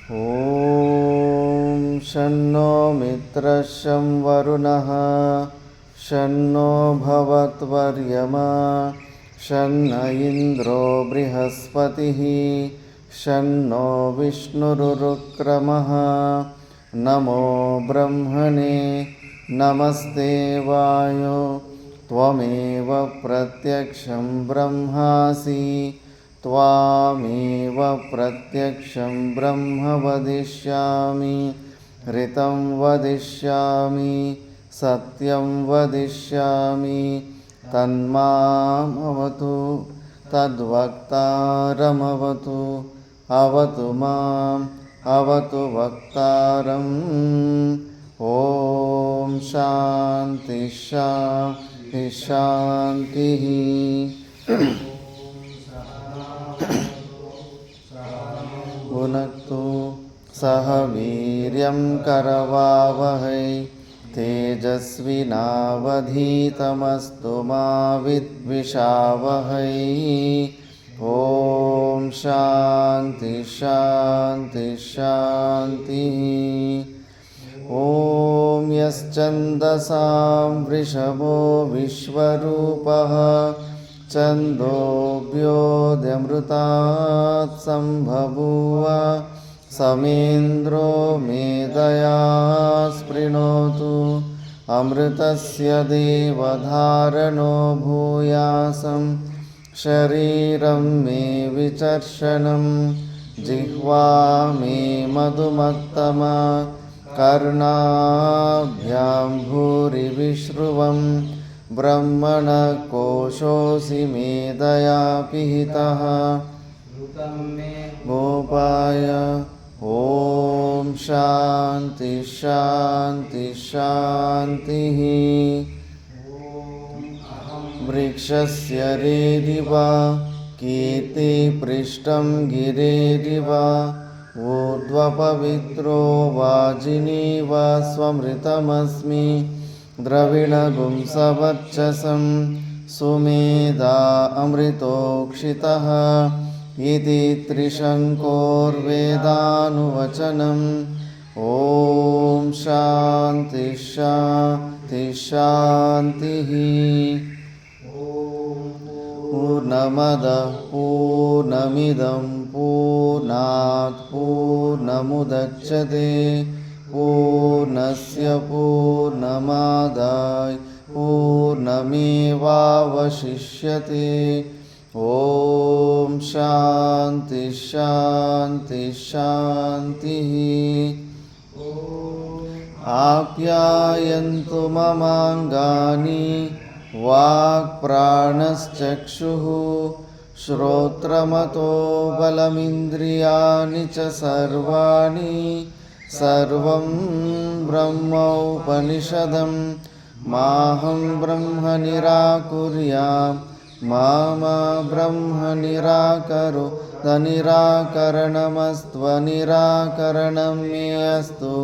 ॐ शन्नो मित्रः शं वरुणः शन्नो भवत्वर्यमा शन्न इन्द्रो बृहस्पतिः शन्नो विष्णुरुक्रमः। नमो ब्रह्मणे नमस्ते वायो त्वमेव प्रत्यक्षं ब्रह्मासि त्वामेव प्रत्यक्षं ब्रह्म वदिष्यामि। ऋतं वदिष्यामि सत्यं वदिष्यामि तन्मामवतु तद्वक्तारमवतु। अवतु माम् अवतु वक्तारम्। ॐ शान्ति शान्ति शान्तिः। भुनक्तु सह वीर्यं करवावहै तेजस्विनावधीतमस्तु मा विद्विषावहै। ॐ शान्ति शान्ति शान्तिः। ॐ यश्चन्दसां वृषभो विश्वरूपः छन्दोऽभ्योऽमृतात् सम्बभूव समेन्द्रो मेधया स्पृणोतु। अमृतस्य देवधारणो भूयासं शरीरं मे विचर्षणं जिह्वा मे मधुमत्तमा कर्णाभ्यां भूरिविश्रुवं ब्रह्मणः कोशोऽसि मेधया पिहितः गोपाय। ॐ शान्ति शान्ति शान्तिः। वृक्षस्य रेरिव कीर्तिपृष्ठं गिरेरिव ऊर्ध्वपवित्रो वाजिनीव स्वमृतमस्मि द्रविणगुंसवर्चसं सुमेधा अमृतोक्षितः इति त्रिशङ्कोर्वेदानुवचनम्। ॐ शान्ति शान्ति शान्तिः। पूर्णमदः पूर्णमिदं पूर्णात् पूर्णमुदच्यते पूर्णस्य पूर्णमादाय पूर्णमेवावशिष्यते। ॐ शान्ति शान्ति शान्तिः। आप्यायन्तु ममाङ्गानि वाक्प्राणश्चक्षुः श्रोत्रमतो बलमिन्द्रियाणि च सर्वाणि सर्वं ब्रह्मोपनिषदं माहं ब्रह्म निराकुर्याम् मा ब्रह्म निराकरो निराकरणमस्त्वनिराकरणं मे अस्तु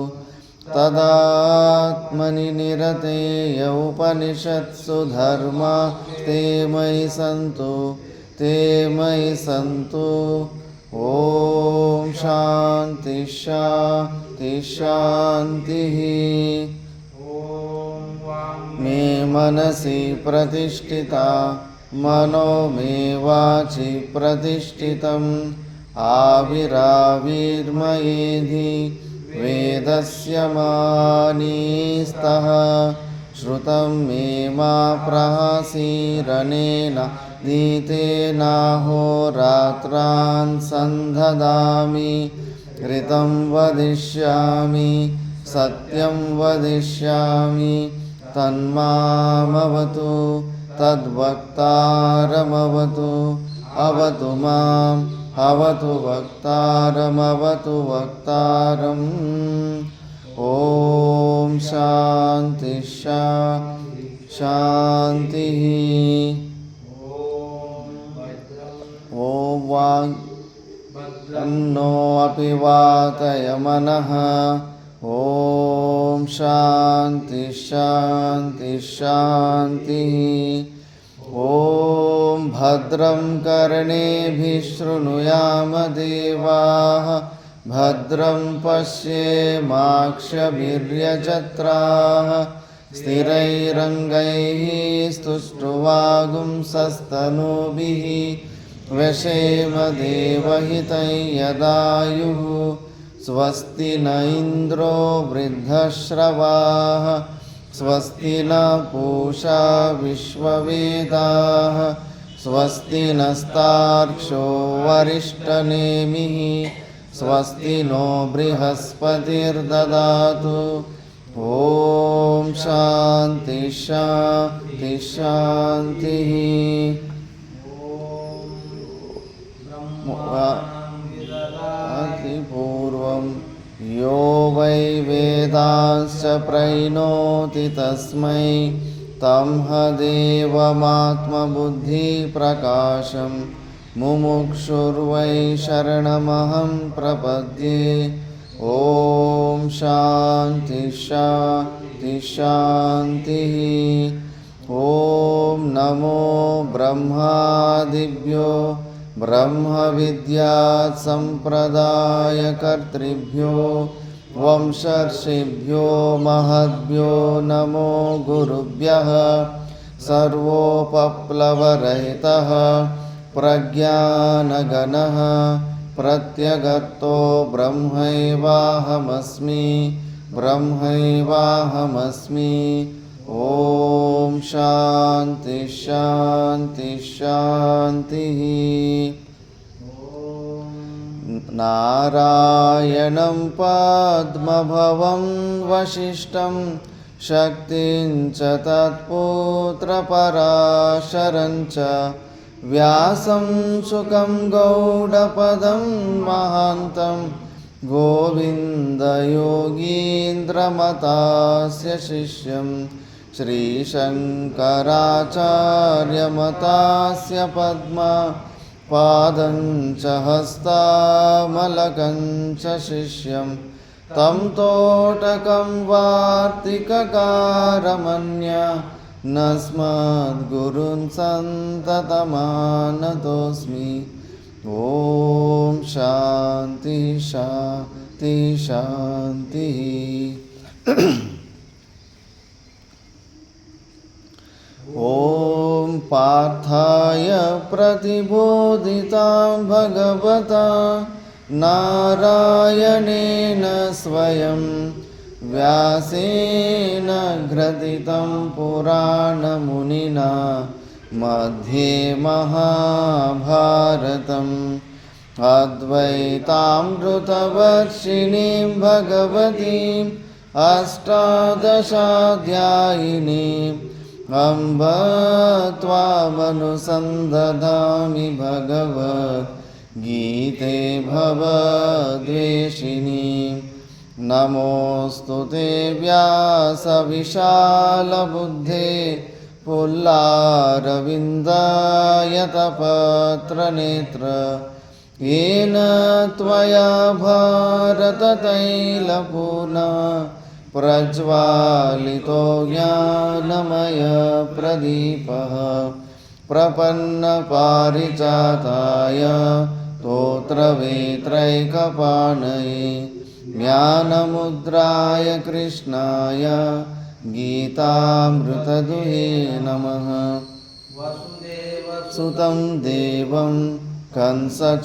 तदात्मनि निरतेय उपनिषत्सु धर्मा ते मयि सन्तु। ॐ शान्ति शान्ति शान्तिः। मे मनसि प्रतिष्ठिता मनो मे वाचि प्रतिष्ठितम् आविराविर्मयेधि वेदस्य मानीस्तः श्रुतं मे मा प्रहसीरनेन दीतेनाहोरात्रान् सन्धदामि। ऋतं वदिष्यामि सत्यं वदिष्यामि तन्मामवतु तद्वक्तारमवतु। अवतु माम् अवतु वक्तारमवतु वक्तारम्। ॐ शान्ति शान्तिः। ॐ वाङ्नो अपि वातय मनः। ॐ शान्ति शान्ति शान्तिः। ॐ भद्रं कर्णेभिः शृणुयाम देवाः भद्रं पश्येमाक्षभिर्यजत्राः स्थिरैरङ्गैः स्तुष्ट्वागुंसस्तनूभिः व्यशेम देवहितं यदायुः स्वस्ति न इन्द्रो वृद्धश्रवाः स्वस्ति न पूषा विश्ववेदाः स्वस्ति नस्तार्क्ष्यो वरिष्ठनेमिः स्वस्ति नो बृहस्पतिर्ददातु ॐ शान्ति शान्ति शान्तिः पूर्वं यो वै वेदांश्च प्रैणोति तस्मै तं देवमात्मबुद्धिप्रकाशं मुमुक्षुर्वै शरणमहं प्रपद्ये ॐ शान्ति शान्ति शान्तिः ॐ नमो ब्रह्मादिभ्यो ब्रह्मविद्यासम्प्रदायकर्तृभ्यो वंशर्षिभ्यो महद्भ्यो नमो गुरुभ्यः सर्वोपप्लवरहितः प्रज्ञानगणः प्रत्यगर्तो ब्रह्मैवाहमस्मि ब्रह्मैवाहमस्मि ॐ शान्ति शान्ति शान्तिः नारायणं पद्मभवं वसिष्ठं शक्तिं च तत्पुत्रपराशरं च व्यासं शुकं गौडपदं महान्तं गोविन्दयोगीन्द्रमतास्य शिष्यं श्रीशङ्कराचार्यमतास्य पद्मपादं च हस्तामलकं च शिष्यं तं तोटकं वार्तिककारमन्य नस्मद्गुरुं सन्ततमानतोऽस्मि ॐ शान्ति शान्ति शान्तिः ॐ पार्थाय प्रतिबोधितां भगवता नारायणेन स्वयं व्यासेन ग्रथितं पुराणमुनिना मध्ये महाभारतम् अद्वैतामृतवर्षिणीं भगवतीम् अष्टादशाध्यायिनीम् अम्ब त्वामनुसन्दधामि भगवद्गीते भवद्वेषिणी नमोऽस्तु ते व्यासविशालबुद्धे पुल्लारविन्दायतपत्रनेत्र येन त्वया भारततैलपूर्णा प्रज्वालितो ज्ञानमयप्रदीपः प्रपन्नपारिजाताय स्तोत्रवेत्रैकपाणये ज्ञानमुद्राय कृष्णाय गीतामृतदुहे नमः। सुतं देवं कंसचाणूरमर्दनं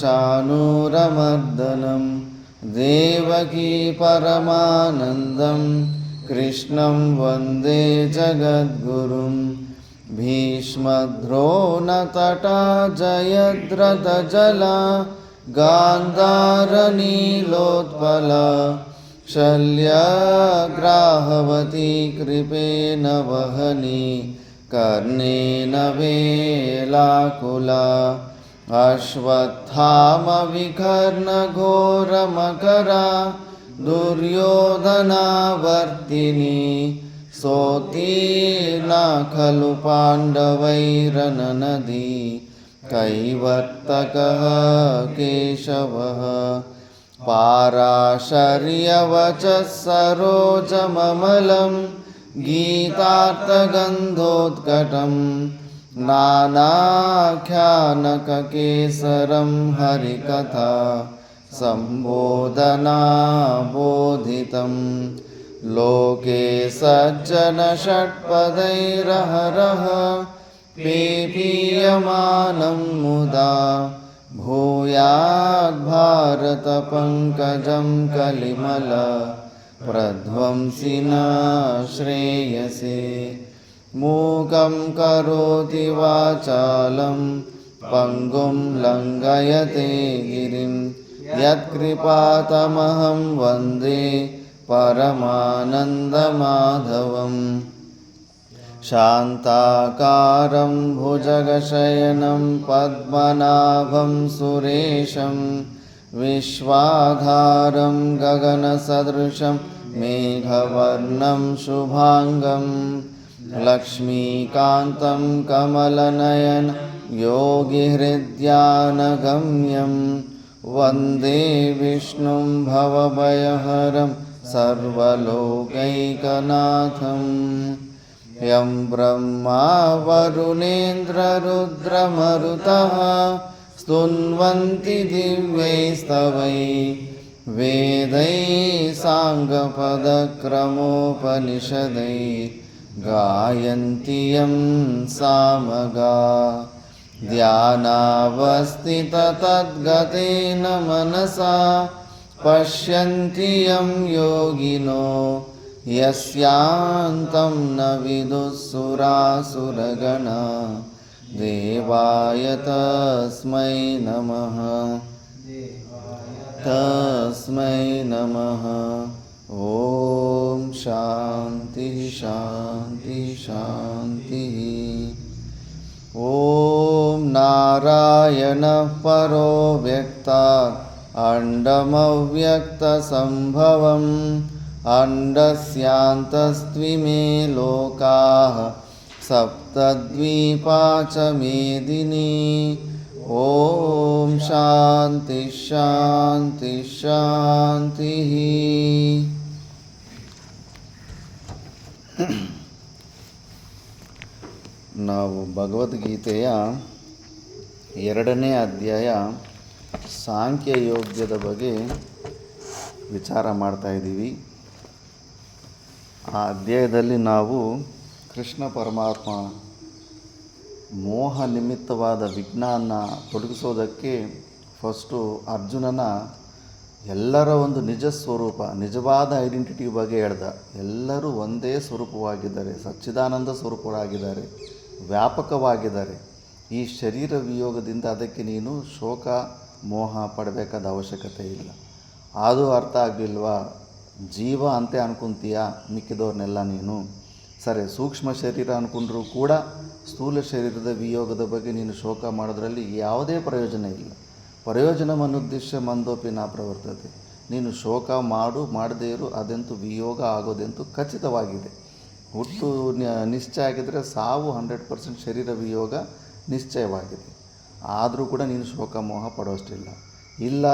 देवकी परमानन्दं कृष्णं वन्दे जगद्गुरुं भीष्मद्रोणतटा जयद्रथजला गान्धारनीलोत्पला शल्यग्राहवती कृपेण वहनी कर्णेन वेलाकुला अश्वत्थामविकर्णघोरमकरा दुर्योधनावर्तिनी सोत्तीर्णा खलु पाण्डवैरननदी कैवर्तकः केशवः पाराशर्यवचः सरोजममलं गीतार्थगन्धोत्कटं नानाख्यानककेसरं हरिकथा ಸಂಬೋಧನಾ ಬೋಧಿತಂ ಲೋಕೆ ಸಜ್ಜನ ಷಟ್ಪದೈರಹರಃ ಪೀಪೀಯಮಾನಂ ಮುದಾ ಭೂಯಾದ್ ಭಾರತ ಪಂಕಜಂ ಕಲಿಮಲ ಪ್ರಧ್ವಂಸಿನ ಶ್ರೇಯಸೆ ಮೂಕಂ ಕರೋತಿ ವಾಚಾಲಂ ಪಂಗುಂ ಲಂಘಯತೆ ಗಿರಿಂ ಯತ್ಕೃಪಾತಮಹಂ ವಂದೇ ಪರಮಾನಂದಮಾಧವಂ ಶಾಂತಾಕಾರಂ ಭುಜಗಶಯನಂ ಪದ್ಮನಾಭಂ ಸುರೇಶಂ ವಿಶ್ವಾಧಾರಂ ಗಗನಸದೃಶಂ ಮೇಘವರ್ಣಂ ಶುಭಾಂಗಂ ಲಕ್ಷ್ಮೀಕಾಂತಂ ಕಮಲನಯನ ಯೋಗಿಹೃದ್ಯಾನಗಮ್ಯಂ ವಂದೇ ವಿಷ್ಣುಂ ಭವಭಯಹರಂ ಸರ್ವಲೋಕೈಕನಾಥಂ ಯಂ ಬ್ರಹ್ಮಾ ವರುಣೇಂದ್ರರುದ್ರಮರುತಃ ಸ್ತುನ್ವಂತಿ ದಿವ್ಯೈಸ್ತವೈಃ ವೇದೈಃ ಸಾಂಗಪದಕ್ರಮೋಪನಿಷದೈಃ ಗಾಯಂತಿ ಯಂ ಸಾಮಗಾಃ ಧ್ಯಾನಾವಸ್ಥಿತತದ್ಗತೇನ ಮನಸಾ ಪಶ್ಯಂತಿ ಯಂ ಯೋಗಿನೋ ಯಸ್ಯಾಂತಂ ನ ವಿದುಃಸುರಾಸುರಗಣಾಃ ದೇವಾಯ ತಸ್ಮೈ ನಮಃ ತಸ್ಮೈ ನಮಃ. ಓಂ ಶಾಂತಿ ಶಾಂತಿ ಶಾಂತಿ. ಓಂ ನಾರಾಯಣಃ ಪರೋ ವ್ಯಕ್ತಾತ್ ಅಂಡಮವ್ಯಕ್ತಸಂಭವಂ ಅಂಡಸ್ಯಾಂತಸ್ತ್ವಿಮೇ ಲೋಕಾಃ ಸಪ್ತದ್ವೀಪಾ ಚ ಮೇದಿನಿ. ಓಂ ಶಾಂತಿ ಶಾಂತಿ ಶಾಂತಿ. ನಾವು ಭಗವದ್ಗೀತೆಯ 2ನೇ ಅಧ್ಯಾಯ ಸಾಂಖ್ಯಯೋಗ್ಯದ ಬಗ್ಗೆ ವಿಚಾರ ಮಾಡ್ತಾ ಇದ್ದೀವಿ. ಆ ಅಧ್ಯಾಯದಲ್ಲಿ ನಾವು ಕೃಷ್ಣ ಪರಮಾತ್ಮ ಮೋಹ ನಿಮಿತ್ತವಾದ ವಿಘ್ನನ ತೊಡಗಿಸೋದಕ್ಕೆ ಫಸ್ಟು ಅರ್ಜುನನ ಎಲ್ಲರ ಒಂದು ನಿಜ ಸ್ವರೂಪ, ನಿಜವಾದ ಐಡೆಂಟಿಟಿ ಬಗ್ಗೆ ಹೇಳ್ದ. ಎಲ್ಲರೂ ಒಂದೇ ಸ್ವರೂಪವಾಗಿದ್ದಾರೆ, ಸಚ್ಚಿದಾನಂದ ಸ್ವರೂಪರಾಗಿದ್ದಾರೆ, ವ್ಯಾಪಕವಾಗಿದ್ದಾರೆ. ಈ ಶರೀರ ವಿಯೋಗದಿಂದ ಅದಕ್ಕೆ ನೀನು ಶೋಕ ಮೋಹ ಪಡಬೇಕಾದ ಅವಶ್ಯಕತೆ ಇಲ್ಲ. ಅದು ಅರ್ಥ ಆಗಲಿಲ್ವಾ? ಜೀವ ಅಂತೆ ಅನ್ಕೊಂತೀಯ ಮಿಕ್ಕಿದವ್ರನ್ನೆಲ್ಲ ನೀನು. ಸರಿ, ಸೂಕ್ಷ್ಮ ಶರೀರ ಅಂದ್ಕೊಂಡ್ರೂ ಕೂಡ ಸ್ಥೂಲ ಶರೀರದ ವಿಯೋಗದ ಬಗ್ಗೆ ನೀನು ಶೋಕ ಮಾಡೋದ್ರಲ್ಲಿ ಯಾವುದೇ ಪ್ರಯೋಜನ ಇಲ್ಲ. ಪ್ರಯೋಜನವನ್ನುದ್ದೇಶ ಮಂದೋಪಿ ನಾ ಪ್ರವರ್ತತೆ. ನೀನು ಶೋಕ ಮಾಡದೇ ಇರು, ಅದಂತೂ ವಿಯೋಗ ಆಗೋದಂತೂ ಖಚಿತವಾಗಿದೆ. ಹುಟ್ಟು ನಿಶ್ಚಯ ಆಗಿದ್ದರೆ ಸಾವು 100% ಶರೀರ ವಿಯೋಗ ನಿಶ್ಚಯವಾಗಿದೆ. ಆದರೂ ಕೂಡ ನೀನು ಶೋಕ ಮೋಹ ಪಡೋಷ್ಟಿಲ್ಲ. ಇಲ್ಲ,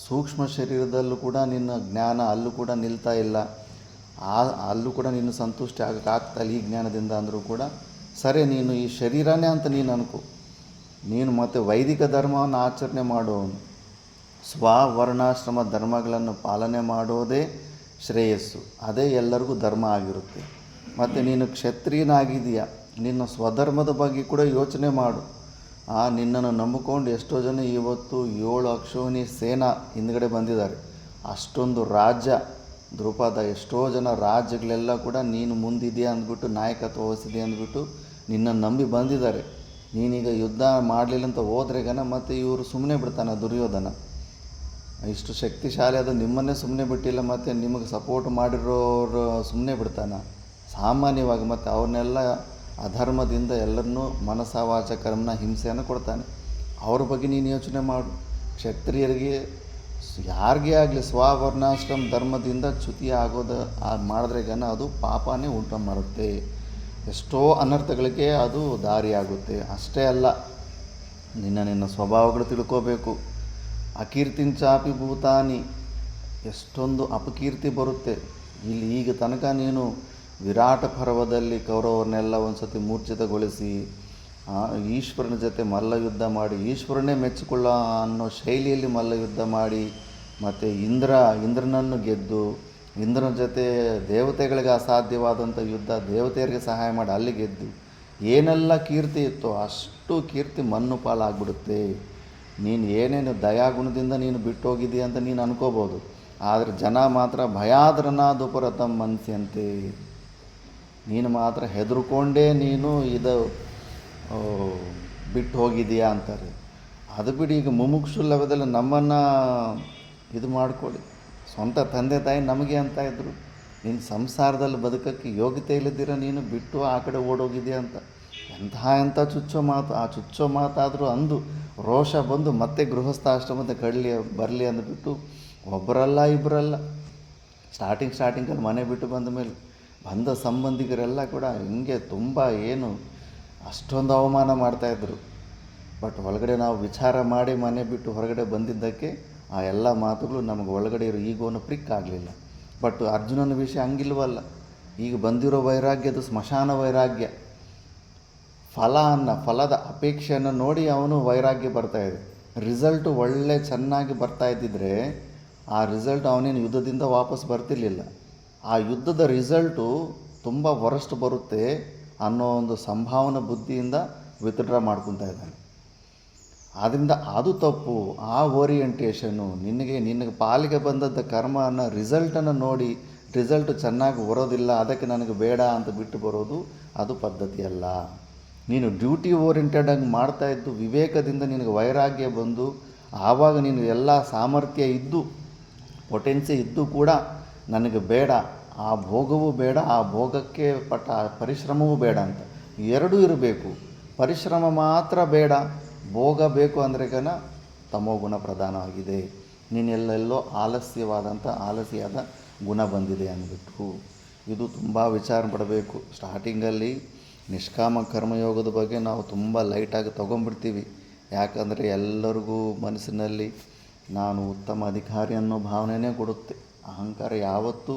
ಸೂಕ್ಷ್ಮ ಶರೀರದಲ್ಲೂ ಕೂಡ ನಿನ್ನ ಜ್ಞಾನ ಅಲ್ಲೂ ಕೂಡ ನಿಲ್ತಾ ಇಲ್ಲ, ಅಲ್ಲೂ ಕೂಡ ನೀನು ಸಂತುಷ್ಟಿ ಆಗಕ್ಕಾಗ್ತಾಯಿಲ್ಲ ಈ ಜ್ಞಾನದಿಂದ ಅಂದರೂ ಕೂಡ ಸರಿ, ನೀನು ಈ ಶರೀರನೇ ಅಂತ ನೀನು ಅನ್ಕೋ. ನೀನು ಮತ್ತು ವೈದಿಕ ಧರ್ಮವನ್ನು ಆಚರಣೆ ಮಾಡೋನು, ಸ್ವವರ್ಣಾಶ್ರಮ ಧರ್ಮಗಳನ್ನು ಪಾಲನೆ ಮಾಡೋದೇ ಶ್ರೇಯಸ್ಸು. ಅದೇ ಎಲ್ಲರಿಗೂ ಧರ್ಮ ಆಗಿರುತ್ತೆ. ಮತ್ತು ನೀನು ಕ್ಷತ್ರಿಯನಾಗಿದೆಯಾ, ನಿನ್ನ ಸ್ವಧರ್ಮದ ಬಗ್ಗೆ ಕೂಡ ಯೋಚನೆ ಮಾಡು. ನಿನ್ನನ್ನು ನಂಬಿಕೊಂಡು ಎಷ್ಟೋ ಜನ ಇವತ್ತು 7 ಅಕ್ಷೋಹಿಣಿ ಸೇನಾ ಹಿಂದ್ಗಡೆ ಬಂದಿದ್ದಾರೆ. ಅಷ್ಟೊಂದು ರಾಜ್ಯ ದ್ರುಪದ, ಎಷ್ಟೋ ಜನ ರಾಜ್ಯಗಳೆಲ್ಲ ಕೂಡ ನೀನು ಮುಂದಿದೆಯಾ ಅಂದ್ಬಿಟ್ಟು, ನಾಯಕತ್ವ ವಹಿಸಿದೆಯಾ ಅಂದ್ಬಿಟ್ಟು ನಿನ್ನನ್ನು ನಂಬಿ ಬಂದಿದ್ದಾರೆ. ನೀನೀಗ ಯುದ್ಧ ಮಾಡಲಿಲ್ಲ ಅಂತ ಹೋದ್ರೆಗನ ಮತ್ತು ಇವರು ಸುಮ್ಮನೆ ಬಿಡ್ತಾನೆ ದುರ್ಯೋಧನ. ಇಷ್ಟು ಶಕ್ತಿಶಾಲಿ ಅದು ನಿಮ್ಮನ್ನೇ ಸುಮ್ಮನೆ ಬಿಟ್ಟಿಲ್ಲ, ಮತ್ತು ನಿಮಗೆ ಸಪೋರ್ಟ್ ಮಾಡಿರೋರು ಸುಮ್ಮನೆ ಬಿಡ್ತಾನೆ ಸಾಮಾನ್ಯವಾಗಿ. ಮತ್ತು ಅವ್ರನ್ನೆಲ್ಲ ಅಧರ್ಮದಿಂದ ಎಲ್ಲರನ್ನೂ ಮನಸ ವಾಚ ಕರ್ಮನ ಹಿಂಸೆಯನ್ನು ಕೊಡ್ತಾನೆ. ಅವ್ರ ಬಗ್ಗೆ ನೀನು ಯೋಚನೆ ಮಾಡು. ಕ್ಷತ್ರಿಯರಿಗೆ ಯಾರಿಗೇ ಆಗಲಿ ಸ್ವವರ್ಣಾಶ್ರಮ ಧರ್ಮದಿಂದ ಚ್ಯುತಿ ಆಗೋದು ಮಾಡಿದ್ರೆಗನ ಅದು ಪಾಪನೇ ಉಂಟು ಮಾಡುತ್ತೆ. ಎಷ್ಟೋ ಅನರ್ಥಗಳಿಗೆ ಅದು ದಾರಿಯಾಗುತ್ತೆ. ಅಷ್ಟೇ ಅಲ್ಲ, ನಿನ್ನ ಸ್ವಭಾವಗಳು ತಿಳ್ಕೋಬೇಕು. ಅಕೀರ್ತಿಂಚಾಪಿ ಭೂತಾನಿ, ಎಷ್ಟೊಂದು ಅಪಕೀರ್ತಿ ಬರುತ್ತೆ. ಇಲ್ಲಿ ಈಗ ತನಕ ನೀನು ವಿರಾಟ ಪರ್ವದಲ್ಲಿ ಕೌರವರನ್ನೆಲ್ಲ ಒಂದು ಸತಿ ಮೂರ್ಛಿತಗೊಳಿಸಿ ಈಶ್ವರನ ಜೊತೆ ಮಲ್ಲ ಯುದ್ಧ ಮಾಡಿ ಈಶ್ವರನೇ ಮೆಚ್ಚಿಕೊಳ್ಳೋ ಅನ್ನೋ ಶೈಲಿಯಲ್ಲಿ ಮಲ್ಲ ಯುದ್ಧ ಮಾಡಿ, ಮತ್ತು ಇಂದ್ರನನ್ನು ಗೆದ್ದು ಇಂದ್ರನ ಜೊತೆ ದೇವತೆಗಳಿಗೆ ಅಸಾಧ್ಯವಾದಂಥ ಯುದ್ಧ, ದೇವತೆಯರಿಗೆ ಸಹಾಯ ಮಾಡಿ ಅಲ್ಲಿ ಗೆದ್ದು, ಏನೆಲ್ಲ ಕೀರ್ತಿ ಇತ್ತೋ ಅಷ್ಟು ಕೀರ್ತಿ ಮಣ್ಣು ಪಾಲಾಗ್ಬಿಡುತ್ತೆ. ನೀನು ಏನೇನು ದಯಾಗುಣದಿಂದ ನೀನು ಬಿಟ್ಟು ಹೋಗಿದ್ದೀಯ ಅಂತ ನೀನು ಅನ್ಕೋಬೋದು, ಆದರೆ ಜನ ಮಾತ್ರ ಭಯಾದ್ರನಾದುಪರತಂ ಮನ್ಸ್ಯಂತೆ, ನೀನು ಮಾತ್ರ ಹೆದರ್ಕೊಂಡೇ ನೀನು ಇದು ಬಿಟ್ಟು ಹೋಗಿದೆಯಾ ಅಂತಾರೆ. ಅದು ಬಿಡಿ, ಈಗ ಮುಮುಕ್ಷು ಲೆವೆದಲ್ಲಿ ನಮ್ಮನ್ನು ಇದು ಮಾಡ್ಕೊಳ್ಳಿ. ಸ್ವಂತ ತಂದೆ ತಾಯಿ ನಮಗೆ ಅಂತ ಇದ್ದರು, ನೀನು ಸಂಸಾರದಲ್ಲಿ ಬದುಕೋಕ್ಕೆ ಯೋಗ್ಯತೆ ಇಲ್ಲದಿರ ನೀನು ಬಿಟ್ಟು ಆ ಕಡೆ ಓಡೋಗಿದೆಯಾ ಅಂತ. ಎಂಥ ಚುಚ್ಚೋ ಮಾತು. ಆ ಚುಚ್ಚೋ ಮಾತಾದರೂ ಅಂದು ರೋಷ ಬಂದು ಮತ್ತೆ ಗೃಹಸ್ಥಾಶ್ರಮದ ಬರಲಿ ಅಂದುಬಿಟ್ಟು ಒಬ್ಬರಲ್ಲ ಇಬ್ಬರಲ್ಲ, ಸ್ಟಾರ್ಟಿಂಗಲ್ಲಿ ಮನೆ ಬಿಟ್ಟು ಬಂದ ಮೇಲೆ ಬಂದ ಸಂಬಂಧಿಕರೆಲ್ಲ ಕೂಡ ಹಿಂಗೆ ತುಂಬ ಅಷ್ಟೊಂದು ಅವಮಾನ ಮಾಡ್ತಾಯಿದ್ರು. ಬಟ್ ಒಳಗಡೆ ನಾವು ವಿಚಾರ ಮಾಡಿ ಮನೆ ಬಿಟ್ಟು ಹೊರಗಡೆ ಬಂದಿದ್ದಕ್ಕೆ ಆ ಎಲ್ಲ ಮಾತುಗಳು ನಮಗೆ ಒಳಗಡೆ ಇರೋ ಈಗೋನ ಪ್ರಿಕ್ ಆಗಲಿಲ್ಲ. ಬಟ್ ಅರ್ಜುನನ ವಿಷಯ ಹಂಗಿಲ್ವಲ್ಲ. ಈಗ ಬಂದಿರೋ ವೈರಾಗ್ಯದ ಸ್ಮಶಾನ ವೈರಾಗ್ಯ, ಫಲದ ಅಪೇಕ್ಷೆಯನ್ನು ನೋಡಿ ಅವನು ವೈರಾಗ್ಯ ಬರ್ತಾಯಿದೆ. ರಿಸಲ್ಟು ಒಳ್ಳೆ ಚೆನ್ನಾಗಿ ಬರ್ತಾ ಇದ್ದಿದ್ರೆ ಆ ರಿಸಲ್ಟ್ ಅವನೇನು ಯುದ್ಧದಿಂದ ವಾಪಸ್ ಬರ್ತಿರ್ಲಿಲ್ಲ. ಆ ಯುದ್ಧದ ರಿಸಲ್ಟು ತುಂಬ ವರಸ್ಟ್ ಬರುತ್ತೆ ಅನ್ನೋ ಒಂದು ಸಂಭಾವನಾ ಬುದ್ಧಿಯಿಂದ ವಿತ್ಡ್ರಾ ಮಾಡ್ಕೊತಾ ಇದ್ದಾನೆ. ಆದ್ದರಿಂದ ಅದು ತಪ್ಪು. ಆ ಓರಿಯೆಂಟೇಷನ್ನು ನಿನಗೆ ಪಾಲಿಗೆ ಬಂದದ್ದ ಕರ್ಮ ಅನ್ನೋ ರಿಸಲ್ಟನ್ನು ನೋಡಿ ರಿಸಲ್ಟ್ ಚೆನ್ನಾಗಿ ಬರೋದಿಲ್ಲ, ಅದಕ್ಕೆ ನನಗೆ ಬೇಡ ಅಂತ ಬಿಟ್ಟು ಬರೋದು ಅದು ಪದ್ಧತಿಯಲ್ಲ. ನೀನು ಡ್ಯೂಟಿ ಓರಿಯೆಂಟೆಡಾಗಿ ಮಾಡ್ತಾಯಿದ್ದು ವಿವೇಕದಿಂದ ನಿನಗೆ ವೈರಾಗ್ಯ ಬಂದು ಆವಾಗ ನೀನು ಎಲ್ಲ ಸಾಮರ್ಥ್ಯ ಇದ್ದು ಪೊಟೆನ್ಸಿ ಇದ್ದು ಕೂಡ ನನಗೆ ಬೇಡ, ಆ ಭೋಗವೂ ಬೇಡ, ಆ ಭೋಗಕ್ಕೆ ಪಟ್ಟ ಪರಿಶ್ರಮವೂ ಬೇಡ ಅಂತ ಎರಡೂ ಇರಬೇಕು. ಪರಿಶ್ರಮ ಮಾತ್ರ ಬೇಡ, ಭೋಗ ಬೇಕು ಅಂದರೆ ತಮೋಗುಣ ಪ್ರಧಾನವಾಗಿದೆ. ನೀನೆಲ್ಲೆಲ್ಲೋ ಆಲಸಿಯಾದ ಗುಣ ಬಂದಿದೆ ಅಂದ್ಬಿಟ್ಟು ಇದು ತುಂಬ ವಿಚಾರ ಪಡಬೇಕು. ಸ್ಟಾರ್ಟಿಂಗಲ್ಲಿ ನಿಷ್ಕಾಮ ಕರ್ಮಯೋಗದ ಬಗ್ಗೆ ನಾವು ತುಂಬ ಲೈಟಾಗಿ ತೊಗೊಂಡ್ಬಿಡ್ತೀವಿ. ಯಾಕಂದರೆ ಎಲ್ಲರಿಗೂ ಮನಸ್ಸಿನಲ್ಲಿ ನಾನು ಉತ್ತಮ ಅಧಿಕಾರಿ ಅನ್ನೋ ಭಾವನೆಯೇ ಕೊಡುತ್ತೆ. ಅಹಂಕಾರ ಯಾವತ್ತೂ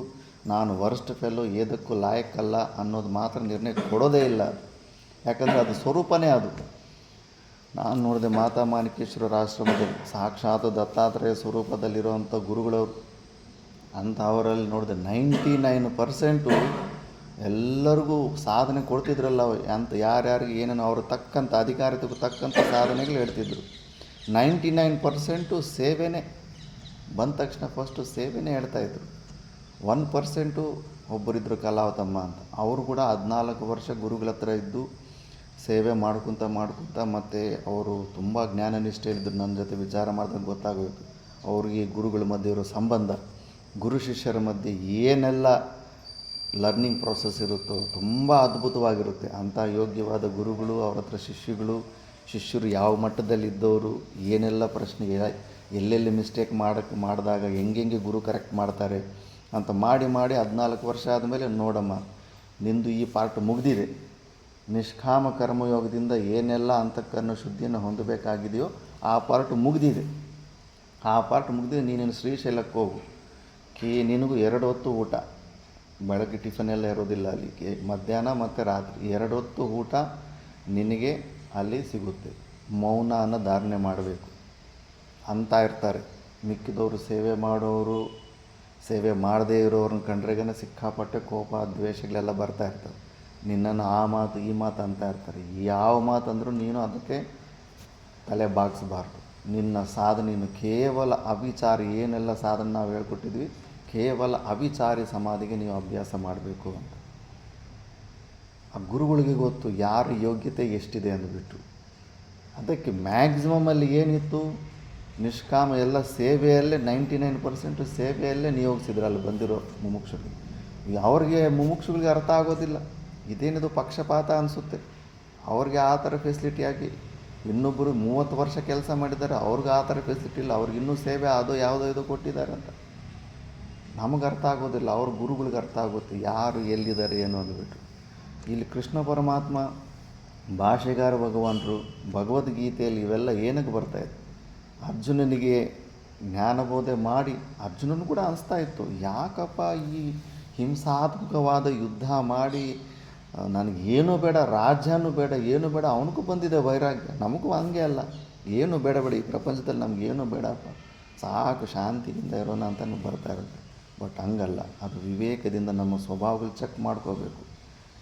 ನಾನು ವರ್ಸ್ಟ್ ಫೆಲ್ಲೋ ಏದಕ್ಕೂ ಲಾಯಕ್ಕಲ್ಲ ಅನ್ನೋದು ಮಾತ್ರ ನಿರ್ಣಯ ಕೊಡೋದೇ ಇಲ್ಲ. ಯಾಕಂದರೆ ಅದು ಸ್ವರೂಪನೇ ಅದು. ನಾನು ನೋಡಿದೆ ಮಾತಾ ಮಾಣಿಕೇಶ್ವರರ ಆಶ್ರಮದಲ್ಲಿ ಸಾಕ್ಷಾತ್ ದತ್ತಾತ್ರೇಯ ಸ್ವರೂಪದಲ್ಲಿರುವಂಥ ಗುರುಗಳವರು ಅಂತ ಅವರಲ್ಲಿ ನೋಡಿದೆ 99% ಎಲ್ಲರಿಗೂ ಸಾಧನೆ ಕೊಡ್ತಿದ್ರಲ್ಲ ಅಂತ ಯಾರ್ಯಾರಿಗೆ ಏನೇನು ಅವರು ತಕ್ಕಂಥ ಅಧಿಕಾರತೆಗೂ ತಕ್ಕಂಥ ಸಾಧನೆಗಳು ಹೇಳ್ತಿದ್ರು. 99% ಸೇವೆನೇ ಬಂದ ತಕ್ಷಣ ಫಸ್ಟು ಸೇವೆನೇ ಹೇಳ್ತಾಯಿದ್ರು. 1% ಒಬ್ಬರಿದ್ದರು ಕಲಾವತಮ್ಮ ಅಂತ, ಅವರು ಕೂಡ 14 ವರ್ಷ ಗುರುಗಳ ಹತ್ರ ಇದ್ದು ಸೇವೆ ಮಾಡ್ಕೊತ ಮತ್ತು ಅವರು ತುಂಬ ಜ್ಞಾನನಿಷ್ಠೆಯಲ್ಲಿದ್ದರು. ನನ್ನ ಜೊತೆ ವಿಚಾರ ಮಾಡಿದಾಗ ಗೊತ್ತಾಗೋಯಿತು ಅವ್ರಿಗೆ ಗುರುಗಳ ಮಧ್ಯೆ ಇರೋ ಸಂಬಂಧ, ಗುರು ಶಿಷ್ಯರ ಮಧ್ಯೆ ಏನೆಲ್ಲ ಲರ್ನಿಂಗ್ ಪ್ರೋಸೆಸ್ ಇರುತ್ತೋ ತುಂಬ ಅದ್ಭುತವಾಗಿರುತ್ತೆ. ಅಂಥ ಯೋಗ್ಯವಾದ ಗುರುಗಳು, ಅವ್ರ ಹತ್ರ ಶಿಷ್ಯರು ಯಾವ ಮಟ್ಟದಲ್ಲಿದ್ದವರು, ಏನೆಲ್ಲ ಪ್ರಶ್ನೆ ಎಲ್ಲೆಲ್ಲಿ ಮಿಸ್ಟೇಕ್ ಮಾಡಿದಾಗ ಹೆಂಗೆ ಗುರು ಕರೆಕ್ಟ್ ಮಾಡ್ತಾರೆ ಅಂತ ಮಾಡಿ 14 ವರ್ಷ ಆದಮೇಲೆ ನೋಡಮ್ಮ ನಿಂದು ಈ ಪಾರ್ಟ್ ಮುಗಿದಿದೆ. ನಿಷ್ಕಾಮ ಕರ್ಮಯೋಗದಿಂದ ಏನೆಲ್ಲ ಅಂತಃಕರಣ ಶುದ್ಧಿಯನ್ನು ಹೊಂದಬೇಕಾಗಿದೆಯೋ ಆ ಪಾರ್ಟ್ ಮುಗಿದಿದೆ. ನೀನೇನು ಶ್ರೀಶೈಲಕ್ಕೆ ಹೋಗು, ನಿನಗೂ 2 ಹೊತ್ತು ಊಟ, ಬೆಳಗ್ಗೆ ಟಿಫನ್ ಎಲ್ಲ ಇರೋದಿಲ್ಲ ಅಲ್ಲಿ, ಮಧ್ಯಾಹ್ನ ಮತ್ತು ರಾತ್ರಿ 2 ಹೊತ್ತು ಊಟ ನಿನಗೆ ಅಲ್ಲಿ ಸಿಗುತ್ತೆ. ಮೌನನ ಧಾರಣೆ ಮಾಡಬೇಕು ಅಂತ ಇರ್ತಾರೆ. ಮಿಕ್ಕಿದವರು ಸೇವೆ ಮಾಡೋರು, ಸೇವೆ ಮಾಡದೇ ಇರೋರನ್ನ ಕಂಡ್ರೆಗೇ ಸಿಕ್ಕಾಪಟ್ಟೆ ಕೋಪ ದ್ವೇಷಗಳೆಲ್ಲ ಬರ್ತಾ ಇರ್ತವೆ. ನಿನ್ನನ್ನು ಆ ಮಾತು ಈ ಮಾತು ಅಂತ ಇರ್ತಾರೆ. ಯಾವ ಮಾತು ಅಂದರೂ ನೀನು ಅದಕ್ಕೆ ತಲೆ ಬಾಗಿಸಬಾರ್ದು. ನಿನ್ನ ಸಾಧನೆಯನ್ನು ಕೇವಲ ಅವಿಚಾರಿ, ಏನೆಲ್ಲ ಸಾಧನೆ ನಾವು ಹೇಳ್ಕೊಟ್ಟಿದ್ವಿ, ಕೇವಲ ಅವಿಚಾರಿ ಸಮಾಧಿಗೆ ನೀವು ಅಭ್ಯಾಸ ಮಾಡಬೇಕು ಅಂತ. ಆ ಗುರುಗಳಿಗೆ ಗೊತ್ತು ಯಾರ ಯೋಗ್ಯತೆ ಎಷ್ಟಿದೆ ಅಂದುಬಿಟ್ಟು. ಅದಕ್ಕೆ ಮ್ಯಾಕ್ಸಿಮಮಲ್ಲಿ ಏನಿತ್ತು, ನಿಷ್ಕಾಮ ಎಲ್ಲ ಸೇವೆಯಲ್ಲೇ 99% ಸೇವೆಯಲ್ಲೇ ನಿಯೋಗಿಸಿದ್ರು ಅಲ್ಲಿ ಬಂದಿರೋ ಮುಮುಕ್ಷುಗಳಿಗೆ. ಅವ್ರಿಗೆ ಮುಮುಕ್ಷುಗಳಿಗೆ ಅರ್ಥ ಆಗೋದಿಲ್ಲ, ಇದೇನಿದು ಪಕ್ಷಪಾತ ಅನಿಸುತ್ತೆ. ಅವ್ರಿಗೆ ಆ ಥರ ಫೆಸಿಲಿಟಿ ಆಗಿ ಇನ್ನೊಬ್ಬರು 30 ವರ್ಷ ಕೆಲಸ ಮಾಡಿದ್ದಾರೆ, ಅವ್ರಿಗೆ ಆ ಥರ ಫೆಸಿಲಿಟಿ ಇಲ್ಲ, ಅವ್ರಿಗೆ ಇನ್ನೂ ಸೇವೆ ಅದು ಯಾವುದೋ ಇದು ಕೊಟ್ಟಿದ್ದಾರೆ ಅಂತ ನಮಗೆ ಅರ್ಥ ಆಗೋದಿಲ್ಲ. ಅವ್ರ ಗುರುಗಳಿಗೆ ಅರ್ಥ ಆಗುತ್ತೆ ಯಾರು ಎಲ್ಲಿದ್ದಾರೆ ಏನು ಅಂದ್ಬಿಟ್ಟು. ಇಲ್ಲಿ ಕೃಷ್ಣ ಪರಮಾತ್ಮ, ಭಾಷೆಗಾರ ಭಗವಾನರು, ಭಗವದ್ಗೀತೆಯಲ್ಲಿ ಇವೆಲ್ಲ ಏನಕ್ಕೆ ಬರ್ತಾಯಿದೆ, ಅರ್ಜುನನಿಗೆ ಜ್ಞಾನಬೋಧೆ ಮಾಡಿ ಅರ್ಜುನನು ಕೂಡ ಅನಿಸ್ತಾ ಇತ್ತು, ಯಾಕಪ್ಪ ಈ ಹಿಂಸಾತ್ಮಕವಾದ ಯುದ್ಧ ಮಾಡಿ ನನಗೇನು ಬೇಡ, ರಾಜ್ಯನೂ ಬೇಡ, ಏನು ಬೇಡ. ಅವನಿಗೂ ಬಂದಿದೆ ವೈರಾಗ್ಯ, ನಮಗೂ ಹಂಗೆ ಅಲ್ಲ. ಏನು ಬೇಡ ಬೇಡ, ಈ ಪ್ರಪಂಚದಲ್ಲಿ ನಮಗೇನು ಬೇಡಪ್ಪ, ಸಾಕು ಶಾಂತಿಯಿಂದ ಇರೋಣ ಅಂತಲೂ ಬರ್ತಾ ಇರುತ್ತೆ. ಬಟ್ ಹಂಗಲ್ಲ, ಅದು ವಿವೇಕದಿಂದ ನಮ್ಮ ಸ್ವಭಾವಗಳು ಚೆಕ್ ಮಾಡ್ಕೋಬೇಕು.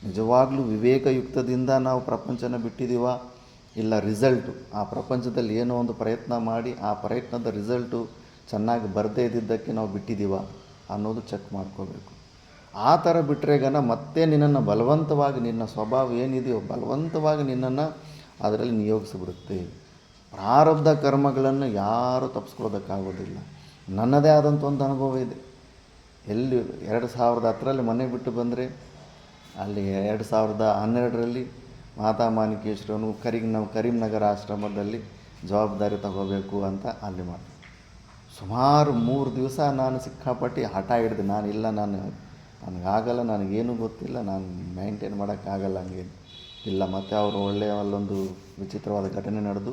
ನಿಜವಾಗ್ಲೂ ವಿವೇಕಯುಕ್ತದಿಂದ ನಾವು ಪ್ರಪಂಚನ ಬಿಟ್ಟಿದ್ದೀವ, ಇಲ್ಲ ರಿಸಲ್ಟು ಆ ಪ್ರಪಂಚದಲ್ಲಿ ಏನೋ ಒಂದು ಪ್ರಯತ್ನ ಮಾಡಿ ಆ ಪ್ರಯತ್ನದ ರಿಸಲ್ಟು ಚೆನ್ನಾಗಿ ಬರದೇ ಇದ್ದಿದ್ದಕ್ಕೆ ನಾವು ಬಿಟ್ಟಿದ್ದೀವ ಅನ್ನೋದು ಚೆಕ್ ಮಾಡ್ಕೋಬೇಕು. ಆ ಥರ ಬಿಟ್ಟರೆಗನ ಮತ್ತೆ ನಿನ್ನನ್ನು ಬಲವಂತವಾಗಿ, ನಿನ್ನ ಸ್ವಭಾವ ಏನಿದೆಯೋ ಬಲವಂತವಾಗಿ ನಿನ್ನನ್ನು ಅದರಲ್ಲಿ ನಿಯೋಗಿಸಿಬಿಡುತ್ತೆ. ಪ್ರಾರಬ್ಧ ಕರ್ಮಗಳನ್ನು ಯಾರೂ ತಪ್ಪಿಸ್ಕೊಳ್ಳೋದಕ್ಕಾಗೋದಿಲ್ಲ. ನನ್ನದೇ ಆದಂಥ ಒಂದು ಅನುಭವ ಇದೆ. ಎಲ್ಲಿ 2010ರಲ್ಲಿ ಮನೆ ಬಿಟ್ಟು ಬಂದರೆ, ಅಲ್ಲಿ 2012ರಲ್ಲಿ ಮಾತಾ ಮಾಣಿಕೇಶ್ವರನು ಕರೀಂನಗರ ಆಶ್ರಮದಲ್ಲಿ ಜವಾಬ್ದಾರಿ ತಗೋಬೇಕು ಅಂತ ಅಲ್ಲಿ ಮಾಡಿ ಸುಮಾರು 3 ದಿವಸ ನಾನು ಸಿಕ್ಕಾಪಟ್ಟು ಹಠ ಹಿಡಿದೆ. ನನಗಾಗಲ್ಲ, ನನಗೇನು ಗೊತ್ತಿಲ್ಲ, ನಾನು ಮೇಂಟೈನ್ ಮಾಡೋಕ್ಕಾಗಲ್ಲ, ಹಂಗೇನು ಇಲ್ಲ. ಮತ್ತು ಅವರು ಒಳ್ಳೆಯ ಅಲ್ಲೊಂದು ವಿಚಿತ್ರವಾದ ಘಟನೆ ನಡೆದು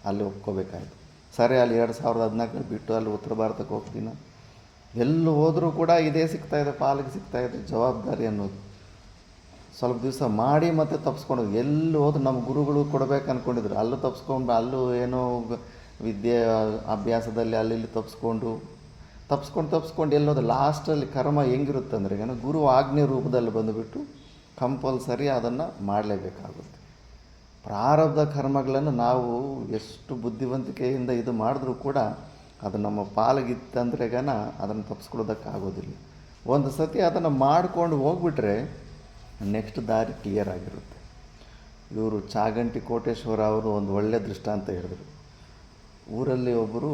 ಅಲ್ಲಿ ಒಪ್ಕೋಬೇಕಾಯ್ತು. ಸರಿ, ಅಲ್ಲಿ 2014 ಬಿಟ್ಟು ಅಲ್ಲಿ ಉತ್ತರ ಭಾರತಕ್ಕೆ ಹೋಗ್ತೀನಿ. ಎಲ್ಲೂ ಹೋದರೂ ಕೂಡ ಇದೇ ಸಿಗ್ತಾಯಿದೆ, ಪಾಲಿಗೆ ಸಿಗ್ತಾಯಿದೆ ಜವಾಬ್ದಾರಿ ಅನ್ನೋದು. ಸ್ವಲ್ಪ ದಿವಸ ಮಾಡಿ ಮತ್ತೆ ತಪ್ಪಿಸ್ಕೊಂಡು ಎಲ್ಲಿ ಹೋದ್ರು ನಮ್ಮ ಗುರುಗಳು ಕೊಡಬೇಕು ಅಂದ್ಕೊಂಡಿದ್ರು, ಅಲ್ಲೂ ಅಲ್ಲೂ ಏನೋ ವಿದ್ಯೆ ಅಭ್ಯಾಸದಲ್ಲಿ ಅಲ್ಲಿ ತಪ್ಪಿಸ್ಕೊಂಡು ಎಲ್ಲೋದು. ಲಾಸ್ಟಲ್ಲಿ ಕರ್ಮ ಹೆಂಗಿರುತ್ತೆ ಅಂದರೆ, ಗುರು ಆಜ್ಞೆ ರೂಪದಲ್ಲಿ ಬಂದುಬಿಟ್ಟು ಕಂಪಲ್ಸರಿ ಅದನ್ನು ಮಾಡಲೇಬೇಕಾಗುತ್ತೆ. ಪ್ರಾರಬ್ಧ ಕರ್ಮಗಳನ್ನು ನಾವು ಎಷ್ಟು ಬುದ್ಧಿವಂತಿಕೆಯಿಂದ ಇದು ಮಾಡಿದ್ರೂ ಕೂಡ ಅದು ನಮ್ಮ ಪಾಲಿಗಿತ್ತಂದ್ರೆಗನ ಅದನ್ನು ತಪ್ಪಿಸ್ಕೊಳ್ಳೋದಕ್ಕಾಗೋದಿಲ್ಲ. ಒಂದು ಸತಿ ಅದನ್ನು ಮಾಡಿಕೊಂಡು ಹೋಗ್ಬಿಟ್ರೆ ನೆಕ್ಸ್ಟ್ ದಾರಿ ಕ್ಲಿಯರ್ ಆಗಿರುತ್ತೆ. ಇವರು ಚಾಗಂಟಿ ಕೋಟೇಶ್ವರ ಅವರು ಒಂದು ಒಳ್ಳೆಯ ದೃಷ್ಟಾಂತ ಹೇಳಿದ್ರು. ಊರಲ್ಲಿ ಒಬ್ಬರು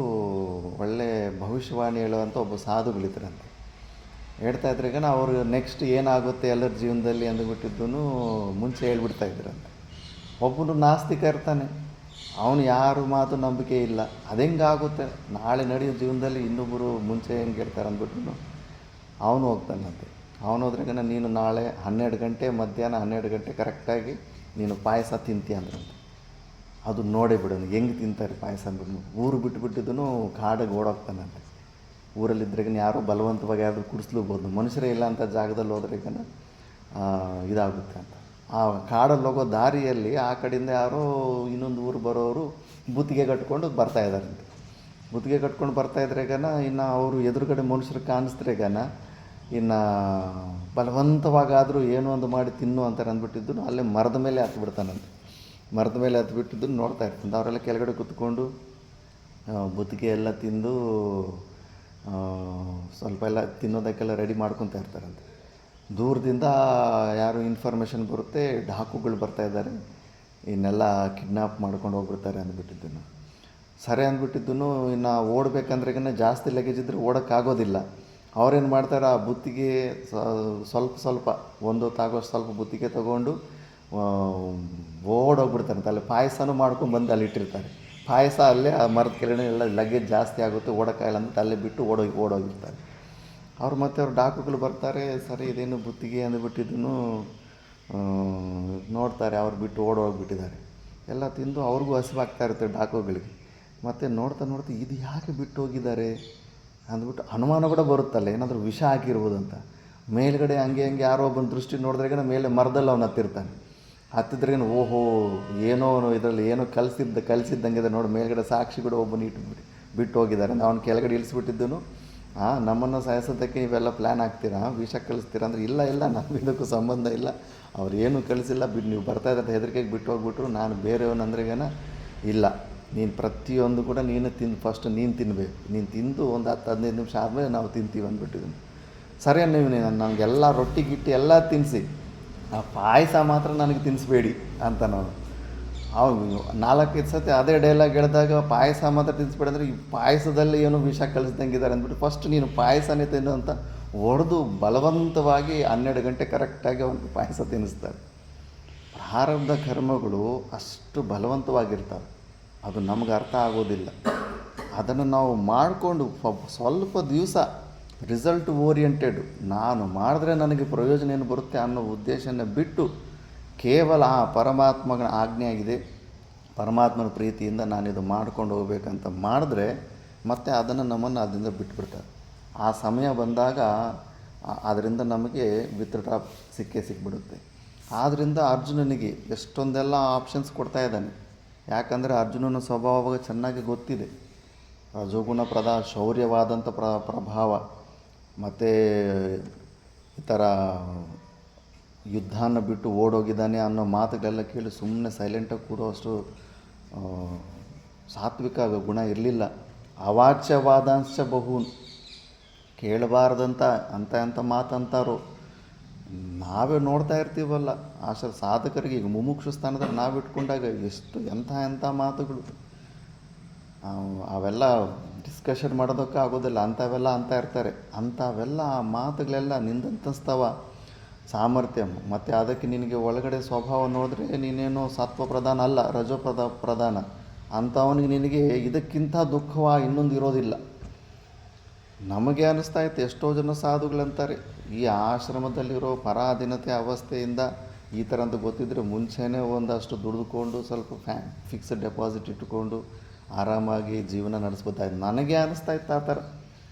ಒಳ್ಳೆ ಭವಿಷ್ಯವಾಣಿ ಹೇಳುವಂಥ ಒಬ್ಬ ಸಾಧುಗಳಿದ್ರಂತೆ. ಹೇಳ್ತಾಯಿದ್ರೆಗ ಅವರು ನೆಕ್ಸ್ಟ್ ಏನಾಗುತ್ತೆ ಎಲ್ಲರ ಜೀವನದಲ್ಲಿ ಅಂದುಬಿಟ್ಟಿದ್ದೂ ಮುಂಚೆ ಹೇಳ್ಬಿಡ್ತಾ ಇದ್ರಂತೆ. ಒಬ್ಬನು ನಾಸ್ತಿಕ ಇರ್ತಾನೆ, ಅವನು ಯಾರು ಮಾತು ನಂಬಿಕೆ ಇಲ್ಲ, ಅದೆಂಗಾಗುತ್ತೆ, ನಾಳೆ ನಡೆಯೋ ಜೀವನದಲ್ಲಿ ಇನ್ನೊಬ್ಬರು ಮುಂಚೆ ಹೆಂಗೆ ಹೇಳ್ತಾರೆ ಅಂದ್ಬಿಟ್ಟು ಅವನು ಹೋಗ್ತಾನಂತೆ. ಅವನು ಹೋದ್ರೆಗ ನೀನು ನಾಳೆ 12 ಗಂಟೆ ಮಧ್ಯಾಹ್ನ 12 ಗಂಟೆ ಕರೆಕ್ಟಾಗಿ ನೀನು ಪಾಯಸ ತಿಂತೀಯ ಅಂದ್ರಂತೆ. ಅದು ನೋಡೇ ಬಿಡೋನು ಹೆಂಗೆ ತಿಂತಾರೆ ಪಾಯಸ ಅಂದ್ಬಿಟ್ಟು. ಊರು ಬಿಟ್ಟುಬಿಟ್ಟಿದ್ದೂ ಕಾಡಿಗೆ ಓಡೋಗ್ತಾನಂತೆ. ಊರಲ್ಲಿದ್ರೆಗ ಯಾರೋ ಬಲವಂತವಾಗಿ ಯಾರು ಕುಡಿಸ್ಲೂಬೋದು, ಮನುಷ್ಯರೇ ಇಲ್ಲ ಅಂತ ಜಾಗದಲ್ಲಿ ಹೋದ್ರೆಗ ಇದಾಗುತ್ತೆ ಅಂತ. ಆ ಕಾಡಲ್ಲಿ ಹೋಗೋ ದಾರಿಯಲ್ಲಿ ಆ ಕಡೆಯಿಂದ ಯಾರೋ ಇನ್ನೊಂದು ಊರು ಬರೋರು ಬುತ್ತಿಗೆ ಕಟ್ಕೊಂಡು ಬರ್ತಾಯಿದ್ದಾರಂತೆ. ಬುತ್ತಿಗೆ ಕಟ್ಕೊಂಡು ಬರ್ತಾಯಿದ್ರೆಗನ ಇನ್ನು ಅವರು ಎದುರುಗಡೆ ಮನುಷ್ಯರು ಕಾಣಿಸ್ತ್ರೆಗನ ಇನ್ನು ಬಲವಂತವಾಗಾದರೂ ಏನೋ ಒಂದು ಮಾಡಿ ತಿನ್ನು ಅಂತಾರೆ ಅಂದ್ಬಿಟ್ಟಿದ್ದು ಅಲ್ಲೇ ಮರದ ಮೇಲೆ ಹತ್ಬಿಡ್ತಾನಂತೆ. ಮರದ ಮೇಲೆ ಹತ್ಬಿಟ್ಟಿದ್ದು ನೋಡ್ತಾ ಇರ್ತಾನೆ. ಅವರೆಲ್ಲ ಕೆಳಗಡೆ ಕೂತ್ಕೊಂಡು ಬುತ್ತಿಗೆ ಎಲ್ಲ ತಿಂದು ಸ್ವಲ್ಪ ಎಲ್ಲ ತಿನ್ನೋದಕ್ಕೆಲ್ಲ ರೆಡಿ ಮಾಡ್ಕೊತಾ ಇರ್ತಾರಂತೆ. ದೂರದಿಂದ ಯಾರು ಇನ್ಫಾರ್ಮೇಷನ್ ಬರುತ್ತೆ, ಡಾಕುಗಳು ಬರ್ತಾಯಿದ್ದಾರೆ, ಇನ್ನೆಲ್ಲ ಕಿಡ್ನಾಪ್ ಮಾಡ್ಕೊಂಡು ಹೋಗ್ಬಿಡ್ತಾರೆ ಅಂದ್ಬಿಟ್ಟಿದ್ದನ್ನು. ಸರಿ ಅಂದ್ಬಿಟ್ಟಿದ್ದೂ ಇನ್ನು ಓಡಬೇಕಂದ್ರೆಗೇ ಜಾಸ್ತಿ ಲಗೇಜ್ ಇದ್ದರೆ ಓಡೋಕ್ಕಾಗೋದಿಲ್ಲ. ಅವ್ರೇನು ಮಾಡ್ತಾರೆ, ಆ ಬುತ್ತಿಗೆ ಸ್ವಲ್ಪ ಒಂದೊತ್ತಾಗೋಷ್ಟು ಸ್ವಲ್ಪ ಬುತ್ತಿಗೆ ತೊಗೊಂಡು ಓಡೋಗ್ಬಿಡ್ತಾರಂತೆ. ಅಲ್ಲಿ ಪಾಯಸನೂ ಮಾಡ್ಕೊಂಡು ಅಲ್ಲಿ ಇಟ್ಟಿರ್ತಾರೆ. ಪಾಯಸ ಅಲ್ಲೇ ಆ ಮರದ ಕೆಳಗಡೆ ಎಲ್ಲ ಲಗೇಜ್ ಜಾಸ್ತಿ ಆಗುತ್ತೆ, ಓಡೋಕ್ಕಾಗಲ್ಲ ಅಂತ ಅಲ್ಲೇ ಬಿಟ್ಟು ಓಡೋಗಿರ್ತಾರೆ. ಅವ್ರು ಡಾಕುಗಳು ಬರ್ತಾರೆ. ಸರಿ, ಇದೇನು ಬುತ್ತಿಗೆ ಅಂದ್ಬಿಟ್ಟಿದ್ದೂ ನೋಡ್ತಾರೆ, ಅವ್ರು ಬಿಟ್ಟು ಓಡೋಗ್ಬಿಟ್ಟಿದ್ದಾರೆ. ಎಲ್ಲ ತಿಂದು ಅವ್ರಿಗೂ ಹಸಿವಾಗ್ತಾ ಇರುತ್ತೆ ಡಾಕುಗಳಿಗೆ. ಮತ್ತು ನೋಡ್ತಾ ಇದು ಯಾಕೆ ಬಿಟ್ಟು ಹೋಗಿದ್ದಾರೆ ಅಂದ್ಬಿಟ್ಟು ಅನುಮಾನ ಕೂಡ ಬರುತ್ತಲ್ಲ, ಏನಾದರೂ ವಿಷ ಹಾಕಿರ್ಬೋದು ಅಂತ. ಮೇಲ್ಗಡೆ ಹಂಗೆ ಯಾರೋ ಒಬ್ಬನ ದೃಷ್ಟಿ ನೋಡಿದ್ರೆಗ ಮೇಲೆ ಮರದಲ್ಲಿ ಅವನು ಹತ್ತಿದ್ರೇನು ಓಹೋ ಏನೋ ಇದರಲ್ಲಿ ಏನೋ ಕಲಿಸಿದ್ದಂಗಿದೆ ನೋಡಿ, ಮೇಲ್ಗಡೆ ಸಾಕ್ಷಿ ಕೂಡ ಒಬ್ಬನ ಬಿಟ್ಟು ಹೋಗಿದ್ದಾರೆ. ಅವನು ಕೆಳಗಡೆ ಇಳಿಸ್ಬಿಟ್ಟಿದ್ದನು. ನಮ್ಮನ್ನು ಸಾಯಿಸೋದಕ್ಕೆ ನೀವೆಲ್ಲ ಪ್ಲ್ಯಾನ್ ಹಾಕ್ತೀರಾ, ವಿಷ ಕಳಿಸ್ತೀರಾ ಅಂದರೆ, ಇಲ್ಲ ನಮ್ಗೆ ಇದಕ್ಕೂ ಸಂಬಂಧ ಇಲ್ಲ, ಅವ್ರು ಏನೂ ಕಳಿಸಿಲ್ಲ, ನೀವು ಬರ್ತಾಯಿದ್ದಂಥ ಹೆದರಿಕೆಗೆ ಬಿಟ್ಟು ಹೋಗ್ಬಿಟ್ರು. ನಾನು ಬೇರೆಯವನಂದ್ರೆಗನ ಇಲ್ಲ, ನೀನು ಪ್ರತಿಯೊಂದು ಕೂಡ ನೀನು ಫಸ್ಟ್ ನೀನು ತಿನ್ನಬೇಕು, ನೀನು ತಿಂದು ಒಂದು 10-15 ನಿಮಿಷ ಆದಮೇಲೆ ನಾವು ತಿಂತೀವಿ ಅಂದ್ಬಿಟ್ಟಿದ್ದೀನಿ. ಸರಿ, ನೀವು ನನಗೆಲ್ಲ ರೊಟ್ಟಿ ಗಿಟ್ಟಿ ಎಲ್ಲ ತಿನ್ನಿಸಿ, ಆ ಪಾಯಸ ಮಾತ್ರ ನನಗೆ ತಿನ್ನಿಸ್ಬೇಡಿ ಅಂತ ನಾವು 4-5 ಸತಿ ಅದೇ ಡೈಲಾಗ್ ಹೇಳಿದಾಗ ಪಾಯಸ ಮಾತ್ರ ತಿನ್ನಿಸ್ಬೇಡಿ ಅಂದರೆ, ಈ ಪಾಯಸದಲ್ಲಿ ಏನೋ ವಿಷ ಕಳಿಸ್ದಂಗಿದ್ದಾರೆ ಅಂದ್ಬಿಟ್ಟು ಫಸ್ಟ್ ನೀನು ಪಾಯಸನೇ ತಿನ್ನು ಅಂತ ಹೊಡೆದು ಬಲವಂತವಾಗಿ 12 ಗಂಟೆ ಕರೆಕ್ಟಾಗಿ ಅವ್ರಿಗೆ ಪಾಯಸ ತಿನ್ನಿಸ್ತಾರೆ. ಪ್ರಾರಬ್ಧ ಕರ್ಮಗಳು ಅಷ್ಟು ಬಲವಂತವಾಗಿರ್ತವೆ, ಅದು ನಮ್ಗೆ ಅರ್ಥ ಆಗೋದಿಲ್ಲ. ಅದನ್ನು ನಾವು ಮಾಡಿಕೊಂಡು ಸ್ವಲ್ಪ ದಿವಸ ರಿಸಲ್ಟ್ ಓರಿಯೆಂಟೆಡ್, ನಾನು ಮಾಡಿದ್ರೆ ನನಗೆ ಪ್ರಯೋಜನ ಏನು ಬರುತ್ತೆ ಅನ್ನೋ ಉದ್ದೇಶನ ಬಿಟ್ಟು ಕೇವಲ ಪರಮಾತ್ಮನ ಆಜ್ಞೆ ಆಗಿದೆ, ಪರಮಾತ್ಮನ ಪ್ರೀತಿಯಿಂದ ನಾನಿದು ಮಾಡ್ಕೊಂಡು ಹೋಗ್ಬೇಕಂತ ಮಾಡಿದ್ರೆ ಮತ್ತೆ ಅದನ್ನು ನಮ್ಮನ್ನು ಅದರಿಂದ ಬಿಟ್ಬಿಡ್ತಾರೆ. ಆ ಸಮಯ ಬಂದಾಗ ಅದರಿಂದ ನಮಗೆ ವಿತ್ ಡ್ರಾಪ್ ಸಿಕ್ಕಿಬಿಡುತ್ತೆ. ಆದ್ದರಿಂದ ಅರ್ಜುನನಿಗೆ ಎಷ್ಟೊಂದೆಲ್ಲ ಆಪ್ಷನ್ಸ್ ಕೊಡ್ತಾ ಇದ್ದಾನೆ. ಯಾಕಂದರೆ ಅರ್ಜುನನ ಸ್ವಭಾವ ಚೆನ್ನಾಗಿ ಗೊತ್ತಿದೆ. ರಜೋಗುಣ ಶೌರ್ಯವಾದಂಥ ಪ್ರಭಾವ ಮತ್ತು ಈ ಥರ ಯುದ್ಧನ ಬಿಟ್ಟು ಓಡೋಗಿದ್ದಾನೆ ಅನ್ನೋ ಮಾತುಗಳೆಲ್ಲ ಕೇಳಿ ಸುಮ್ಮನೆ ಸೈಲೆಂಟಾಗಿ ಕೂಡುವಷ್ಟು ಸಾತ್ವಿಕ ಗುಣ ಇರಲಿಲ್ಲ. ಅವಾಚ್ಯವಾದಾಂಶ ಬಹುನ್, ಕೇಳಬಾರ್ದಂಥ ಅಂಥ ಮಾತಂತಾರೋ ನಾವೇ ನೋಡ್ತಾ ಇರ್ತೀವಲ್ಲ. ಸಾಧಕರಿಗೆ ಈಗ ಮುಮುಕ್ಷು ಸ್ಥಾನದಲ್ಲಿ ನಾವು ಇಟ್ಕೊಂಡಾಗ ಎಷ್ಟು ಎಂಥ ಮಾತುಗಳು, ಅವೆಲ್ಲ ಡಿಸ್ಕಷನ್ ಮಾಡೋದಕ್ಕೆ ಆಗೋದಿಲ್ಲ. ಅಂಥವೆಲ್ಲ ಅಂತ ಇರ್ತಾರೆ. ಅಂಥವೆಲ್ಲ ಆ ಮಾತುಗಳೆಲ್ಲ ನಿಂದಂತಸ್ತವ ಸಾಮರ್ಥ್ಯ. ಮತ್ತು ಅದಕ್ಕೆ ನಿನಗೆ ಒಳಗಡೆ ಸ್ವಭಾವ ನೋಡಿದ್ರೆ ನೀನೇನು ಸತ್ವ ಪ್ರಧಾನ ಅಲ್ಲ, ರಜೋ ಪ್ರಧಾನ. ಅಂಥವನಿಗೆ ನಿನಗೆ ಇದಕ್ಕಿಂತ ದುಃಖವ ಇನ್ನೊಂದು ಇರೋದಿಲ್ಲ. ನಮಗೆ ಅನ್ನಿಸ್ತಾ ಇತ್ತು, ಎಷ್ಟೋ ಜನ ಸಾಧುಗಳಂತಾರೆ ಈ ಆಶ್ರಮದಲ್ಲಿರೋ ಪರಾಧೀನತೆ ಅವಸ್ಥೆಯಿಂದ ಈ ಥರ ಅಂತ ಗೊತ್ತಿದ್ದರೆ ಮುಂಚೆನೇ ಒಂದಷ್ಟು ದುಡಿದುಕೊಂಡು ಸ್ವಲ್ಪ ಫಿಕ್ಸ್ಡ್ ಡೆಪಾಸಿಟ್ ಇಟ್ಟುಕೊಂಡು ಆರಾಮಾಗಿ ಜೀವನ ನಡೆಸ್ಬೋದಾಯ್ತು. ನನಗೆ ಅನ್ನಿಸ್ತಾ ಇತ್ತು ಆ ಥರ.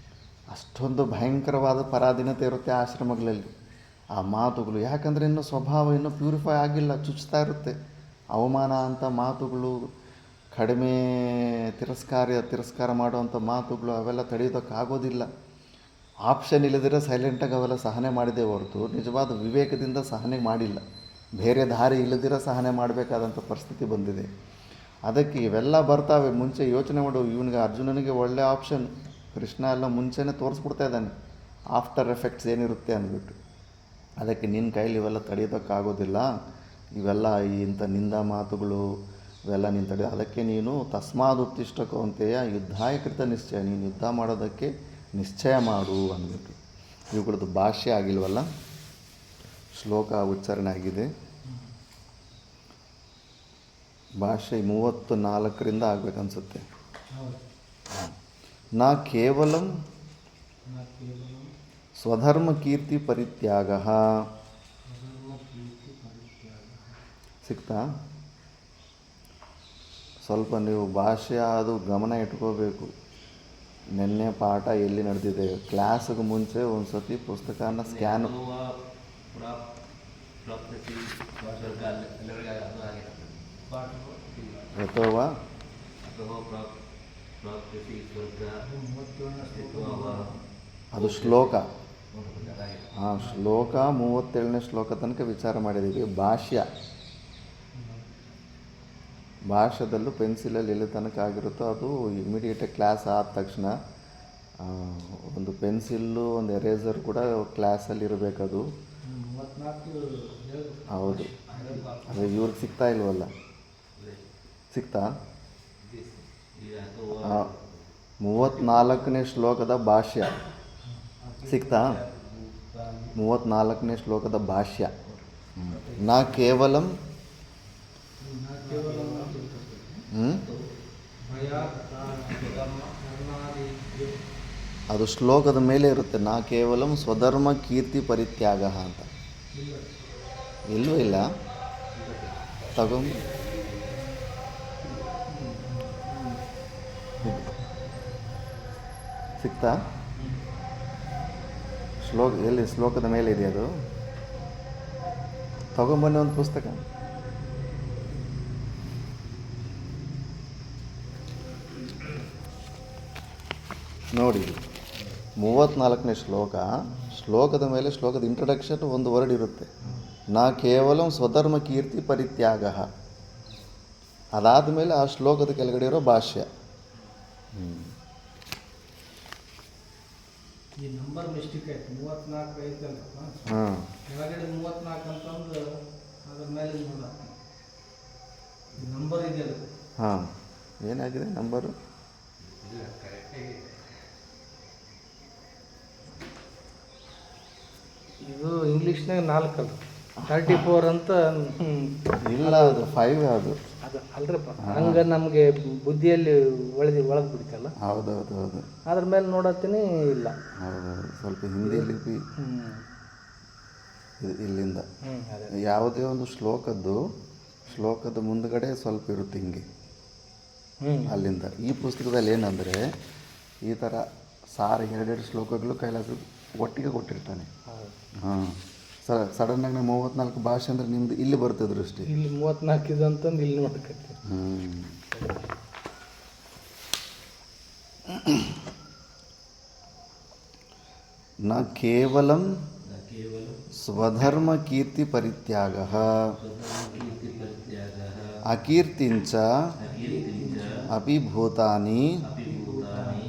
ಅಷ್ಟೊಂದು ಭಯಂಕರವಾದ ಪರಾಧೀನತೆ ಇರುತ್ತೆ ಆಶ್ರಮಗಳಲ್ಲಿ. ಆ ಮಾತುಗಳು ಯಾಕಂದರೆ ಇನ್ನೂ ಸ್ವಭಾವ ಇನ್ನೂ ಪ್ಯೂರಿಫೈ ಆಗಿಲ್ಲ, ಚುಚ್ತಾ ಇರುತ್ತೆ. ಅವಮಾನ ಅಂತ ಮಾತುಗಳು, ಕಡಿಮೆ ತಿರಸ್ಕಾರ ಮಾಡುವಂಥ ಮಾತುಗಳು, ಅವೆಲ್ಲ ತಡೆಯೋದಕ್ಕಾಗೋದಿಲ್ಲ. ಆಪ್ಷನ್ ಇಲ್ಲದಿರೋ ಸೈಲೆಂಟಾಗಿ ಅವೆಲ್ಲ ಸಹನೆ ಮಾಡಿದೆ ಹೊರತು ನಿಜವಾದ ವಿವೇಕದಿಂದ ಸಹನೆ ಮಾಡಿಲ್ಲ. ಬೇರೆ ದಾರಿ ಇಲ್ಲದಿರೋ ಸಹನೆ ಮಾಡಬೇಕಾದಂಥ ಪರಿಸ್ಥಿತಿ ಬಂದಿದೆ. ಅದಕ್ಕೆ ಇವೆಲ್ಲ ಬರ್ತಾವೆ. ಮುಂಚೆ ಯೋಚನೆ ಮಾಡು, ಇವನಿಗೆ ಅರ್ಜುನನಿಗೆ ಒಳ್ಳೆ ಆಪ್ಷನ್. ಕೃಷ್ಣ ಎಲ್ಲ ಮುಂಚೆನೇ ತೋರಿಸ್ಬಿಡ್ತಾ ಇದ್ದಾನೆ ಆಫ್ಟರ್ ಎಫೆಕ್ಟ್ಸ್ ಏನಿರುತ್ತೆ ಅಂದ್ಬಿಟ್ಟು. ಅದಕ್ಕೆ ನಿನ್ನ ಕೈಲಿ ಇವೆಲ್ಲ ತಡೆಯೋದಕ್ಕಾಗೋದಿಲ್ಲ. ಇವೆಲ್ಲ ಇಂಥ ನಿಂದ ಮಾತುಗಳು ಇವೆಲ್ಲ ನೀನು ತಡೆ. ಅದಕ್ಕೆ ನೀನು ತಸ್ಮಾದ್ ಉತ್ತಿಷ್ಟಕೋ ಅಂತೆಯ ಯುದ್ಧಾಯ ಕೃತ ನಿಶ್ಚಯ, ನೀನು ಯುದ್ಧ ಮಾಡೋದಕ್ಕೆ ನಿಶ್ಚಯ ಮಾಡು ಅಂದ್ಬಿಟ್ಟು. ಇವುಗಳದ್ದು ಭಾಷ್ಯ ಆಗಿಲ್ವಲ್ಲ, ಶ್ಲೋಕ ಉಚ್ಚಾರಣೆ ಆಗಿದೆ. ಭಾಷೆ 34ರಿಂದ ಆಗಬೇಕನ್ಸುತ್ತೆ. ನಾ ಕೇವಲಂ ಸ್ವಧರ್ಮ ಕೀರ್ತಿ ಪರಿತ್ಯಾಗ. ಸಿಗ್ತಾ? ಸ್ವಲ್ಪ ನೀವು ಭಾಷೆ ಅದು ಗಮನ ಇಟ್ಕೋಬೇಕು. ನಿನ್ನೆ ಪಾಠ ಎಲ್ಲಿ ನಡೆದಿದೆ, ಕ್ಲಾಸಿಗೆ ಮುಂಚೆ ಒಂದು ಸತಿ ಪುಸ್ತಕನ ಸ್ಕ್ಯಾನ್ ಅಥವಾ ಅದು ಶ್ಲೋಕ. ಶ್ಲೋಕ 37ನೇ ಶ್ಲೋಕ ತನಕ ವಿಚಾರ ಮಾಡಿದ್ದೀವಿ. ಭಾಷ್ಯದಲ್ಲೂ ಪೆನ್ಸಿಲಲ್ಲಿ ಎಲ್ಲಿ ತನಕ ಆಗಿರುತ್ತೋ ಅದು ಇಮಿಡಿಯೇಟಾಗಿ ಕ್ಲಾಸ್ ಆದ ತಕ್ಷಣ ಒಂದು ಪೆನ್ಸಿಲ್ಲು ಒಂದು ಎರೇಸರ್ ಕೂಡ ಕ್ಲಾಸಲ್ಲಿ ಇರಬೇಕದು. ಹೌದು, ಅದು ಇವ್ರಿಗೆ ಸಿಗ್ತಾ ಇಲ್ವಲ್ಲ. ಸಿಗ್ತಾ? 34ನೇ ಶ್ಲೋಕದ ಭಾಷ್ಯ ಸಿಗ್ತಾ? 34ನೇ ಶ್ಲೋಕದ ಭಾಷ್ಯ. ನಾ ಕೇವಲಂ ಅದು ಶ್ಲೋಕದ ಮೇಲೆ ಇರುತ್ತೆ. ನಾ ಕೇವಲಂ ಸ್ವಧರ್ಮ ಕೀರ್ತಿ ಪರಿತ್ಯಾಗ ಅಂತ. ಇಲ್ಲವೂ ಇಲ್ಲ, ತಗೊಂಡು ಸಿಗ್ತಾ? ಎಲ್ಲಿ ಶ್ಲೋಕದ ಮೇಲೆ ಇದೆ ಅದು. ತಗೊಂಬನ್ನಿ ಒಂದು ಪುಸ್ತಕ. ನೋಡಿ, 34ನೇ ಶ್ಲೋಕ. ಶ್ಲೋಕದ ಮೇಲೆ ಶ್ಲೋಕದ ಇಂಟ್ರಡಕ್ಷನ್ ಒಂದು ವರ್ಡ್ ಇರುತ್ತೆ. ನಾ ಕೇವಲಂ ಸ್ವಧರ್ಮ ಕೀರ್ತಿ ಪರಿತ್ಯಾಗ. ಅದಾದ ಮೇಲೆ ಆ ಶ್ಲೋಕದ ಕೆಳಗಡೆ ಇರೋ ಭಾಷ್ಯ. ಈ ನಂಬರ್ ಮಿಸ್ಟೇಕ್ ಆಯ್ತು. 34 ಐತಲ್ಲ, ಕೆಳಗಡೆ 34 ಅಂತಂದು ಅದ್ರ ಮೇಲೆ ನೋಡ ನಂಬರ್ ಇದೆಯಲ್ಲ. ಏನಾಗಿದೆ ನಂಬರು? ಇದು ಇಂಗ್ಲೀಷ್ನಾಗ 4 ಅಲ್ಲ, 34 ಅಂತ ಇಲ್ಲ, ಅದು 5 ಅದು. ಅದು ಅಲ್ರಪ್ಪ, ಹಂಗೆ ನಮಗೆ ಬುದ್ಧಿಯಲ್ಲಿ ಒಳಗೆ ಬಿಡ್ತಲ್ಲ. ಹೌದೌದು. ಅದ್ರ ಮೇಲೆ ನೋಡತ್ತೀನಿ ಇಲ್ಲ. ಹೌದೌದು, ಸ್ವಲ್ಪ ಹಿಂದಿ ಲಿಪಿ ಇಲ್ಲಿಂದ ಯಾವುದೇ ಒಂದು ಶ್ಲೋಕದ ಮುಂದ್ಗಡೆ ಸ್ವಲ್ಪ ಇರುತ್ತೆ ಹಿಂಗೆ ಅಲ್ಲಿಂದ. ಈ ಪುಸ್ತಕದಲ್ಲಿ ಏನಂದರೆ ಈ ಥರ 2 ಶ್ಲೋಕಗಳು ಕೈಲಾಸ ಒಟ್ಟಿಗೆ ಕೊಟ್ಟಿರ್ತಾನೆ. ಸಡನ್ನಾಗಿ 34 ಭಾಷೆ ಅಂದರೆ ನಿಮ್ದು ಇಲ್ಲಿ ಬರುತ್ತೆ ದೃಷ್ಟಿ. ಇಲ್ಲಿ 34 ಇದೆ ಅಂತಂದು ಇಲ್ಲಿ ನೋಡ್ಕತ್ತೀವಿ. ನ ಕೇವಲಂ ಸ್ವಧರ್ಮ ಕೀರ್ತಿ ಪರಿತ್ಯಾಗ ಅಕೀರ್ತಿಂಚ ಅಪಿ ಭೂತಾನಿ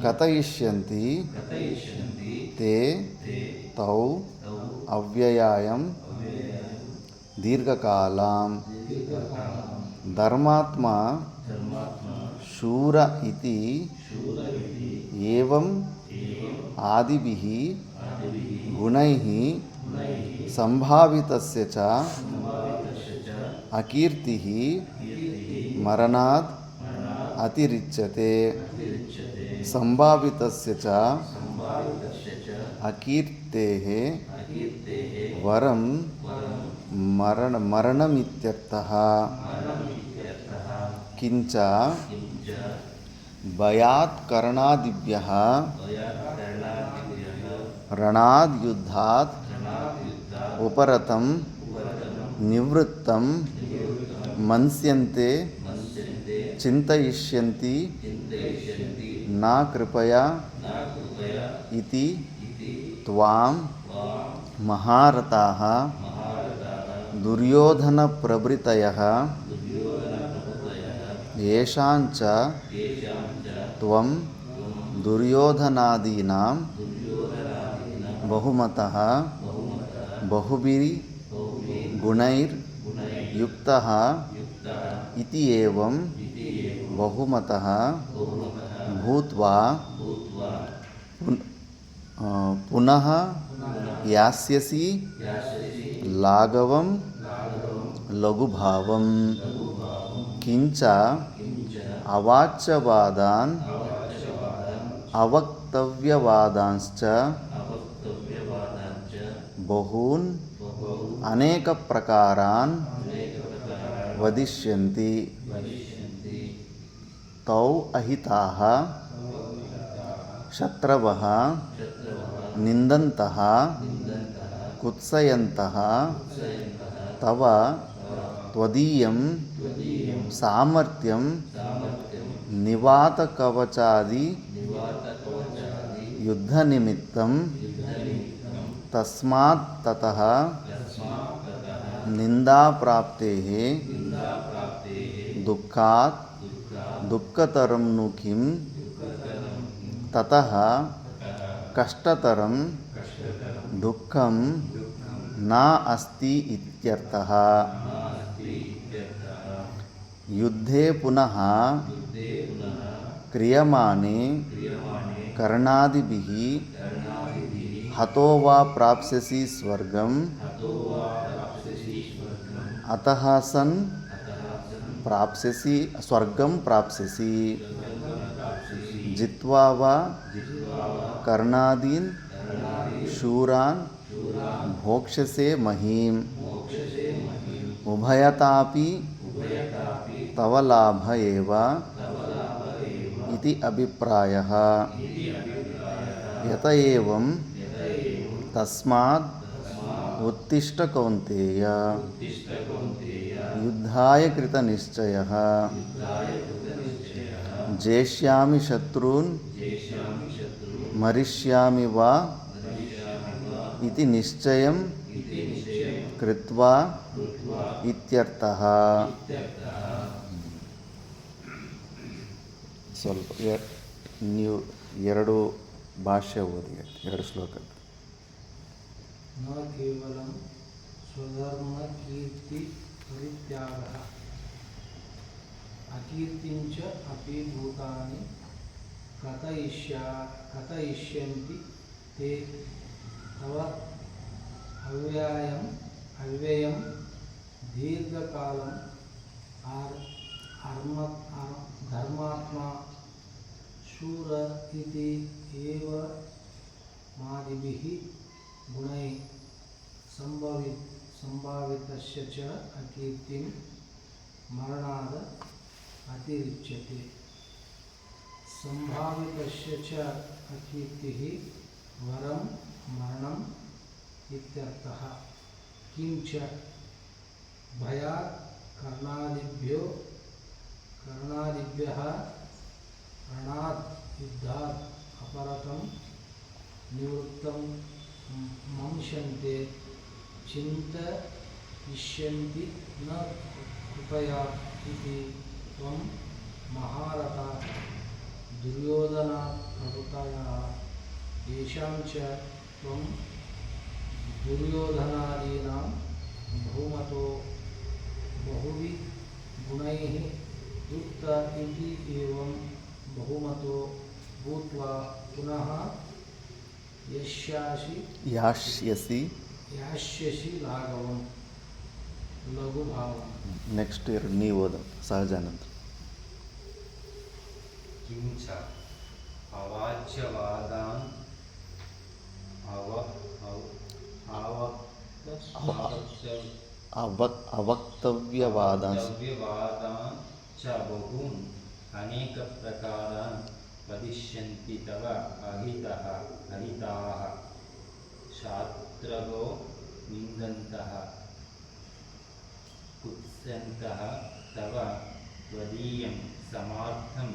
ಕಥಯಿಷ್ಯಂತಿ ತೇ ತೌ ಅವ್ಯಯಾಯಂ ದೀರ್ಘಕಾಲಂ ಧರ್ಮಾತ್ಮ ಶೂರ ಇತಿ ಏವಂ ಆದಿಭಿಃ ಗುಣೈಃ ಸಂಭಾವಿತಸ್ಯ ಚ ಅಕೀರ್ತಿಃ ಮರಣಾತ್ ಅತಿರಿಚ್ಯತೆ ಸಂಭಾವಿತಸ್ಯ ಚ ಅಕೀರ್ತೆಃ ವರಂ ಮರಣಮಿತ್ಯರ್ಥಃ. ಕಿಂಚ ಭಯಾತ್ ಕರ್ಣಾದಿಭ್ಯಃ ರಣಾದ್ ಯುದ್ಧಾತ್ ಉಪರತಂ ನಿವೃತ್ತಂ ಮನ್ಸ್ಯಂತೆ ಚಿಂತಯಿಷ್ಯಂತಿ ನ ಕೃಪಯಾ ಇತಿ ತ್ವಾಂ ಮಹಾರಥಾಃ ದುರ್ಯೋಧನ ಪ್ರಭೃತಯಃ ಯೇಷಾಂಚ ತ್ವಂ ದುರ್ಯೋಧನಾದೀನಾಂ ಬಹುಮತಃ ಬಹುಭಿರ್ ಗುಣೈರ್ ಯುಕ್ತಃ ಇತಿ ಏವಂ ಬಹುಮತಃ ಭೂತ್ವಾ ಪುನಃ ಯಾಸ್ಯಸಿ ಲಾಘವಂ ಲಘುಭಾವಂ. ಕಿಂಚ ಅವಾಚ್ಯವಾದಾನ್ ಅವಕ್ತವ್ಯವಾದಾಂಶ್ಚ ಬಹೂನ್ ಅನೇಕ ಪ್ರಕಾರಾನ್ ವದಿಷ್ಯಂತಿ ತೌ ಅಹಿತಾಃ ಶತ್ರವಃ ನಿಂದಂತಃ ಕುತ್ಸಯಂತಃ ತವ ತ್ವದೀಯಂ ಸಾಮರ್ಥ್ಯಂ ನಿವಾತಕವಚಾದಿ ಯುದ್ಧನಿಮಿತ್ತಂ ತಸ್ಮಾತ್ ತತಃ ನಿಂದಾಪ್ರಾಪ್ತೇಃ ದುಃಖಾತ್ ದುಃಖತರಂ ನು ಕಿಂ ತತಃ ಕಷ್ಟತರಂ ದುಃಖಂ ನ ಅಸ್ತಿ ಇತ್ಯರ್ಥಃ. ಯುದ್ಧೇ ಪುನಃ ಕ್ರಿಯಮಾಣೆ ಕರ್ಣಾದಿಭಿಃ ಹತೋ ವಾ ಪ್ರಾಪ್ಸ್ಯಸಿ ಸ್ವರ್ಗಂ ಅತಃ ಸನ್ ಪ್ರಾಪ್ಸ್ಯಸಿ ಸ್ವರ್ಗಂ ಪ್ರಾಪ್ಸ್ಯಸಿ ಜಿತ್ವಾ ವಾ ಕರ್ಣಾದೀನ್ ಶೂರಾನ್ ಭೋಕ್ಷ್ಯಸೆ ಮಹೀಂ ಉಭಯತಾಪಿ ತವ ಲಾಭ ಏವ ಇತಿ ಅಭಿಪ್ರಾಯಃ. ಯತ ಏವಂ ತಸ್ಮಾದ್ ಉತ್ತಿಷ್ಠ ಕೌಂತೆಯ ಯುದ್ಧಾಯ ಕೃತ ನಿಶ್ಚಯಃ ಜೇಷ್ಯಾಮಿ ಶತ್ರೂನ್ ಮರಿಷ್ಯಾಮಿ ವಾ ಇತಿ ನಿಶ್ಚಯಂ ಕೃತ್ವಾ ಇತ್ಯರ್ಥಃ. ಸ್ವಲ್ಪ ನೀವು ಎರಡು ಭಾಷೆ ಓದಿ, ಎರಡು ಶ್ಲೋಕ. ನ ಕೇವಲಂ ಸ್ವಧರ್ಮ ಕೀರ್ತಿ ಪರಿತ್ಯಾಗಃ ಅಕೀರ್ತಿಂಚ ಅಪಿ ಭೂತಾನಿ ಕಥಯಿಷ್ಯಂತಿ ತೇ ತವ ಅವ್ಯಯಂ ದೀರ್ಘಕಾಲಂ ಧರ್ಮಾತ್ಮ ಶೂರ ಇತಿ ಏವ ಮಾದಿಭಿಃ ಗುಣೈಃ ಸಂಭಾವಿತಸ್ಯ ಚ ಅಕೀರ್ತಿಂ ಮರಣಾದ ಅತಿರಿಚ್ಯತೆ. ಸಂಭಾವಿತಸ್ಯ ಚ ಅಕೀರ್ತಿಃ ವರಂ ಮರಣಂ ಇತ್ಯರ್ಥಃ. किंच भयात् कर्णादिभ्यः रणात् युद्धात् अपरतं निवृत्तं मंशन्ते चिन्तयिष्यन्ति न कृपया इति त्वं महारथा दुर्योधनात् प्रभृतयः येषां च त्वं दुर्योधनादीनां बहुमतो बहुविध गुणैः युक्त इति एवं बहुमतो भूत्वा पुनः यास्यसि लाघवं लघुभावं. ನೆಕ್ಸ್ಟ್ ಎರಡು ನೀವು ಓದ ಸಹಜಾನಂದ. किंच अवाच्यवादान् ಅವಕ್ತವ್ಯವಾದಾನ್ च बहून् अनेकप्रकारान् वदिष्यन्ति तव अहिताः शात्रवो निन्दन्तः कुत्स्यन्तः तव त्वदीयं समार्थं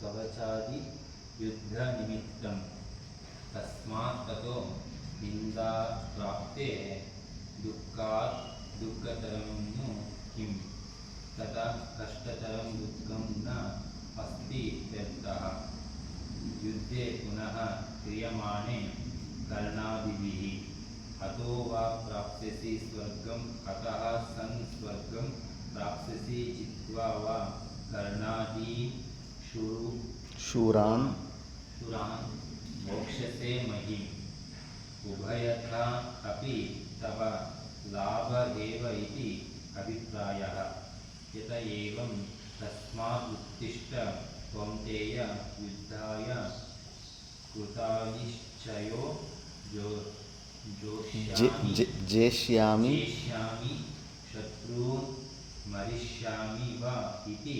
कवचादि युद्धनिमित्तं तस्मात् ततो निन्दा प्राप्ते दुःखात् दुःखतरं नु किं तथा कष्टतरं दुःखं न अस्ति इत्यर्थः. युद्धे पुनः क्रियमाणे कर्णादिभिः अतो वा प्राप्स्यसि स्वर्गं अतः सन् स्वर्गं प्राप्स्यसि जित्वा वा कर्णादीन् शूरान् मोक्षसे महीम् उभयथा अपि तव लाभ एव इति अभिप्रायः. यत एवं तस्मात् उत्तिष्ठ कौन्तेय युद्धाय कृतानिश्चयो जेष्यामि शत्रून् मरिष्यामि वा इति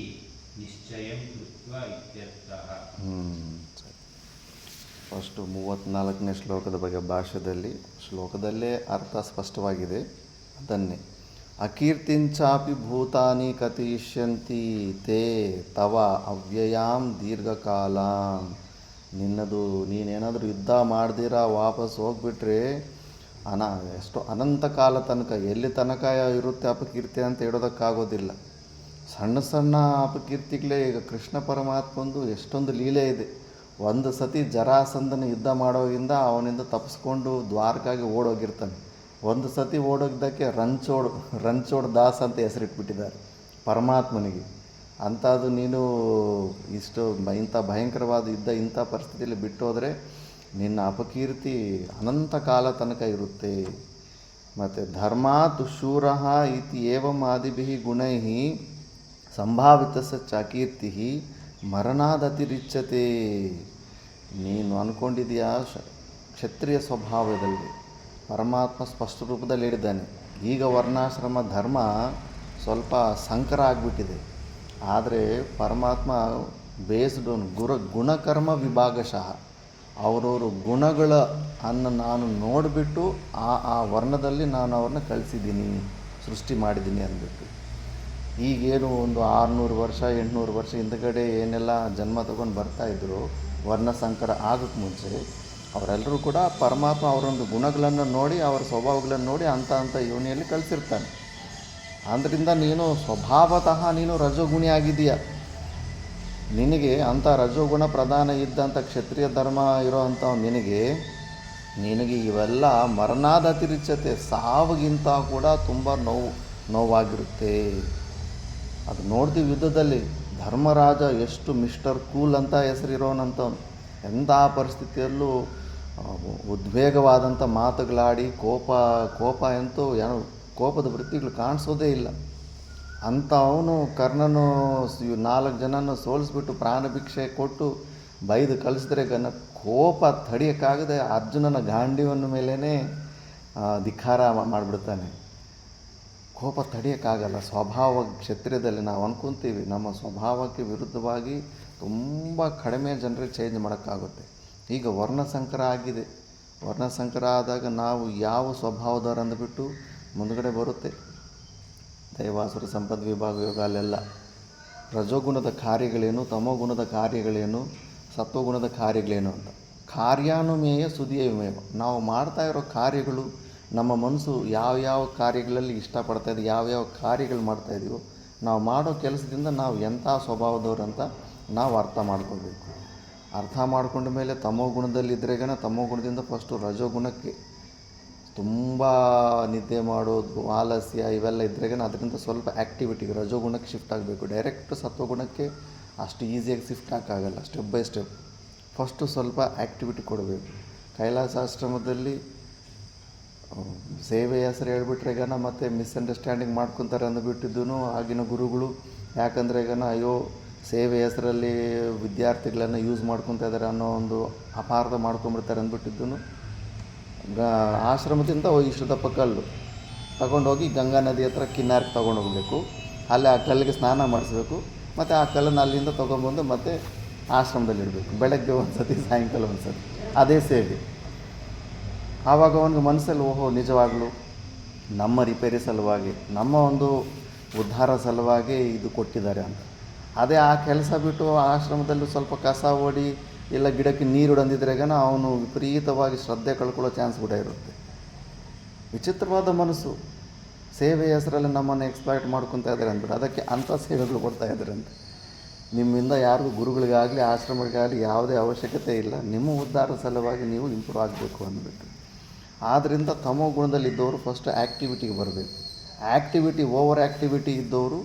निश्चयं कृत्वा इत्यर्थः. ಫಸ್ಟು 34ನೇ ಶ್ಲೋಕದ ಬಗ್ಗೆ ಶ್ಲೋಕದಲ್ಲೇ ಅರ್ಥ ಸ್ಪಷ್ಟವಾಗಿದೆ. ಅದನ್ನೇ ಅಕೀರ್ತಿಂಚಾಪಿ ಭೂತಾನಿ ಕಥಯಿಷ್ಯಂತಿ ತೇ ತವ ಅವ್ಯಯಾಂ ದೀರ್ಘಕಾಲಾಂ. ನೀನೇನಾದರೂ ಯುದ್ಧ ಮಾಡ್ದಿರಾ ವಾಪಸ್ ಹೋಗ್ಬಿಟ್ರೆ ಎಷ್ಟು ಅನಂತ ಕಾಲ ತನಕ, ಎಲ್ಲಿ ತನಕ ಇರುತ್ತೆ ಅಪಕೀರ್ತಿ ಅಂತ ಹೇಳೋದಕ್ಕಾಗೋದಿಲ್ಲ. ಸಣ್ಣ ಸಣ್ಣ ಅಪಕೀರ್ತಿಗಳೇ. ಈಗ ಕೃಷ್ಣ ಪರಮಾತ್ಮಂದು ಎಷ್ಟೊಂದು ಲೀಲೆ ಇದೆ. ಒಂದು ಸತಿ ಜರಾಸಂಧನ ಯುದ್ಧ ಮಾಡೋದ್ರಿಂದ ಅವನಿಂದ ತಪ್ಪಿಸ್ಕೊಂಡು ದ್ವಾರಕಾಗೆ ಓಡೋಗಿರ್ತಾನೆ. ಒಂದು ಸತಿ ಓಡೋಗಿದ್ದಕ್ಕೆ ರಂಚೋಡ್ ದಾಸ್ ಅಂತ ಹೆಸರಿಟ್ಬಿಟ್ಟಿದ್ದಾರೆ ಪರಮಾತ್ಮನಿಗೆ. ಅಂಥದ್ದು ನೀನು ಇಂಥ ಭಯಂಕರವಾದ ಯುದ್ಧ ಇಂಥ ಪರಿಸ್ಥಿತಿಯಲ್ಲಿ ಬಿಟ್ಟೋದ್ರೆ ನಿನ್ನ ಅಪಕೀರ್ತಿ ಅನಂತ ಕಾಲ ತನಕ ಇರುತ್ತೆ. ಮತ್ತು ಧರ್ಮಾತ್ ಶೂರಃ ಇತಿ ಏವಂ ಆದಿಭಿಃ ಗುಣೈಃ ಸಂಭಾವಿತಸ್ಯ ಚ ಕೀರ್ತಿ ಮರಣಾದತಿರಿಚ್ಯತೆ. ನೀನು ಅಂದ್ಕೊಂಡಿದೆಯಾ ಕ್ಷತ್ರಿಯ ಸ್ವಭಾವದಲ್ಲಿ ಪರಮಾತ್ಮ ಸ್ಪಷ್ಟ ರೂಪದಲ್ಲಿ ಹೇಳಿದ್ದಾನೆ. ಈಗ ವರ್ಣಾಶ್ರಮ ಧರ್ಮ ಸ್ವಲ್ಪ ಸಂಕರ ಆಗಿಬಿಟ್ಟಿದೆ. ಆದರೆ ಪರಮಾತ್ಮ ಬೇಸ್ಡ್ ಆನ್ ಗುಣಕರ್ಮ ವಿಭಾಗಶಃ. ಅವರವರು ಗುಣಗಳ ನಾನು ನೋಡಿಬಿಟ್ಟು ಆ ವರ್ಣದಲ್ಲಿ ನಾನು ಅವ್ರನ್ನ ಕಳಿಸಿದ್ದೀನಿ, ಸೃಷ್ಟಿ ಮಾಡಿದ್ದೀನಿ ಅಂದ್ಬಿಟ್ಟು. ಈಗೇನು ಒಂದು 600 ವರ್ಷ 800 ವರ್ಷ ಹಿಂದಗಡೆ ಏನೆಲ್ಲ ಜನ್ಮ ತಗೊಂಡು ಬರ್ತಾಯಿದ್ರು ವರ್ಣ ಸಂಕರ ಆಗೋಕ್ಕೆ ಮುಂಚೆ, ಅವರೆಲ್ಲರೂ ಕೂಡ ಪರಮಾತ್ಮ ಅವರೊಂದು ಗುಣಗಳನ್ನು ನೋಡಿ, ಅವರ ಸ್ವಭಾವಗಳನ್ನು ನೋಡಿ ಅಂಥ ಯೋನಿಯಲ್ಲಿ ಕಳಿಸಿರ್ತಾನೆ. ಆದ್ದರಿಂದ ನೀನು ಸ್ವಭಾವತಃ ನೀನು ರಜೋಗುಣಿ ಆಗಿದೆಯ. ನಿನಗೆ ಅಂಥ ರಜೋಗುಣ ಪ್ರಧಾನ ಇದ್ದಂಥ ಕ್ಷತ್ರಿಯ ಧರ್ಮ ಇರೋ ಅಂಥ ನಿನಗೆ ಇವೆಲ್ಲ ಮರಣಾದತಿರಿಚ್ಯತೆ, ಸಾವಿಗಿಂತ ಕೂಡ ತುಂಬ ನೋವಾಗಿರುತ್ತೆ. ಅದು ನೋಡ್ತೀವಿ ಯುದ್ಧದಲ್ಲಿ. ಧರ್ಮರಾಜ ಎಷ್ಟು ಮಿಸ್ಟರ್ ಕೂಲ್ ಅಂತ ಹೆಸರಿರೋನಂಥವ್ನು. ಎಂಥ ಪರಿಸ್ಥಿತಿಯಲ್ಲೂ ಉದ್ವೇಗವಾದಂಥ ಮಾತುಗಳಾಡಿ ಕೋಪ ಅಂತೂ ಏನೋ ಕೋಪದ ವೃತ್ತಿಗಳು ಕಾಣಿಸೋದೇ ಇಲ್ಲ. ಅಂಥ ಅವನು ಕರ್ಣನು 4 ಜನನ ಸೋಲಿಸ್ಬಿಟ್ಟು ಪ್ರಾಣಭಿಕ್ಷೆ ಕೊಟ್ಟು ಬೈದು ಕಳಿಸಿದ್ರೆ ಕೋಪ ತಡೆಯೋಕ್ಕಾಗದೆ ಅರ್ಜುನನ ಗಾಂಡೀವನ ಮೇಲೇ ಧಿಕ್ಕಾರ ಮಾಡಿಬಿಡ್ತಾನೆ. ಕೋಪ ತಡೆಯೋಕ್ಕಾಗಲ್ಲ. ಸ್ವಭಾವ ಕ್ಷತ್ರಿಯದಲ್ಲಿ ನಾವು ಅಂದ್ಕೊತೀವಿ ನಮ್ಮ ಸ್ವಭಾವಕ್ಕೆ ವಿರುದ್ಧವಾಗಿ ತುಂಬ ಕಡಿಮೆ ಜನರಿಗೆ ಚೇಂಜ್ ಮಾಡೋಕ್ಕಾಗುತ್ತೆ. ಈಗ ವರ್ಣಸಂಕರ ಆಗಿದೆ. ವರ್ಣಸಂಕರ ಆದಾಗ ನಾವು ಯಾವ ಸ್ವಭಾವದವರು ಅಂದುಬಿಟ್ಟು ಮುಂದುಗಡೆ ಬರುತ್ತೆ. ದೈವಾಸುರ ಸಂಪದ್ ವಿಭಾಗ ಯೋಗ ಅಲ್ಲೆಲ್ಲ ರಜೋಗುಣದ ಕಾರ್ಯಗಳೇನು, ತಮೋಗುಣದ ಕಾರ್ಯಗಳೇನು, ಸತ್ವಗುಣದ ಕಾರ್ಯಗಳೇನು ಅಂತ. ಕಾರ್ಯಾನುಮೇಯ ಸುದಿಯ ವಿಮೇಯ. ನಾವು ಮಾಡ್ತಾ ಇರೋ ಕಾರ್ಯಗಳು, ನಮ್ಮ ಮನಸ್ಸು ಯಾವ್ಯಾವ ಕಾರ್ಯಗಳಲ್ಲಿ ಇಷ್ಟಪಡ್ತಾಯಿದೆ, ಯಾವ್ಯಾವ ಕಾರ್ಯಗಳು ಮಾಡ್ತಾಯಿದ್ದೀವೋ, ನಾವು ಮಾಡೋ ಕೆಲಸದಿಂದ ನಾವು ಎಂಥ ಸ್ವಭಾವದವ್ರು ಅಂತ ನಾವು ಅರ್ಥ ಮಾಡ್ಕೋಬೇಕು. ಅರ್ಥ ಮಾಡ್ಕೊಂಡ ಮೇಲೆ ತಮೋ ಗುಣದಲ್ಲಿದ್ದರೆಗನ ತಮೋ ಗುಣದಿಂದ ಫಸ್ಟು ರಜೋಗುಣಕ್ಕೆ ತುಂಬ ನಿದ್ದೆ ಮಾಡೋದು, ಆಲಸ್ಯ ಇವೆಲ್ಲ ಇದ್ರೆಗನ ಅದರಿಂದ ಸ್ವಲ್ಪ ಆ್ಯಕ್ಟಿವಿಟಿಗೆ ರಜೋಗುಣಕ್ಕೆ ಶಿಫ್ಟ್ ಆಗಬೇಕು. ಡೈರೆಕ್ಟ್ ಸತ್ವಗುಣಕ್ಕೆ ಅಷ್ಟು ಈಸಿಯಾಗಿ ಶಿಫ್ಟ್ ಹಾಕಾಗಲ್ಲ. ಸ್ಟೆಪ್ ಬೈ ಸ್ಟೆಪ್ ಫಸ್ಟು ಸ್ವಲ್ಪ ಆ್ಯಕ್ಟಿವಿಟಿ ಕೊಡಬೇಕು. ಕೈಲಾಸಾಶ್ರಮದಲ್ಲಿ ಸೇವೆ ಹೆಸರು ಹೇಳ್ಬಿಟ್ರೆಗನ ಮತ್ತೆ ಮಿಸ್ಅಂಡರ್ಸ್ಟ್ಯಾಂಡಿಂಗ್ ಮಾಡ್ಕೊತಾರೆ ಅಂದುಬಿಟ್ಟಿದ್ದು ಆಗಿನ ಗುರುಗಳು. ಯಾಕಂದರೆ ಈಗನ ಅಯ್ಯೋ ಸೇವೆ ಹೆಸರಲ್ಲಿ ವಿದ್ಯಾರ್ಥಿಗಳನ್ನು ಯೂಸ್ ಮಾಡ್ಕೊತಾ ಇದ್ದಾರೆ ಅನ್ನೋ ಒಂದು ಅಪಾರ್ಥ ಮಾಡ್ಕೊಂಬಿಡ್ತಾರೆ ಅಂದ್ಬಿಟ್ಟಿದ್ದು. ಆಶ್ರಮದಿಂದ ಇಷ್ಟು ದಪ್ಪ ಕಲ್ಲು ತಗೊಂಡೋಗಿ ಗಂಗಾ ನದಿ ಹತ್ರ ಕಿನ್ನಾರಿಗೆ ತೊಗೊಂಡೋಗ್ಬೇಕು. ಅಲ್ಲೇ ಆ ಕಲ್ಲಿಗೆ ಸ್ನಾನ ಮಾಡಿಸ್ಬೇಕು. ಮತ್ತು ಆ ಕಲ್ಲನ್ನು ಅಲ್ಲಿಂದ ತೊಗೊಂಬಂದು ಮತ್ತೆ ಆಶ್ರಮದಲ್ಲಿ ಇಡಬೇಕು. ಬೆಳಗ್ಗೆ ಒಂದು ಸತಿ, ಸಾಯಂಕಾಲ ಒಂದು ಸತಿ, ಅದೇ ಸೇವೆ. ಆವಾಗ ಅವನಿಗೆ ಮನಸ್ಸಲ್ಲಿ ಓಹೋ ನಿಜವಾಗಲೂ ನಮ್ಮ ರಿಪೇರಿ ಸಲುವಾಗಿ, ನಮ್ಮ ಒಂದು ಉದ್ಧಾರ ಸಲುವಾಗಿ ಇದು ಕೊಟ್ಟಿದ್ದಾರೆ ಅಂತ. ಅದೇ ಆ ಕೆಲಸ ಬಿಟ್ಟು ಆಶ್ರಮದಲ್ಲಿ ಸ್ವಲ್ಪ ಕಸ ಓಡಿ ಇಲ್ಲ ಗಿಡಕ್ಕೆ ನೀರು ಹೊಡೆದಿದ್ರೆಗನ ಅವನು ವಿಪರೀತವಾಗಿ ಶ್ರದ್ಧೆ ಕಳ್ಕೊಳ್ಳೋ ಚಾನ್ಸ್ ಕೂಡ ಇರುತ್ತೆ. ವಿಚಿತ್ರವಾದ ಮನಸ್ಸು. ಸೇವೆ ಹೆಸರಲ್ಲಿ ನಮ್ಮನ್ನು ಎಕ್ಸ್ಪ್ಲಾಯ್ಟ್ ಮಾಡ್ಕೊತಾ ಇದ್ದಾರೆ ಅಂದ್ಬಿಟ್ಟು ಅದಕ್ಕೆ ಅಂಥ ಸೇವೆಗಳು ಕೊಡ್ತಾ ಇದ್ದಾರೆ ಅಂತ. ನಿಮ್ಮಿಂದ ಯಾರಿಗೂ ಗುರುಗಳಿಗಾಗಲಿ ಆಶ್ರಮಗಳಿಗಾಗಲಿ ಯಾವುದೇ ಅವಶ್ಯಕತೆ ಇಲ್ಲ. ನಿಮ್ಮ ಉದ್ಧಾರ ಸಲುವಾಗಿ ನೀವು ಇಂಪ್ರೂವ್ ಆಗಬೇಕು ಅಂದ್ಬಿಟ್ಟು. ಆದ್ದರಿಂದ ತಮೋ ಗುಣದಲ್ಲಿದ್ದವರು ಫಸ್ಟ್ ಆ್ಯಕ್ಟಿವಿಟಿಗೆ ಬರಬೇಕು. ಓವರ್ ಆ್ಯಕ್ಟಿವಿಟಿ ಇದ್ದವರು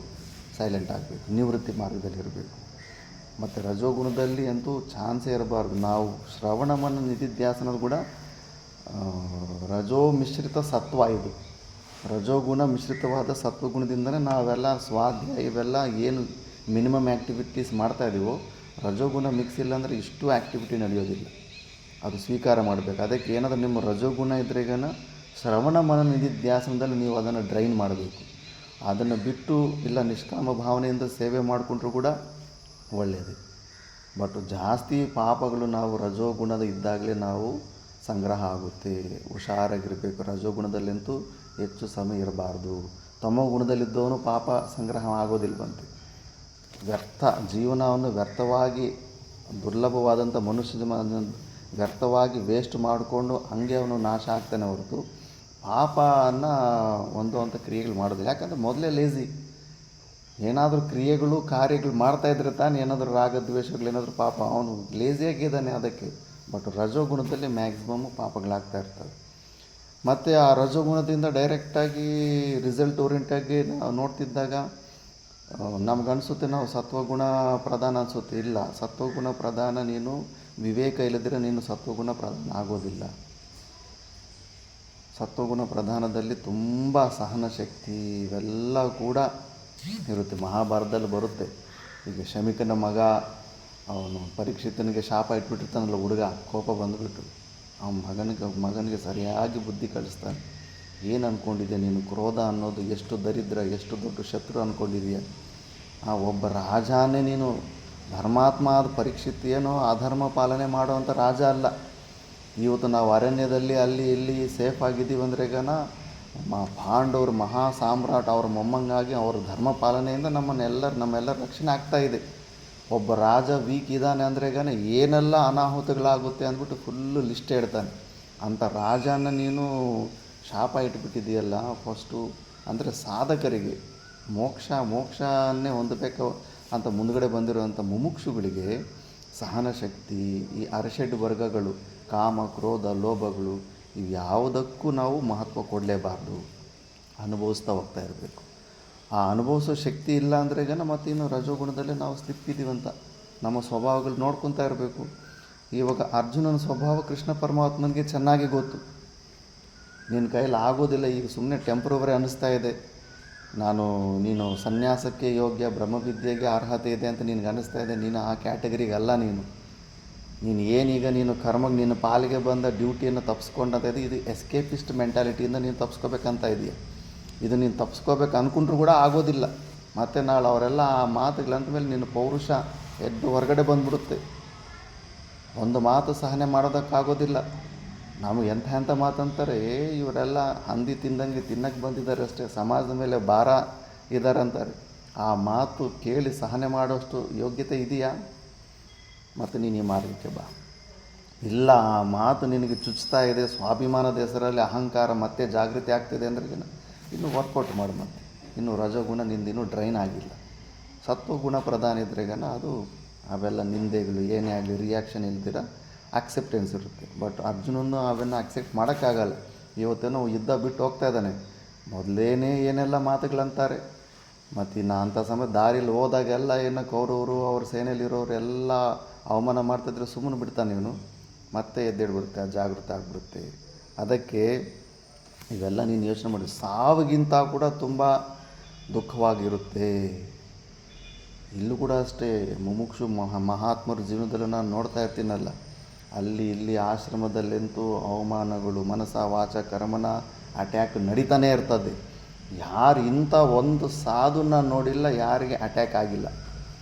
ಸೈಲೆಂಟ್ ಆಗಬೇಕು, ನಿವೃತ್ತಿ ಮಾರ್ಗದಲ್ಲಿರಬೇಕು. ಮತ್ತು ರಜೋಗುಣದಲ್ಲಿ ಅಂತೂ ಚಾನ್ಸೇ ಇರಬಾರ್ದು. ನಾವು ಶ್ರವಣ ಮನನ ನಿಧಿಧ್ಯಾಸನದ ಕೂಡ ರಜೋ ಮಿಶ್ರಿತ ಸತ್ವ ಇದು. ರಜೋಗುಣ ಮಿಶ್ರಿತವಾದ ಸತ್ವಗುಣದಿಂದಲೇ ನಾವೆಲ್ಲ ಸ್ವಾಧ್ಯಾಯ ಇವೆಲ್ಲ ಏನು ಮಿನಿಮಮ್ ಆ್ಯಕ್ಟಿವಿಟೀಸ್ ಮಾಡ್ತಾಯಿದ್ದೀವೋ, ರಜೋಗುಣ ಮಿಕ್ಸ್ ಇಲ್ಲ ಅಂದರೆ ಇಷ್ಟು ಆ್ಯಕ್ಟಿವಿಟಿ ನಡೆಯೋದಿಲ್ಲ. ಅದು ಸ್ವೀಕಾರ ಮಾಡಬೇಕು. ಅದಕ್ಕೆ ಏನಾದರೂ ನಿಮ್ಮ ರಜೋಗುಣ ಇದ್ರೆಗನ ಶ್ರವಣ ಮನನ ನಿಧಿಧ್ಯಾಸನದಲ್ಲಿ ನೀವು ಅದನ್ನು ಡ್ರೈನ್ ಮಾಡಬೇಕು. ಅದನ್ನು ಬಿಟ್ಟು ಇಲ್ಲ ನಿಷ್ಕಾಮ ಭಾವನೆಯಿಂದ ಸೇವೆ ಮಾಡಿಕೊಂಡ್ರೂ ಕೂಡ ಒಳ್ಳೆಯದು. ಬಟ್ ಜಾಸ್ತಿ ಪಾಪಗಳು ನಾವು ರಜೋಗುಣದ ಇದ್ದಾಗಲೇ ನಾವು ಸಂಗ್ರಹ ಆಗುತ್ತೆ. ಹುಷಾರಾಗಿರಬೇಕು. ರಜೋಗುಣದಲ್ಲಂತೂ ಹೆಚ್ಚು ಸಮಯ ಇರಬಾರ್ದು. ತಮೋ ಗುಣದಲ್ಲಿದ್ದವನು ಪಾಪ ಸಂಗ್ರಹ ಆಗೋದಿಲ್ವಂತೆ. ಜೀವನವನ್ನು ವ್ಯರ್ಥವಾಗಿ ದುರ್ಲಭವಾದಂಥ ಮನುಷ್ಯ ವ್ಯರ್ಥವಾಗಿ ವೇಸ್ಟ್ ಮಾಡಿಕೊಂಡು ಹಂಗೆ ಅವನು ನಾಶ ಆಗ್ತಾನೆ ಹೊರತು ಪಾಪನ ಒಂದು ಅಂತ ಕ್ರಿಯೆಗಳು ಮಾಡೋದಿಲ್ಲ. ಯಾಕಂದರೆ ಮೊದಲೇ ಲೇಝಿ. ಏನಾದರೂ ಕ್ರಿಯೆಗಳು ಕಾರ್ಯಗಳು ಮಾಡ್ತಾಯಿದ್ರೆ ತಾನು ಏನಾದರೂ ರಾಗದ್ವೇಷಗಳು ಏನಾದರೂ ಪಾಪ ಅವನು ಲೇಝಿಯಾಗಿದ್ದಾನೆ ಅದಕ್ಕೆ. ಬಟ್ ರಜೋಗುಣದಲ್ಲಿ ಮ್ಯಾಕ್ಸಿಮಮ್ ಪಾಪಗಳಾಗ್ತಾ ಇರ್ತವೆ. ಮತ್ತು ಆ ರಜೋಗುಣದಿಂದ ಡೈರೆಕ್ಟಾಗಿ ರಿಸಲ್ಟ್ ಓರಿಯೆಂಟಾಗಿ ನಾವು ನೋಡ್ತಿದ್ದಾಗ ನಮಗನ್ಸುತ್ತೆ ನಾವು ಸತ್ವಗುಣ ಪ್ರಧಾನ ಅನಿಸುತ್ತೆ. ಇಲ್ಲ, ಸತ್ವಗುಣ ಪ್ರಧಾನ ನೀನು ವಿವೇಕ ಇಲ್ಲದಿದ್ದರೆ ನೀನು ಸತ್ವಗುಣ ಪ್ರಧಾನ ಆಗೋದಿಲ್ಲ. ಸತ್ವಗುಣ ಪ್ರಧಾನದಲ್ಲಿ ತುಂಬ ಸಹನ ಶಕ್ತಿ ಇವೆಲ್ಲ ಕೂಡ ಇರುತ್ತೆ. ಮಹಾಭಾರತದಲ್ಲಿ ಬರುತ್ತೆ. ಈಗ ಶಮಿಕನ ಮಗ ಅವನು ಪರೀಕ್ಷಿತನಿಗೆ ಶಾಪ ಇಟ್ಬಿಟ್ಟಿರ್ತಾನಲ್ಲ, ಹುಡುಗ ಕೋಪ ಬಂದುಬಿಟ್ಟು ಅವನ ಮಗನಿಗೆ ಸರಿಯಾಗಿ ಬುದ್ಧಿ ಕಲಿಸ್ತಾನೆ. ಏನು ಅಂದ್ಕೊಂಡಿದ್ದೆ ನೀನು? ಕ್ರೋಧ ಅನ್ನೋದು ಎಷ್ಟು ದರಿದ್ರ, ಎಷ್ಟು ದೊಡ್ಡ ಶತ್ರು ಅಂದ್ಕೊಂಡಿದೀಯ. ಒಬ್ಬ ರಾಜನೇ ನೀನು. ಧರ್ಮಾತ್ಮ ಆದ ಪರೀಕ್ಷಿತ್ ಏನೋ ಅಧರ್ಮ ಪಾಲನೆ ಮಾಡೋವಂಥ ರಾಜ ಅಲ್ಲ. ಇವತ್ತು ನಾವು ಅರಣ್ಯದಲ್ಲಿ ಅಲ್ಲಿ ಇಲ್ಲಿ ಸೇಫ್ ಆಗಿದ್ದೀವಿ ಅಂದ್ರೆಗನ ಪಾಂಡವರು ಮಹಾ ಸಾಮ್ರಾಟ್ ಅವ್ರ ಮೊಮ್ಮಂಗಾಗಿ ಅವ್ರ ಧರ್ಮ ಪಾಲನೆಯಿಂದ ನಮ್ಮೆಲ್ಲರ ರಕ್ಷಣೆ ಆಗ್ತಾಯಿದೆ. ಒಬ್ಬ ರಾಜ ವೀಕ್ ಇದ್ದಾನೆ ಅಂದ್ರೆಗನ ಏನೆಲ್ಲ ಅನಾಹುತಗಳಾಗುತ್ತೆ ಅಂದ್ಬಿಟ್ಟು ಫುಲ್ಲು ಲಿಸ್ಟ್ ಹೇಳ್ತಾನೆ. ಅಂಥ ರಾಜನ ನೀನು ಶಾಪ ಇಟ್ಬಿಟ್ಟಿದೆಯಲ್ಲ. ಫಸ್ಟು ಅಂದರೆ ಸಾಧಕರಿಗೆ ಮೋಕ್ಷನೇ ಹೊಂದಬೇಕು ಅಂತ ಮುಂದುಗಡೆ ಬಂದಿರುವಂಥ ಮುಮುಕ್ಷುಗಳಿಗೆ ಸಹನ ಶಕ್ತಿ, ಈ ಅರಷಡ್ ವರ್ಗಗಳು, ಕಾಮ, ಕ್ರೋಧ, ಲೋಭಗಳು ಇವು ಯಾವುದಕ್ಕೂ ನಾವು ಮಹತ್ವ ಕೊಡಲೇಬಾರ್ದು. ಅನುಭವಿಸ್ತಾ ಹೋಗ್ತಾ ಇರಬೇಕು. ಆ ಅನುಭವಿಸೋ ಶಕ್ತಿ ಇಲ್ಲ ಅಂದ್ರೆಗನ ಮತ್ತಿನ್ನು ರಜೋಗುಣದಲ್ಲೇ ನಾವು ಸ್ಲಿಪ್ಪಿದ್ದೀವಂತ ನಮ್ಮ ಸ್ವಭಾವಗಳು ನೋಡ್ಕೊತಾ ಇರಬೇಕು. ಇವಾಗ ಅರ್ಜುನನ ಸ್ವಭಾವ ಕೃಷ್ಣ ಪರಮಾತ್ಮನಿಗೆ ಚೆನ್ನಾಗಿ ಗೊತ್ತು. ನಿನ್ನ ಕೈಯಲ್ಲಿ ಆಗೋದಿಲ್ಲ, ಈಗ ಸುಮ್ಮನೆ ಟೆಂಪ್ರವರಿ ಅನ್ನಿಸ್ತಾ ಇದೆ, ನೀನು ಸನ್ಯಾಸಕ್ಕೆ ಯೋಗ್ಯ, ಬ್ರಹ್ಮವಿದ್ಯೆಗೆ ಅರ್ಹತೆ ಇದೆ ಅಂತ ನಿನಗೆ ಅನ್ನಿಸ್ತಾ ಇದೆ. ನೀನು ಆ ಕ್ಯಾಟಗರಿಗೆ ಅಲ್ಲ. ನೀನು ಏನೀಗ ನೀನು ಕರ್ಮಗೆ ನಿನ್ನ ಪಾಲಿಗೆ ಬಂದ ಡ್ಯೂಟಿಯನ್ನು ತಪ್ಪಿಸ್ಕೊಂಡಂತ ಇದೆ. ಇದು ಎಸ್ಕೇಪಿಸ್ಟ್ ಮೆಂಟಾಲಿಟಿಯಿಂದ ನೀನು ತಪ್ಪಿಸ್ಕೋಬೇಕಂತ ಇದೆಯಾ. ಇದು ನೀನು ತಪ್ಪಿಸ್ಕೋಬೇಕು ಅಂದ್ಕೊಂಡ್ರೂ ಕೂಡ ಆಗೋದಿಲ್ಲ. ಮತ್ತು ನಾಳೆ ಅವರೆಲ್ಲ ಆ ಮಾತುಗಳಂತ ಮೇಲೆ ನಿನ್ನ ಪೌರುಷ ಎದ್ದು ಹೊರಗಡೆ ಬಂದುಬಿಡುತ್ತೆ. ಒಂದು ಮಾತು ಸಹನೆ ಮಾಡೋದಕ್ಕಾಗೋದಿಲ್ಲ. ನಮಗೆ ಎಂಥ ಮಾತಂತಾರೆ, ಇವರೆಲ್ಲ ಹಂದಿ ತಿಂದಂಗೆ ತಿನ್ನಕ್ಕೆ ಬಂದಿದ್ದಾರೆ ಅಷ್ಟೇ, ಸಮಾಜದ ಮೇಲೆ ಭಾರ ಇದ್ದಾರೆ ಅಂತಾರೆ. ಆ ಮಾತು ಕೇಳಿ ಸಹನೆ ಮಾಡೋಷ್ಟು ಯೋಗ್ಯತೆ ಇದೆಯಾ? ಮತ್ತು ನೀನು ಈ ಮಾರ್ಗಕ್ಕೆ ಬಾ. ಇಲ್ಲ, ಆ ಮಾತು ನಿನಗೆ ಚುಚ್ತಾ ಇದೆ, ಸ್ವಾಭಿಮಾನದ ಹೆಸರಲ್ಲಿ ಅಹಂಕಾರ ಮತ್ತೆ ಜಾಗೃತಿ ಆಗ್ತಿದೆ ಅಂದ್ರೆ ಇನ್ನೂ ವರ್ಕೌಟ್ ಮಾಡು. ಮತ್ತೆ ಇನ್ನೂ ರಜೋಗುಣ ನಿಂದಿನ್ನೂ ಡ್ರೈನ್ ಆಗಿಲ್ಲ. ಸತ್ವಗುಣ ಪ್ರಧಾನ ಇದ್ರೆಗನ ಅದು ಅವೆಲ್ಲ ನಿಂದೆಗಳು ಏನೇ ಆಗಲಿ ರಿಯಾಕ್ಷನ್ ಇಲ್ದಿರ ಆಕ್ಸೆಪ್ಟೆನ್ಸ್ ಇರುತ್ತೆ. ಬಟ್ ಅರ್ಜುನನ್ನು ಅವೆಲ್ಲ ಅಕ್ಸೆಪ್ಟ್ ಮಾಡೋಕ್ಕಾಗಲ್ಲ. ಇವತ್ತೇನೋ ಯುದ್ಧ ಬಿಟ್ಟು ಹೋಗ್ತಾ ಇದ್ದಾನೆ, ಮೊದಲೇನೇ ಏನೆಲ್ಲ ಮಾತುಗಳಂತಾರೆ. ಮತ್ತು ಇನ್ನು ಅಂಥ ಸಮಯ ದಾರಿಲಿ ಹೋದಾಗೆಲ್ಲ ಏನೋ ಕೌರವರು ಅವ್ರ ಸೇನೆಯಲ್ಲಿರೋರು ಎಲ್ಲ ಅವಮಾನ ಮಾಡ್ತಿದ್ರೆ ಸುಮ್ಮನೆ ಬಿಡ್ತಾನೆ ಇವನು, ಮತ್ತೆ ಎದ್ದೇಳ್ಬಿಡುತ್ತೆ, ಜಾಗೃತಿ ಆಗಿಬಿಡುತ್ತೆ. ಅದಕ್ಕೆ ಇವೆಲ್ಲ ನೀನು ಯೋಚನೆ ಮಾಡಿ. ಸಾವಿಗಿಂತ ಕೂಡ ತುಂಬ ದುಃಖವಾಗಿರುತ್ತೆ. ಇಲ್ಲೂ ಕೂಡ ಅಷ್ಟೇ, ಮುಮುಕ್ಷು ಮಹಾತ್ಮರ ಜೀವನದಲ್ಲೂ ನಾನು ನೋಡ್ತಾ ಇರ್ತೀನಲ್ಲ, ಅಲ್ಲಿ ಇಲ್ಲಿ ಆಶ್ರಮದಲ್ಲಂತೂ ಅವಮಾನಗಳು ಮನಸ ವಾಚ ಕರ್ಮನ ಅಟ್ಯಾಕ್ ನಡೀತಾನೇ ಇರ್ತದೆ. ಯಾರು ಇಂಥ ಒಂದು ಸಾಧುನ ನೋಡಿಲ್ಲ ಯಾರಿಗೆ ಅಟ್ಯಾಕ್ ಆಗಿಲ್ಲ.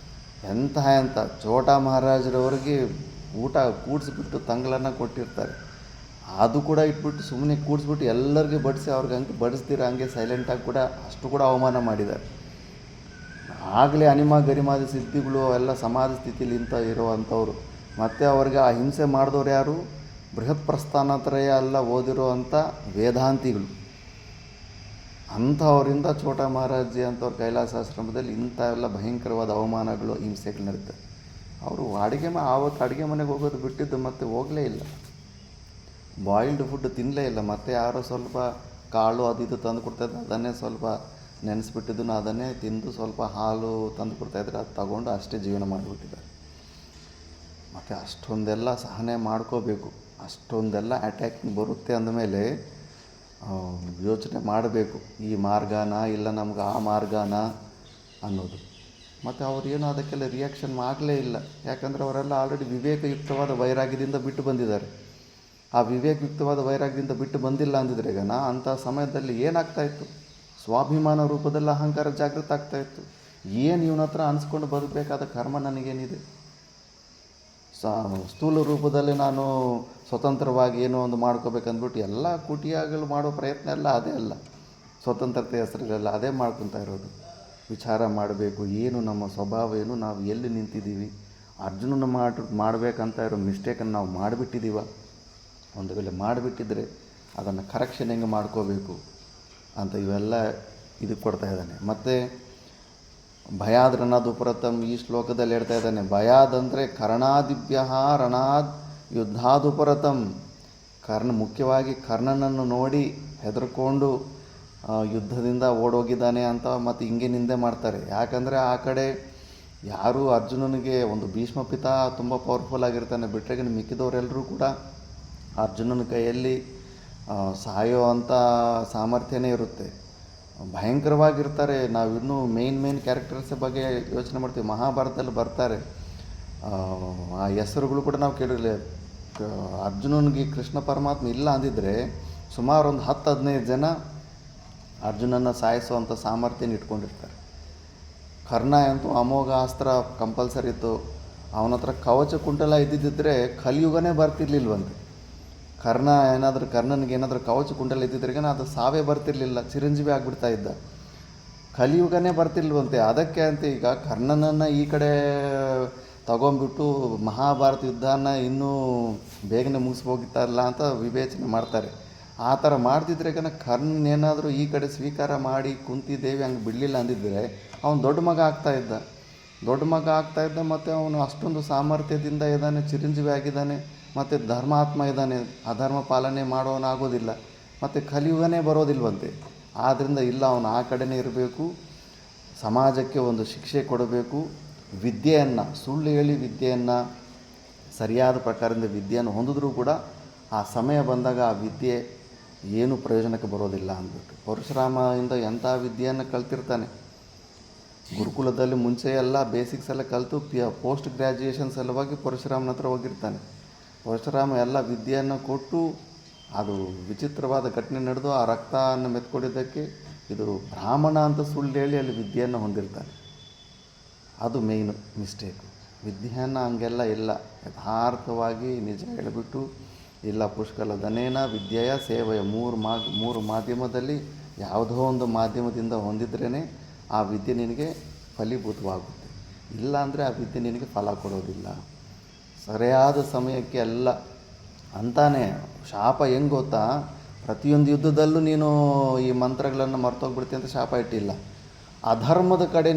ಎಂಥ ಚೋಟಾ ಮಹಾರಾಜರವ್ರಿಗೆ ಊಟ ಕೂಡಿಸ್ಬಿಟ್ಟು ತಂಗಳನ್ನು ಕೊಟ್ಟಿರ್ತಾರೆ, ಅದು ಕೂಡ ಇಟ್ಬಿಟ್ಟು ಸುಮ್ಮನೆ ಕೂಡಿಸ್ಬಿಟ್ಟು ಎಲ್ಲರಿಗೂ ಬಡಿಸಿ ಅವ್ರಿಗೆ ಹಂಗೆ ಬಡಿಸ್ದಿರ ಹಂಗೆ ಸೈಲೆಂಟಾಗಿ ಕೂಡ ಅಷ್ಟು ಕೂಡ ಅವಮಾನ ಮಾಡಿದ್ದಾರೆ. ಆಗಲೇ ಅನಿಮ ಗರಿಮಾದ ಸಿದ್ಧಿಗಳು ಎಲ್ಲ ಸಮಾಧಿ ಸ್ಥಿತಿಲಿ ಇರೋವಂಥವ್ರು. ಮತ್ತು ಅವ್ರಿಗೆ ಆ ಹಿಂಸೆ ಮಾಡಿದವ್ರು ಯಾರು? ಬೃಹತ್ ಪ್ರಸ್ಥಾನತ್ರಯ ಎಲ್ಲ ಓದಿರೋ ಅಂಥ ವೇದಾಂತಿಗಳು. ಅಂಥವರಿಂದ ಚೋಟಾ ಮಹಾರಾಜಿ ಅಂಥವ್ರ ಕೈಲಾಸಾಶ್ರಮದಲ್ಲಿ ಇಂಥ ಎಲ್ಲ ಭಯಂಕರವಾದ ಅವಮಾನಗಳು ಹಿಂಸೆಗಳು ನಡೀತವೆ. ಅವರು ಆವತ್ತು ಅಡುಗೆ ಮನೆಗೆ ಹೋಗೋದು ಬಿಟ್ಟಿದ್ದು ಮತ್ತೆ ಹೋಗಲೇ ಇಲ್ಲ, ಬಾಯ್ಲ್ಡ್ ಫುಡ್ ತಿನ್ನಲೇ ಇಲ್ಲ. ಮತ್ತು ಯಾರೋ ಸ್ವಲ್ಪ ಕಾಳು ಅದು ಇದು ತಂದು ಕೊಡ್ತಾಯಿದ್ರು, ಅದನ್ನೇ ಸ್ವಲ್ಪ ನೆನೆಸ್ಬಿಟ್ಟಿದ್ದನ್ನು ಅದನ್ನೇ ತಿಂದು ಸ್ವಲ್ಪ ಹಾಲು ತಂದು ಕೊಡ್ತಾಯಿದ್ರೆ ಅದು ತಗೊಂಡು ಅಷ್ಟೇ ಜೀವನ ಮಾಡಿಬಿಟ್ಟಿದ್ದಾರೆ. ಮತ್ತು ಅಷ್ಟೊಂದೆಲ್ಲ ಸಹನೆ ಮಾಡ್ಕೋಬೇಕು. ಅಷ್ಟೊಂದೆಲ್ಲ ಅಟ್ಯಾಕಿಂಗ್ ಬರುತ್ತೆ ಅಂದಮೇಲೆ ಯೋಚನೆ ಮಾಡಬೇಕು, ಈ ಮಾರ್ಗನ ಇಲ್ಲ ನಮ್ಗೆ ಆ ಮಾರ್ಗನ ಅನ್ನೋದು. ಮತ್ತು ಅವ್ರೇನು ಅದಕ್ಕೆಲ್ಲ ರಿಯಾಕ್ಷನ್ ಆಗಲೇ ಇಲ್ಲ. ಯಾಕಂದರೆ ಅವರೆಲ್ಲ ಆಲ್ರೆಡಿ ವಿವೇಕಯುಕ್ತವಾದ ವೈರಾಗ್ಯದಿಂದ ಬಿಟ್ಟು ಬಂದಿದ್ದಾರೆ. ಆ ವಿವೇಕಯುಕ್ತವಾದ ವೈರಾಗ್ಯದಿಂದ ಬಿಟ್ಟು ಬಂದಿಲ್ಲ ಅಂದಿದ್ರೆ ಅಂಥ ಸಮಯದಲ್ಲಿ ಏನಾಗ್ತಾಯಿತ್ತು? ಸ್ವಾಭಿಮಾನ ರೂಪದಲ್ಲಿ ಅಹಂಕಾರ ಜಾಗೃತ ಆಗ್ತಾಯಿತ್ತು. ಏನು ಇವನ ಹತ್ರ ಅನಿಸ್ಕೊಂಡು ಬದುಕಬೇಕಾದ ಕರ್ಮ ನನಗೇನಿದೆ? ಸ್ಥೂಲ ರೂಪದಲ್ಲಿ ನಾನು ಸ್ವತಂತ್ರವಾಗಿ ಏನೋ ಒಂದು ಮಾಡ್ಕೋಬೇಕಂದ್ಬಿಟ್ಟು ಎಲ್ಲ ಕುಟಿಯಾಗಳು ಮಾಡೋ ಪ್ರಯತ್ನ ಎಲ್ಲ ಅದೇ ಅಲ್ಲ, ಸ್ವತಂತ್ರತೆ ಹೆಸರಿಗೆಲ್ಲ ಅದೇ ಮಾಡ್ಕೊತಾ ಇರೋದು. ವಿಚಾರ ಮಾಡಬೇಕು, ಏನು ನಮ್ಮ ಸ್ವಭಾವ ಏನು, ನಾವು ಎಲ್ಲಿ ನಿಂತಿದ್ದೀವಿ, ಅರ್ಜುನನ ಮಾಡಬೇಕಂತ ಇರೋ ಮಿಸ್ಟೇಕನ್ನು ನಾವು ಮಾಡಿಬಿಟ್ಟಿದ್ದೀವ. ಒಂದು ವೇಳೆ ಮಾಡಿಬಿಟ್ಟಿದ್ರೆ ಅದನ್ನು ಕರೆಕ್ಷನ್ ಹೆಂಗೆ ಮಾಡ್ಕೋಬೇಕು ಅಂತ ಇವೆಲ್ಲ ಇದಕ್ಕೆ ಕೊಡ್ತಾ ಇದ್ದಾನೆ. ಮತ್ತು ಭಯಾದ್ ರಣಾದ್ ಉಪರತಂ ಈ ಶ್ಲೋಕದಲ್ಲಿ ಹೇಳ್ತಾ ಇದ್ದಾನೆ. ಭಯಾದ್ ಅಂದರೆ ಕರ್ಣಾದಿಭ್ಯ ರಣಾದ್ ಯುದ್ಧಾದುಪರತಂ. ಮುಖ್ಯವಾಗಿ ಕರ್ಣನನ್ನು ನೋಡಿ ಹೆದರ್ಕೊಂಡು ಯುದ್ಧದಿಂದ ಓಡೋಗಿದ್ದಾನೆ ಅಂತ ಮತ್ತು ಹಿಂಗೆ ನಿಂದೆ ಮಾಡ್ತಾರೆ. ಯಾಕಂದರೆ ಆ ಕಡೆ ಯಾರು ಅರ್ಜುನನಿಗೆ ಒಂದು ಭೀಷ್ಮ ಪಿತ ತುಂಬ ಪವರ್ಫುಲ್ ಆಗಿರ್ತಾನೆ, ಬಿಟ್ಟರೆ ಮಿಕ್ಕಿದವರೆಲ್ಲರೂ ಕೂಡ ಅರ್ಜುನನ ಕೈಯಲ್ಲಿ ಸಾಯೋ ಅಂಥ ಸಾಮರ್ಥ್ಯನೇ ಇರುತ್ತೆ, ಭಯಂಕರವಾಗಿರ್ತಾರೆ. ನಾವು ಇನ್ನೂ ಮೇನ್ ಕ್ಯಾರೆಕ್ಟರ್ಸ್ ಬಗ್ಗೆ ಯೋಚನೆ ಮಾಡ್ತೀವಿ. ಮಹಾಭಾರತದಲ್ಲಿ ಬರ್ತಾರೆ, ಆ ಹೆಸರುಗಳು ಕೂಡ ನಾವು ಕೇಳಿರಲಿ. ಅರ್ಜುನನಿಗೆ ಕೃಷ್ಣ ಪರಮಾತ್ಮ ಇಲ್ಲ ಅಂದಿದ್ರೆ ಸುಮಾರು ಒಂದು 10-15 ಜನ ಅರ್ಜುನನ್ನು ಸಾಯಿಸುವಂಥ ಸಾಮರ್ಥ್ಯನ ಇಟ್ಕೊಂಡಿರ್ತಾರೆ. ಕರ್ಣ ಅಂತೂ ಅಮೋಘ ಅಸ್ತ್ರ ಕಂಪಲ್ಸರಿ ಇತ್ತು. ಅವನ ಹತ್ರ ಕವಚ ಕುಂಟಲ ಇದ್ದಿದ್ದರೆ ಕಲಿಯುಗನೇ ಬರ್ತಿರ್ಲಿಲ್ವಂತೆ. ಕರ್ಣನಿಗೆ ಏನಾದರೂ ಕವಚ ಕುಂಟಲ ಇದ್ದಿದ್ರೆಗ ಅದು ಸಾವೇ ಬರ್ತಿರ್ಲಿಲ್ಲ, ಚಿರಂಜೀವಿ ಆಗಿಬಿಡ್ತಾ ಇದ್ದ, ಕಲಿಯುಗನೇ ಬರ್ತಿಲ್ವಂತೆ. ಅದಕ್ಕೆ ಅಂತ ಈಗ ಕರ್ಣನನ್ನು ಈ ಕಡೆ ತಗೊಂಡ್ಬಿಟ್ಟು ಮಹಾಭಾರತ ಯುದ್ಧನ ಇನ್ನೂ ಬೇಗನೆ ಮುಗಿಸ್ಬೋಗಿತ್ತಲ್ಲ ಅಂತ ವಿವೇಚನೆ ಮಾಡ್ತಾರೆ. ಆ ಥರ ಮಾಡ್ತಿದ್ರೆ ಕರ್ಣನೇನಾದರೂ ಈ ಕಡೆ ಸ್ವೀಕಾರ ಮಾಡಿ ಕುಂತಿದೇವಿ ಹಂಗೆ ಬಿಡಲಿಲ್ಲ ಅಂದಿದ್ದರೆ ಅವನು ದೊಡ್ಡ ಮಗ ಆಗ್ತಾಯಿದ್ದ. ಮತ್ತು ಅವನು ಅಷ್ಟೊಂದು ಸಾಮರ್ಥ್ಯದಿಂದ ಇದ್ದಾನೆ, ಚಿರಂಜೀವಿ ಆಗಿದ್ದಾನೆ, ಮತ್ತು ಧರ್ಮಾತ್ಮ ಇದ್ದಾನೆ, ಅಧರ್ಮ ಪಾಲನೆ ಮಾಡೋನಾಗೋದಿಲ್ಲ, ಮತ್ತು ಕಲಿಯುಗನೇ ಬರೋದಿಲ್ವಂತೆ. ಆದ್ದರಿಂದ ಇಲ್ಲ, ಅವನು ಆ ಕಡೆನೇ ಇರಬೇಕು, ಸಮಾಜಕ್ಕೆ ಒಂದು ಶಿಕ್ಷೆ ಕೊಡಬೇಕು, ವಿದ್ಯೆಯನ್ನು ಸುಳ್ಳು ಹೇಳಿ ವಿದ್ಯೆಯನ್ನು ಸರಿಯಾದ ಪ್ರಕಾರದಿಂದ ವಿದ್ಯೆಯನ್ನು ಹೊಂದಿದ್ರೂ ಕೂಡ ಆ ಸಮಯ ಬಂದಾಗ ಆ ವಿದ್ಯೆ ಏನು ಪ್ರಯೋಜನಕ್ಕೆ ಬರೋದಿಲ್ಲ ಅಂದ್ಬಿಟ್ಟು ಪರಶುರಾಮದಿಂದ ಎಂಥ ವಿದ್ಯೆಯನ್ನು ಕಲ್ತಿರ್ತಾನೆ. ಗುರುಕುಲದಲ್ಲಿ ಮುಂಚೆ ಎಲ್ಲ ಬೇಸಿಕ್ಸ್ ಎಲ್ಲ ಕಲಿತು ಪೋಸ್ಟ್ ಗ್ರ್ಯಾಜುಯೇಷನ್ ಸಲುವಾಗಿ ಪರಶುರಾಮನ ಹತ್ರ ಹೋಗಿರ್ತಾನೆ. ಪರಶುರಾಮ ಎಲ್ಲ ವಿದ್ಯೆಯನ್ನು ಕೊಟ್ಟು ಅದು ವಿಚಿತ್ರವಾದ ಘಟನೆ ನಡೆದು ಆ ರಕ್ತವನ್ನು ಮೆತ್ಕೊಂಡಿದ್ದಕ್ಕೆ ಇದು ಬ್ರಾಹ್ಮಣ ಅಂತ ಸುಳ್ಳು ಹೇಳಿ ಅಲ್ಲಿ ವಿದ್ಯೆಯನ್ನು ಹೊಂದಿರ್ತಾನೆ. ಅದು ಮೇಯ್ನು ಮಿಸ್ಟೇಕು. ವಿಜ್ಞಾನ ಹಂಗೆಲ್ಲ ಇಲ್ಲ. ಯಥಾರ್ಥವಾಗಿ ನಿಜ ಹೇಳಿಬಿಟ್ಟು, ಇಲ್ಲ ಪುಷ್ಕಲಧನೇನ ವಿದ್ಯೆಯ ಸೇವೆಯ ಮೂರು ಮಾಧ್ಯಮದಲ್ಲಿ ಯಾವುದೋ ಒಂದು ಮಾಧ್ಯಮದಿಂದ ಹೊಂದಿದ್ರೇ ಆ ವಿದ್ಯೆ ನಿನಗೆ ಫಲೀಭೂತವಾಗುತ್ತೆ. ಇಲ್ಲ ಅಂದರೆ ಆ ವಿದ್ಯೆ ನಿನಗೆ ಫಲ ಕೊಡೋದಿಲ್ಲ. ಸರಿಯಾದ ಸಮಯಕ್ಕೆ ಎಲ್ಲ ಅಂತಾನೆ. ಶಾಪ ಹೆಂಗೆ ಗೊತ್ತಾ, ಪ್ರತಿಯೊಂದು ಯುದ್ಧದಲ್ಲೂ ನೀನು ಈ ಮಂತ್ರಗಳನ್ನು ಮರ್ತೋಗ್ಬಿಡ್ತೀಯ ಅಂತ ಶಾಪ ಇಟ್ಟಿಲ್ಲ. ಅಧರ್ಮದ ಕಡೆ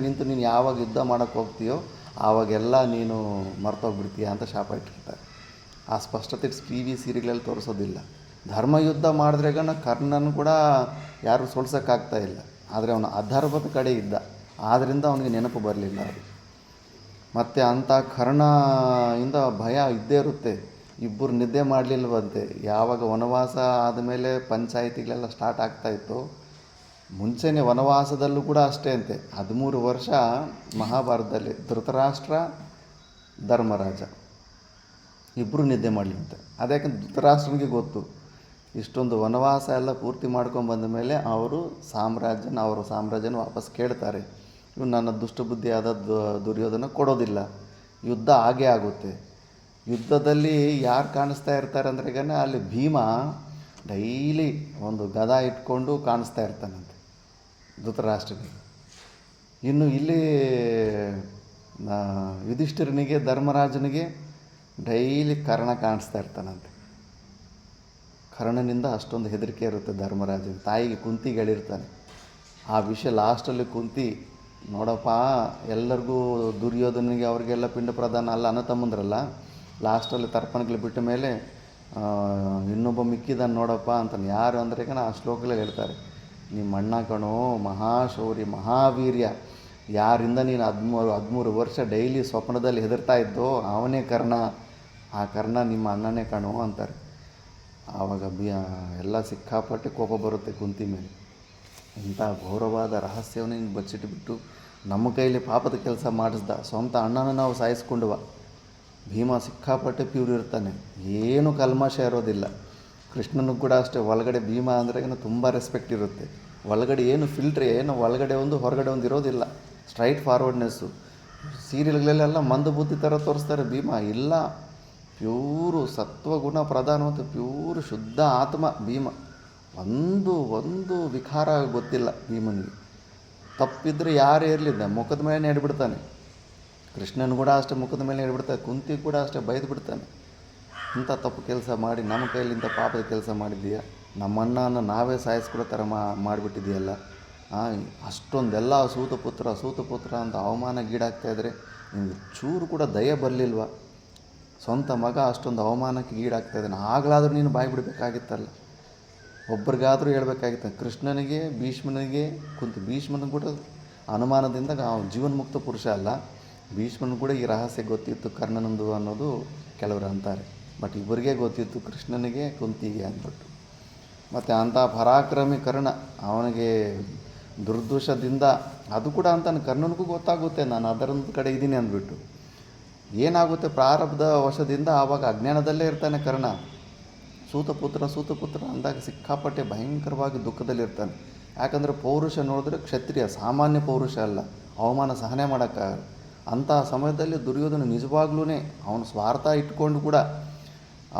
ನಿಂತು ನೀನು ಯಾವಾಗ ಯುದ್ಧ ಮಾಡೋಕ್ಕೆ ಹೋಗ್ತೀಯೋ ಆವಾಗೆಲ್ಲ ನೀನು ಮರ್ತೋಗ್ಬಿಡ್ತೀಯ ಅಂತ ಶಾಪ ಇಟ್ಟಿರ್ತಾರೆ. ಆ ಸ್ಪಷ್ಟತೆ TV ಸೀರಿಯಲಲ್ಲಿ ತೋರಿಸೋದಿಲ್ಲ. ಧರ್ಮಯುದ್ಧ ಮಾಡಿದ್ರೆಗನ ಕರ್ಣನ ಕೂಡ ಯಾರು ಸೋಲ್ಸೋಕ್ಕಾಗ್ತಾ ಇಲ್ಲ. ಆದರೆ ಅವನು ಅಧರ್ಮದ ಕಡೆ ಇದ್ದ, ಆದ್ದರಿಂದ ಅವನಿಗೆ ನೆನಪು ಬರಲಿಲ್ಲ ಅದು. ಮತ್ತು ಅಂಥ ಕರ್ಣದಿಂದ ಭಯ ಇದ್ದೇ ಇರುತ್ತೆ. ಇಬ್ಬರು ನಿದ್ದೆ ಮಾಡಲಿಲ್ವಂತೆ. ಯಾವಾಗ ವನವಾಸ ಆದಮೇಲೆ ಪಂಚಾಯಿತಿಗಳೆಲ್ಲ ಸ್ಟಾರ್ಟ್ ಆಗ್ತಾಯಿತ್ತು, ಮುಂಚೆನೇ ವನವಾಸದಲ್ಲೂ ಕೂಡ ಅಷ್ಟೇ ಅಂತೆ. 13 ವರ್ಷ ಮಹಾಭಾರತದಲ್ಲಿ ಧೃತರಾಷ್ಟ್ರ ಧರ್ಮರಾಜ ಇಬ್ಬರು ನಿದ್ದೆ ಮಾಡಲಿಂತೆ. ಅದ್ಯಾಕಂದ್ರೆ ಧೃತರಾಷ್ಟ್ರನಿಗೆ ಗೊತ್ತು, ಇಷ್ಟೊಂದು ವನವಾಸ ಎಲ್ಲ ಪೂರ್ತಿ ಮಾಡ್ಕೊಂಬಂದ ಮೇಲೆ ಅವರು ಸಾಮ್ರಾಜ್ಯನ ವಾಪಸ್ ಕೇಳ್ತಾರೆ. ಇವು ನನ್ನ ದುಷ್ಟಬುದ್ಧಿಯಾದ ದುರ್ಯೋಧನ ಕೊಡೋದಿಲ್ಲ. ಯುದ್ಧ ಆಗೇ ಆಗುತ್ತೆ. ಯುದ್ಧದಲ್ಲಿ ಯಾರು ಕಾಣಿಸ್ತಾ ಇರ್ತಾರೆ ಅಂದ್ರೆ ಈಗ ಅಲ್ಲಿ ಭೀಮ ಡೈಲಿ ಒಂದು ಗದ ಇಟ್ಕೊಂಡು ಕಾಣಿಸ್ತಾ ಇರ್ತಾನಂತೆ ಧೃತರಾಷ್ಟ್ರನಿಗೆ. ಇನ್ನು ಇಲ್ಲಿ ಯುಧಿಷ್ಠಿರನಿಗೆ ಧರ್ಮರಾಜನಿಗೆ ಡೈಲಿ ಕರ್ಣ ಕಾಣಿಸ್ತಾ ಇರ್ತಾನಂತೆ. ಕರ್ಣನಿಂದ ಅಷ್ಟೊಂದು ಹೆದರಿಕೆ ಇರುತ್ತೆ ಧರ್ಮರಾಜನ. ತಾಯಿಗೆ ಕುಂತಿಗೆ ಹೇಳಿರ್ತಾನೆ ಆ ವಿಷಯ. ಲಾಸ್ಟಲ್ಲಿ ಕುಂತಿ, ನೋಡಪ್ಪ ಎಲ್ಲರಿಗೂ ದುರ್ಯೋಧನಿಗೆ ಅವ್ರಿಗೆಲ್ಲ ಪಿಂಡ ಪ್ರದಾನ ಅಲ್ಲ ಅಣ್ಣ ತಮ್ಮಂದ್ರಲ್ಲ, ಲಾಸ್ಟಲ್ಲಿ ತರ್ಪಣಗಳು ಬಿಟ್ಟ ಮೇಲೆ ಇನ್ನೊಬ್ಬ ಮಿಕ್ಕಿದಾನೆ ನೋಡಪ್ಪ ಅಂತಾನೆ. ಯಾರು ಅಂದರೆ ಆ ಶ್ಲೋಕಗಳಲ್ಲಿ ಹೇಳ್ತಾರೆ, ನಿಮ್ಮ ಅಣ್ಣ ಕಣೋ ಮಹಾಶೌರ್ಯ ಮಹಾವೀರ್ಯ, ಯಾರಿಂದ ನೀನು 13 ವರ್ಷ ಡೈಲಿ ಸ್ವಪ್ನದಲ್ಲಿ ಹೆದರ್ತಾ ಇದ್ದೋ ಅವನೇ ಕರ್ಣ, ಆ ಕರ್ಣ ನಿಮ್ಮ ಅಣ್ಣನೇ ಕಣೋ ಅಂತಾರೆ. ಆವಾಗ ಎಲ್ಲ ಸಿಕ್ಕಾಪಟ್ಟೆ ಕೋಪ ಬರುತ್ತೆ ಕುಂತಿ ಮೇಲೆ. ಇಂಥ ಘೋರವಾದ ರಹಸ್ಯವನ್ನು ಹಿಂಗೆ ಬಚ್ಚಿಟ್ಬಿಟ್ಟು ನಮ್ಮ ಕೈಲಿ ಪಾಪದ ಕೆಲಸ ಮಾಡಿಸ್ದ. ಸ್ವಂತ ಅಣ್ಣನ ನಾವು ಸಾಯಿಸ್ಕೊಂಡುವ. ಭೀಮ ಸಿಕ್ಕಾಪಟ್ಟೆ ಪ್ಯೂರ್ ಇರ್ತಾನೆ, ಏನು ಕಲ್ಮಶ ಇರೋದಿಲ್ಲ. ಕೃಷ್ಣನಿಗೆ ಕೂಡ ಅಷ್ಟೇ. ಒಳಗಡೆ ಭೀಮ ಅಂದರೆ ತುಂಬ ರೆಸ್ಪೆಕ್ಟ್ ಇರುತ್ತೆ. ಒಳಗಡೆ ಏನು ಫಿಲ್ಟ್ರ್, ಏನು ಒಳಗಡೆ ಒಂದು ಹೊರಗಡೆ ಒಂದು ಇರೋದಿಲ್ಲ. ಸ್ಟ್ರೈಟ್ ಫಾರ್ವರ್ಡ್ನೆಸ್ಸು. ಸೀರಿಯಲ್ಗಳಲ್ಲೆಲ್ಲ ಮಂದಬುದ್ಧಿ ಥರ ತೋರಿಸ್ತಾರೆ. ಭೀಮ ಇಲ್ಲ, ಪ್ಯೂರು ಸತ್ವಗುಣ ಪ್ರಧಾನವಂತ ಪ್ಯೂರು ಶುದ್ಧ ಆತ್ಮ ಭೀಮ. ಒಂದು ವಿಕಾರ ಗೊತ್ತಿಲ್ಲ ಭೀಮನಿಗೆ. ತಪ್ಪಿದ್ರೆ ಯಾರೇ ಇರಲಿಲ್ಲ ಮುಖದ ಮೇಲೆ ನೆಡ್ಬಿಡ್ತಾನೆ. ಕೃಷ್ಣನ ಕೂಡ ಅಷ್ಟೇ ಮುಖದ ಮೇಲೆ ನೆಡ್ಬಿಡ್ತಾನೆ. ಕುಂತಿ ಕೂಡ ಅಷ್ಟೇ ಬೈದು ಬಿಡ್ತಾನೆ. ಇಂಥ ತಪ್ಪು ಕೆಲಸ ಮಾಡಿ ನಮ್ಮ ಕೈಯಲ್ಲಿ ಇಂಥ ಪಾಪದ ಕೆಲಸ ಮಾಡಿದ್ದೀಯ, ನಮ್ಮಣ್ಣನ ನಾವೇ ಸಾಯಿಸ್ಕೊಡೋ ಥರ ಮಾಡಿಬಿಟ್ಟಿದೆಯಲ್ಲ. ಅಷ್ಟೊಂದೆಲ್ಲ ಸೂತಪುತ್ರ ಅಂತ ಅವಮಾನಗೀಡಾಗ್ತಾಯಿದ್ರೆ ನಿಮಗೆ ಚೂರು ಕೂಡ ದಯ ಬರಲಿಲ್ವ? ಸ್ವಂತ ಮಗ ಅಷ್ಟೊಂದು ಅವಮಾನಕ್ಕೆ ಈಡಾಗ್ತಾಯಿದ್ದಾನೆ, ಆಗಲಾದರೂ ನೀನು ಬಾಯಿ ಬಿಡಬೇಕಾಗಿತ್ತಲ್ಲ. ಒಬ್ರಿಗಾದರೂ ಹೇಳ್ಬೇಕಾಗಿತ್ತು. ಕೃಷ್ಣನಿಗೆ ಭೀಷ್ಮನಿಗೆ ಭೀಷ್ಮನಿಗೆ ಕೂಡ ಅನುಮಾನದಿಂದ ಜೀವನ್ಮುಕ್ತ ಪುರುಷ ಅಲ್ಲ. ಭೀಷ್ಮನಿಗೆ ಕೂಡ ಈ ರಹಸ್ಯ ಗೊತ್ತಿತ್ತು ಕರ್ಣನಂದು ಅನ್ನೋದು ಕೆಲವರು ಅಂತಾರೆ. ಬಟ್ ಇಬ್ಬರಿಗೆ ಗೊತ್ತಿತ್ತು, ಕೃಷ್ಣನಿಗೆ ಕುಂತಿಗೆ ಅಂದ್ಬಿಟ್ಟು. ಮತ್ತು ಅಂಥ ಪರಾಕ್ರಮಿ ಕರ್ಣ, ಅವನಿಗೆ ದುರ್ದೋಷದಿಂದ ಅದು ಕೂಡ ಅಂತಾನೆ. ಕರ್ಣನಿಗೂ ಗೊತ್ತಾಗುತ್ತೆ ನಾನು ಅದರೊಂದು ಕಡೆ ಇದ್ದೀನಿ ಅಂದ್ಬಿಟ್ಟು. ಏನಾಗುತ್ತೆ ಪ್ರಾರಬ್ಧ ವಶದಿಂದ ಆವಾಗ ಅಜ್ಞಾನದಲ್ಲೇ ಇರ್ತಾನೆ ಕರ್ಣ. ಸೂತಪುತ್ರ ಅಂದಾಗ ಸಿಕ್ಕಾಪಟ್ಟೆ ಭಯಂಕರವಾಗಿ ದುಃಖದಲ್ಲಿರ್ತಾನೆ. ಯಾಕಂದರೆ ಪೌರುಷ ನೋಡಿದ್ರೆ ಕ್ಷತ್ರಿಯ, ಸಾಮಾನ್ಯ ಪೌರುಷ ಅಲ್ಲ, ಅವಮಾನ ಸಹನೆ ಮಾಡೋಕ್ಕಾಗಲ್ಲ. ಅಂಥ ಸಮಯದಲ್ಲಿ ದುರ್ಯೋಧನ ನಿಜವಾಗ್ಲೂ ಅವನು ಸ್ವಾರ್ಥ ಇಟ್ಕೊಂಡು ಕೂಡ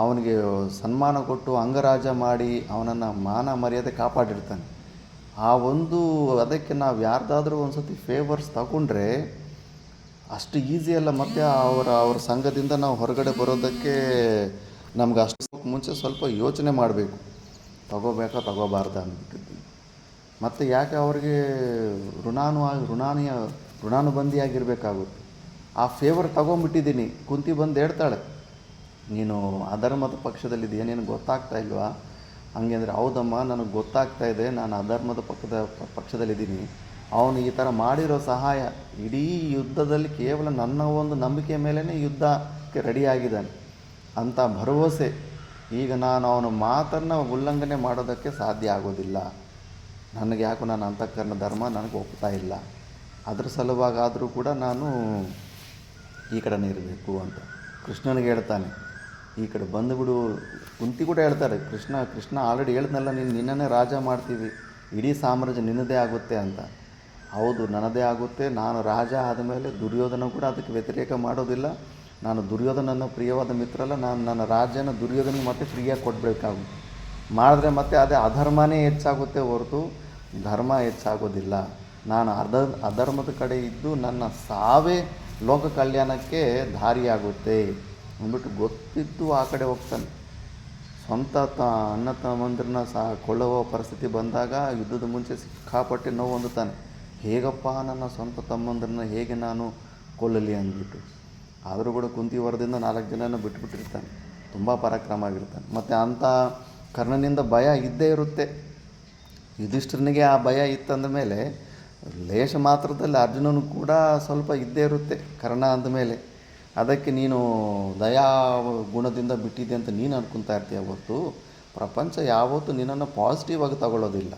ಅವನಿಗೆ ಸನ್ಮಾನ ಕೊಟ್ಟು ಅಂಗರಾಜ ಮಾಡಿ ಅವನನ್ನು ಮಾನ ಮರ್ಯಾದೆ ಕಾಪಾಡಿರ್ತಾನೆ. ಅದಕ್ಕೆ ನಾವು ಯಾರ್ದಾದ್ರೂ ಒಂದು ಸತಿ ಫೇವರ್ಸ್ ತಗೊಂಡ್ರೆ ಅಷ್ಟು ಈಸಿ ಅಲ್ಲ. ಮತ್ತು ಅವರ ಸಂಘದಿಂದ ನಾವು ಹೊರಗಡೆ ಬರೋದಕ್ಕೆ ನಮ್ಗೆ ಅಷ್ಟು ಮುಂಚೆ ಸ್ವಲ್ಪ ಯೋಚನೆ ಮಾಡಬೇಕು, ತಗೋಬೇಕಾ ತಗೋಬಾರ್ದ ಅಂದ್ಬಿಟ್ಟಿದ್ವಿ. ಮತ್ತು ಯಾಕೆ ಅವ್ರಿಗೆ ಋಣಾನುಬಂಧಿಯಾಗಿರಬೇಕಾಗುತ್ತೆ. ಆ ಫೇವರ್ ತಗೊಂಬಿಟ್ಟಿದ್ದೀನಿ. ಕುಂತಿ ಬಂದು ಹೇಳ್ತಾಳೆ, ನೀನು ಅಧರ್ಮದ ಪಕ್ಷದಲ್ಲಿದ್ದೀಯ, ನಿನಗೆ ಗೊತ್ತಾಗ್ತಾ ಇಲ್ವಾ? ಹಂಗೆ ಅಂದರೆ ಹೌದಮ್ಮ ನನಗೆ ಗೊತ್ತಾಗ್ತಾ ಇದೆ, ನಾನು ಅಧರ್ಮದ ಪಕ್ಷದಲ್ಲಿದ್ದೀನಿ. ಅವನು ಈ ಥರ ಮಾಡಿರೋ ಸಹಾಯ ಇಡೀ ಯುದ್ಧದಲ್ಲಿ ಕೇವಲ ನನ್ನ ಒಂದು ನಂಬಿಕೆ ಮೇಲೇ ಯುದ್ಧಕ್ಕೆ ರೆಡಿಯಾಗಿದ್ದಾನೆ ಅಂಥ ಭರವಸೆ. ಈಗ ನಾನು ಅವನ ಮಾತನ್ನು ಉಲ್ಲಂಘನೆ ಮಾಡೋದಕ್ಕೆ ಸಾಧ್ಯ ಆಗೋದಿಲ್ಲ. ನನಗೆ ಯಾಕೋ ನನ್ನ ಅಂತಃಕರಣ ಧರ್ಮ ನನಗೆ ಒಪ್ತಾ ಇಲ್ಲ. ಅದ್ರ ಸಲುವಾಗಾದರೂ ಕೂಡ ನಾನು ಈ ಕಡೆನೇ ಇರಬೇಕು ಅಂತ ಕೃಷ್ಣನಿಗೆ ಹೇಳ್ತಾನೆ. ಈ ಕಡೆ ಬಂದುಬಿಡು. ಕುಂತಿ ಕೂಡ ಹೇಳ್ತಾರೆ, ಕೃಷ್ಣ ಆಲ್ರೆಡಿ ಹೇಳ್ದನಲ್ಲ, ನಿನ್ನನ್ನೇ ರಾಜ ಮಾಡ್ತೀವಿ, ಇಡೀ ಸಾಮ್ರಾಜ್ಯ ನಿನ್ನದೇ ಆಗುತ್ತೆ ಅಂತ. ಹೌದು ನನ್ನದೇ ಆಗುತ್ತೆ, ನಾನು ರಾಜ ಆದಮೇಲೆ ದುರ್ಯೋಧನ ಕೂಡ ಅದಕ್ಕೆ ವ್ಯತಿರೇಕ ಮಾಡೋದಿಲ್ಲ, ನಾನು ದುರ್ಯೋಧನನ ಪ್ರಿಯವಾದ ಮಿತ್ರ ಅಲ್ಲ, ನಾನು ನನ್ನ ರಾಜ್ಯನ ದುರ್ಯೋಧನಿಗೆ ಮತ್ತೆ ಫ್ರೀಯಾಗಿ ಕೊಡಬೇಕಾಗುತ್ತೆ. ಮಾಡಿದ್ರೆ ಮತ್ತೆ ಅದೇ ಅಧರ್ಮನೇ ಹೆಚ್ಚಾಗುತ್ತೆ ಹೊರತು ಧರ್ಮ ಹೆಚ್ಚಾಗೋದಿಲ್ಲ. ನಾನು ಅಧರ್ಮದ ಕಡೆ ಇದ್ದು ನನ್ನ ಸಾವೇ ಲೋಕ ಕಲ್ಯಾಣಕ್ಕೆ ದಾರಿಯಾಗುತ್ತೆ ಅಂದ್ಬಿಟ್ಟು ಗೊತ್ತಿದ್ದು ಆ ಕಡೆ ಹೋಗ್ತಾನೆ. ಸ್ವಂತ ಅಣ್ಣ ತಮ್ಮಂದ್ರನ್ನ ಕೊಳ್ಳುವ ಪರಿಸ್ಥಿತಿ ಬಂದಾಗ ಯುದ್ಧದ ಮುಂಚೆ ಸಿಕ್ಕಾಪಟ್ಟೆ ನೋವು ಹೊಂದುತ್ತಾನೆ. ಹೇಗಪ್ಪ ನನ್ನ ಸ್ವಂತ ತಮ್ಮಂದ್ರನ್ನ ಹೇಗೆ ನಾನು ಕೊಲ್ಲಲಿ ಅಂದ್ಬಿಟ್ಟು. ಆದರೂ ಕೂಡ ಕುಂತಿ ವರದಿಂದ 4 ಜನನ ಬಿಟ್ಬಿಟ್ಟಿರ್ತಾನೆ. ತುಂಬ ಪರಾಕ್ರಮ ಆಗಿರ್ತಾನೆ. ಮತ್ತು ಅಂಥ ಕರ್ಣನಿಂದ ಭಯ ಇದ್ದೇ ಇರುತ್ತೆ. ಯುಧಿಷ್ಠಿರನಿಗೆ ಆ ಭಯ ಇತ್ತಂದ ಮೇಲೆ ಲೇಷ ಮಾತ್ರದಲ್ಲಿ ಅರ್ಜುನನು ಕೂಡ ಸ್ವಲ್ಪ ಇದ್ದೇ ಇರುತ್ತೆ ಕರ್ಣ ಅಂದಮೇಲೆ. ಅದಕ್ಕೆ ನೀನು ದಯಾ ಗುಣದಿಂದ ಬಿಟ್ಟಿದ್ದೆ ಅಂತ ನೀನು ಅನ್ಕೊತಾ ಇರ್ತೀಯ ಹೊರತು ಪ್ರಪಂಚ ಯಾವತ್ತೂ ನಿನ್ನನ್ನು ಪಾಸಿಟಿವ್ ಆಗಿ ತಗೊಳ್ಳೋದಿಲ್ಲ.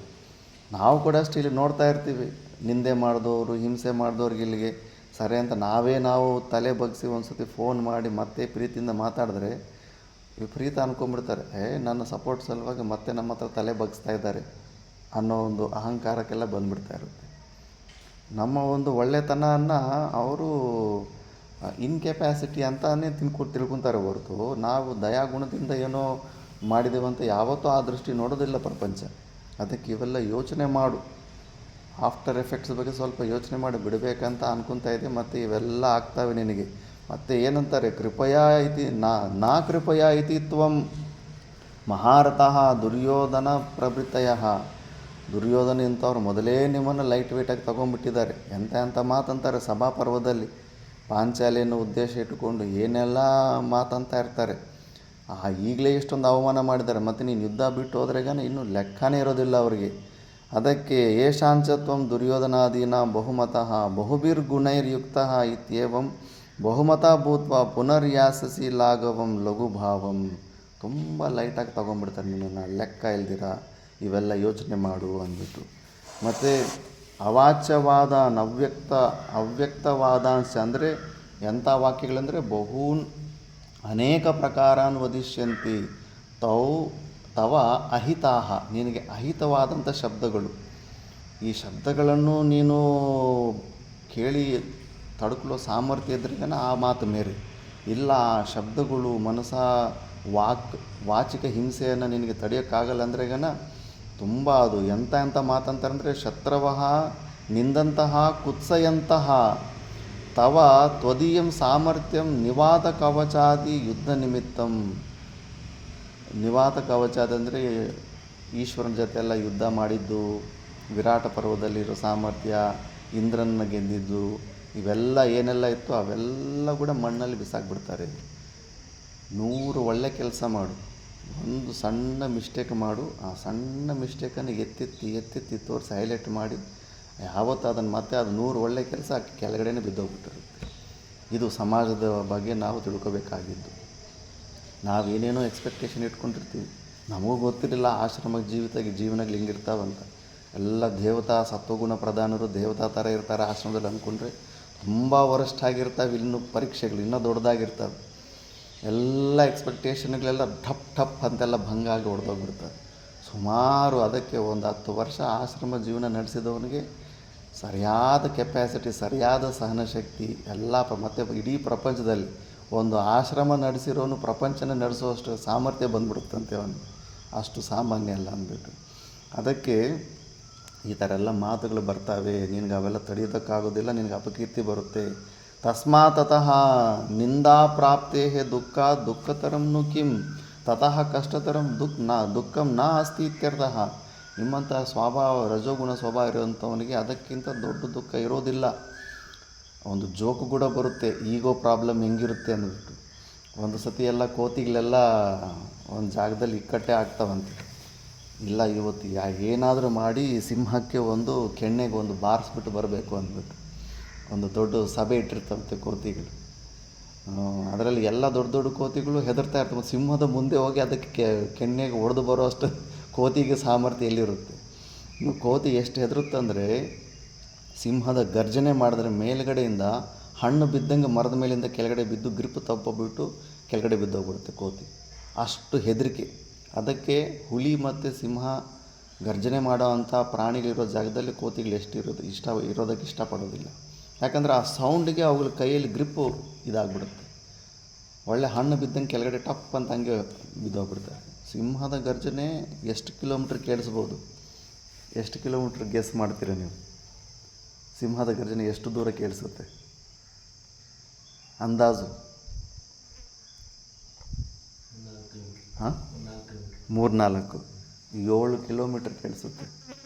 ನಾವು ಕೂಡ ಅಷ್ಟು ಇಲ್ಲಿ ನೋಡ್ತಾ ಇರ್ತೀವಿ, ನಿಂದೆ ಮಾಡಿದವರು ಹಿಂಸೆ ಮಾಡಿದವ್ರಿಗೆ ಇಲ್ಲಿಗೆ ಸರಿ ಅಂತ ನಾವು ತಲೆ ಬಗ್ಗಿಸಿ ಒಂದು ಸತಿ ಫೋನ್ ಮಾಡಿ ಮತ್ತೆ ಪ್ರೀತಿಯಿಂದ ಮಾತಾಡಿದ್ರೆ ವಿಪರೀತ ಅಂದ್ಕೊಂಡ್ಬಿಡ್ತಾರೆ. ನನ್ನ ಸಪೋರ್ಟ್ ಸಲುವಾಗಿ ಮತ್ತೆ ನಮ್ಮ ಹತ್ರ ತಲೆ ಬಗ್ಗಿಸ್ತಾ ಇದ್ದಾರೆ ಅನ್ನೋ ಒಂದು ಅಹಂಕಾರಕ್ಕೆಲ್ಲ ಬಂದುಬಿಡ್ತಾ ಇರುತ್ತೆ. ನಮ್ಮ ಒಂದು ಒಳ್ಳೆತನವನ್ನು ಅವರು ಇನ್ಕೆಪ್ಯಾಸಿಟಿ ಅಂತಾನೇ ತಿಳ್ಕೊತಾರೆ ಹೊರತು ನಾವು ದಯಾಗುಣದಿಂದ ಏನೋ ಮಾಡಿದ್ದೇವಂತ ಯಾವತ್ತೂ ಆ ದೃಷ್ಟಿ ನೋಡೋದಿಲ್ಲ ಪ್ರಪಂಚ. ಅದಕ್ಕೆ ಇವೆಲ್ಲ ಯೋಚನೆ ಮಾಡು, ಆಫ್ಟರ್ ಎಫೆಕ್ಟ್ಸ್ ಬಗ್ಗೆ ಸ್ವಲ್ಪ ಯೋಚನೆ ಮಾಡಿ ಬಿಡಬೇಕಂತ ಅನ್ಕೊತಾ ಇದೆ. ಮತ್ತು ಇವೆಲ್ಲ ಆಗ್ತವೆ ನಿನಗೆ. ಮತ್ತು ಏನಂತಾರೆ, ಕೃಪಯಾ ಇತಿ ನಾ ಕೃಪಯಾ ಇತಿ ತ್ವಂ ಮಹಾರಥಃ ದುರ್ಯೋಧನ ಪ್ರಭೃತಯ. ದುರ್ಯೋಧನ ಇಂಥವ್ರು ಮೊದಲೇ ನಿಮ್ಮನ್ನು ಲೈಟ್ ವೇಟಾಗಿ ತೊಗೊಂಡ್ಬಿಟ್ಟಿದ್ದಾರೆ. ಎಂಥ ಮಾತಂತಾರೆ ಸಭಾಪರ್ವದಲ್ಲಿ. ಪಾಂಚಾಲಿಯನ್ನು ಉದ್ದೇಶ ಇಟ್ಟುಕೊಂಡು ಏನೆಲ್ಲ ಮಾತಂತ ಇರ್ತಾರೆ. ಈಗಲೇ ಇಷ್ಟೊಂದು ಅವಮಾನ ಮಾಡಿದ್ದಾರೆ, ಮತ್ತು ನೀನು ಯುದ್ಧ ಬಿಟ್ಟು ಹೋದ್ರೆಗಾನ ಇನ್ನೂ ಲೆಕ್ಕನೇ ಇರೋದಿಲ್ಲ ಅವರಿಗೆ. ಅದಕ್ಕೆ ಯೇಷಾಂಚತ್ವಂ ದುರ್ಯೋಧನಾದೀನ ಬಹುಮತಃ ಬಹುಭಿರ್ಗುಣೈರ್ಯುಕ್ತಃ ಇತ್ಯೇವಂ ಬಹುಮತ ಭೂತ್ವ ಪುನರ್ಯಾಸಸಿ ಲಾಘವಂ ಲಘುಭಾವಂ. ತುಂಬ ಲೈಟಾಗಿ ತೊಗೊಂಡ್ಬಿಡ್ತಾರೆ ನಿನ್ನನ್ನು, ಲೆಕ್ಕ ಇಲ್ದಿರ ಇವೆಲ್ಲ ಯೋಚನೆ ಮಾಡು ಅಂದ್ಬಿಟ್ಟು. ಮತ್ತು ಅವಾಚ್ಯವಾದ ಅವ್ಯಕ್ತವಾದಾಂಶ ಅಂದರೆ ಎಂಥ ವಾಕ್ಯಗಳಂದರೆ ಬಹೂನ್ ಅನೇಕ ಪ್ರಕಾರಾನ್ ವದಿಷ್ಯಂತಿ ತವ ಅಹಿತಾಹ. ನಿನಗೆ ಅಹಿತವಾದಂಥ ಶಬ್ದಗಳು, ಈ ಶಬ್ದಗಳನ್ನು ನೀನು ಕೇಳಿ ತಡ್ಕೊಳ್ಳೋ ಸಾಮರ್ಥ್ಯ ಇದ್ರಿಗನ ಆ ಮಾತು ಮೇರೆ ಇಲ್ಲ. ಆ ಶಬ್ದಗಳು ಮನಸ ವಾಚಿಕ ಹಿಂಸೆಯನ್ನು ನಿನಗೆ ತಡೆಯೋಕ್ಕಾಗಲ್ಲ ಅಂದ್ರೆಗನ ತುಂಬ ಅದು ಎಂಥ ಮಾತಂತಾರಂದರೆ ಶತ್ರವಃ ನಿಂದಂತಹ ಕುತ್ಸಯಂತಹ ತವ ತ್ವದೀಯಂ ಸಾಮರ್ಥ್ಯಂ ನಿವಾತ ಕವಚಾದಿ ಯುದ್ಧ ನಿಮಿತ್ತಂ. ನಿವಾತ ಕವಚಾದಂದರೆ ಈಶ್ವರನ ಜೊತೆ ಎಲ್ಲ ಯುದ್ಧ ಮಾಡಿದ್ದು, ವಿರಾಟ ಪರ್ವದಲ್ಲಿರೋ ಸಾಮರ್ಥ್ಯ, ಇಂದ್ರನ ಗೆದ್ದಿದ್ದು, ಇವೆಲ್ಲ ಏನೆಲ್ಲ ಇತ್ತು ಅವೆಲ್ಲ ಕೂಡ ಮಣ್ಣಲ್ಲಿ ಬಿಸಾಕ್ಬಿಡ್ತಾರೆ. 100 ಒಳ್ಳೆ ಕೆಲಸ ಮಾಡು, ಒಂದು ಸಣ್ಣ ಮಿಸ್ಟೇಕ್ ಮಾಡು, ಆ ಸಣ್ಣ ಮಿಸ್ಟೇಕನ್ನು ಎತ್ತೆತ್ತಿ ತೋರಿಸಿ ಹೈಲೈಟ್ ಮಾಡಿ ಯಾವತ್ತು ಅದನ್ನು ಮತ್ತೆ ಅದು 100 ಒಳ್ಳೆ ಕೆಲಸ ಕೆಳಗಡೆನೇ ಬಿದ್ದೋಗ್ಬಿಟ್ಟಿರುತ್ತೆ. ಇದು ಸಮಾಜದ ಬಗ್ಗೆ ನಾವು ತಿಳ್ಕೊಬೇಕಾಗಿದ್ದು. ನಾವೇನೇನೋ ಎಕ್ಸ್ಪೆಕ್ಟೇಷನ್ ಇಟ್ಕೊಂಡಿರ್ತೀವಿ, ನಮಗೂ ಗೊತ್ತಿರಲಿಲ್ಲ ಆಶ್ರಮ ಜೀವನಗಳು ಹಿಂಗಿರ್ತಾವಂತ. ಎಲ್ಲ ದೇವತಾ ಸತ್ವಗುಣ ಪ್ರಧಾನರು ದೇವತಾ ಥರ ಇರ್ತಾರೆ ಆಶ್ರಮದಲ್ಲಿ ಅಂದ್ಕೊಂಡ್ರೆ ತುಂಬ ವರಸ್ಟ್ ಆಗಿರ್ತಾವೆ. ಇನ್ನೂ ಪರೀಕ್ಷೆಗಳು ಇನ್ನೂ ದೊಡ್ಡದಾಗಿರ್ತವೆ. ಎಲ್ಲ ಎಕ್ಸ್ಪೆಕ್ಟೇಷನ್ಗಳೆಲ್ಲ ಠಪ್ ಅಂತೆಲ್ಲ ಭಂಗ ಆಗಿ ಹೊಡೆದೋಗ್ಬಿಡ್ತದೆ. ಸುಮಾರು ಅದಕ್ಕೆ ಒಂದು 10 ವರ್ಷ ಆಶ್ರಮ ಜೀವನ ನಡೆಸಿದವನಿಗೆ ಸರಿಯಾದ ಕೆಪ್ಯಾಸಿಟಿ, ಸರಿಯಾದ ಸಹನಶಕ್ತಿ ಎಲ್ಲ ಮತ್ತು ಇಡೀ ಪ್ರಪಂಚದಲ್ಲಿ ಒಂದು ಆಶ್ರಮ ನಡೆಸಿರೋನು ಪ್ರಪಂಚನ ನಡೆಸುವಷ್ಟು ಸಾಮರ್ಥ್ಯ ಬಂದ್ಬಿಡುತ್ತಂತೆ ಅವನು. ಅಷ್ಟು ಸಾಮಾನ್ಯ ಅಲ್ಲ ಅಂದ್ಬಿಟ್ಟು. ಅದಕ್ಕೆ ಈ ಥರ ಎಲ್ಲ ಮಾತುಗಳು ಬರ್ತಾವೆ. ನಿನಗೆ ಅವೆಲ್ಲ ತಡೆಯೋದಕ್ಕಾಗೋದಿಲ್ಲ, ನಿನಗೆ ಅಪಕೀರ್ತಿ ಬರುತ್ತೆ. ತಸ್ಮಾತಃ ನಿಂದಾ ಪ್ರಾಪ್ತೇ ದುಃಖತರಂ ನು ಕಿಂ ತತಃ ಕಷ್ಟತರಂ ದುಃಖಂ ನ ಅಸ್ತಿ ಇತ್ಯರ್ಥಃ. ನಿಮ್ಮಂಥ ರಜೋಗುಣ ಸ್ವಭಾವ ಇರೋಂಥವನಿಗೆ ಅದಕ್ಕಿಂತ ದೊಡ್ಡ ದುಃಖ ಇರೋದಿಲ್ಲ. ಒಂದು ಜೋಕು ಕೂಡ ಬರುತ್ತೆ, ಈಗೋ ಪ್ರಾಬ್ಲಮ್ ಹೆಂಗಿರುತ್ತೆ ಅಂದ್ಬಿಟ್ಟು. ಒಂದು ಸತಿ ಎಲ್ಲ ಕೋತಿಗಳೆಲ್ಲ ಒಂದು ಜಾಗದಲ್ಲಿ ಇಕ್ಕಟ್ಟೆ ಆಗ್ತಾವಂತೆ. ಇಲ್ಲ ಇವತ್ತು ಏನಾದರೂ ಮಾಡಿ ಸಿಂಹಕ್ಕೆ ಒಂದು ಕೆಣ್ಣೆಗೆ ಒಂದು ಬಾರಿಸ್ಬಿಟ್ಟು ಬರಬೇಕು ಅಂದ್ಬಿಟ್ಟು ಒಂದು ದೊಡ್ಡ ಸಭೆ ಇಟ್ಟಿರ್ತವಂತೆ ಕೋತಿಗಳು. ಅದರಲ್ಲಿ ಎಲ್ಲ ದೊಡ್ಡ ಕೋತಿಗಳು ಹೆದರ್ತಾ ಇರ್ತವೆ. ಸಿಂಹದ ಮುಂದೆ ಹೋಗಿ ಅದಕ್ಕೆ ಕೆಣ್ಣೆಗೆ ಹೊಡೆದು ಬರೋ ಅಷ್ಟು ಕೋತಿಗೆ ಸಾಮರ್ಥ್ಯ ಎಲ್ಲಿರುತ್ತೆ. ಇನ್ನು ಕೋತಿ ಎಷ್ಟು ಹೆದರುತ್ತಂದರೆ ಸಿಂಹದ ಗರ್ಜನೆ ಮಾಡಿದ್ರೆ ಮೇಲುಗಡೆಯಿಂದ ಹಣ್ಣು ಬಿದ್ದಂಗೆ ಮರದ ಮೇಲಿಂದ ಕೆಳಗಡೆ ಬಿದ್ದು ಗ್ರಿಪ್ ತಪ್ಪಬಿಟ್ಟು ಕೆಳಗಡೆ ಬಿದ್ದೋಗ್ಬಿಡುತ್ತೆ ಕೋತಿ. ಅಷ್ಟು ಹೆದರಿಕೆ. ಅದಕ್ಕೆ ಹುಲಿ ಮತ್ತು ಸಿಂಹ ಗರ್ಜನೆ ಮಾಡೋ ಅಂಥ ಪ್ರಾಣಿಗಳಿರೋ ಜಾಗದಲ್ಲಿ ಕೋತಿಗಳು ಇರೋದಕ್ಕೆ ಇಷ್ಟಪಡೋದಿಲ್ಲ. ಯಾಕಂದರೆ ಆ ಸೌಂಡಿಗೆ ಅವುಗಳ ಕೈಯಲ್ಲಿ ಗ್ರಿಪ್ಪು ಇದಾಗ್ಬಿಡುತ್ತೆ. ಒಳ್ಳೆ ಹಣ್ಣು ಬಿದ್ದಂಗೆ ಕೆಳಗಡೆ ಟಪ್ ಅಂತ ಹಂಗೆ ಬಿದ್ದೋಗ್ಬಿಡ್ತಾರೆ. ಸಿಂಹದ ಗರ್ಜನೆ ಎಷ್ಟು ಕಿಲೋಮೀಟ್ರ್ ಕೇಳಿಸ್ಬೋದು? ಎಷ್ಟು ಕಿಲೋಮೀಟ್ರ್ ಗೆಸ್ ಮಾಡ್ತೀರ ನೀವು? ಸಿಂಹದ ಗರ್ಜನೆ ಎಷ್ಟು ದೂರ ಕೇಳಿಸುತ್ತೆ ಅಂದಾಜು? ಹಾಂ, 3-4 7 ಕಿಲೋಮೀಟ್ರ್ ಕೇಳಿಸುತ್ತೆ.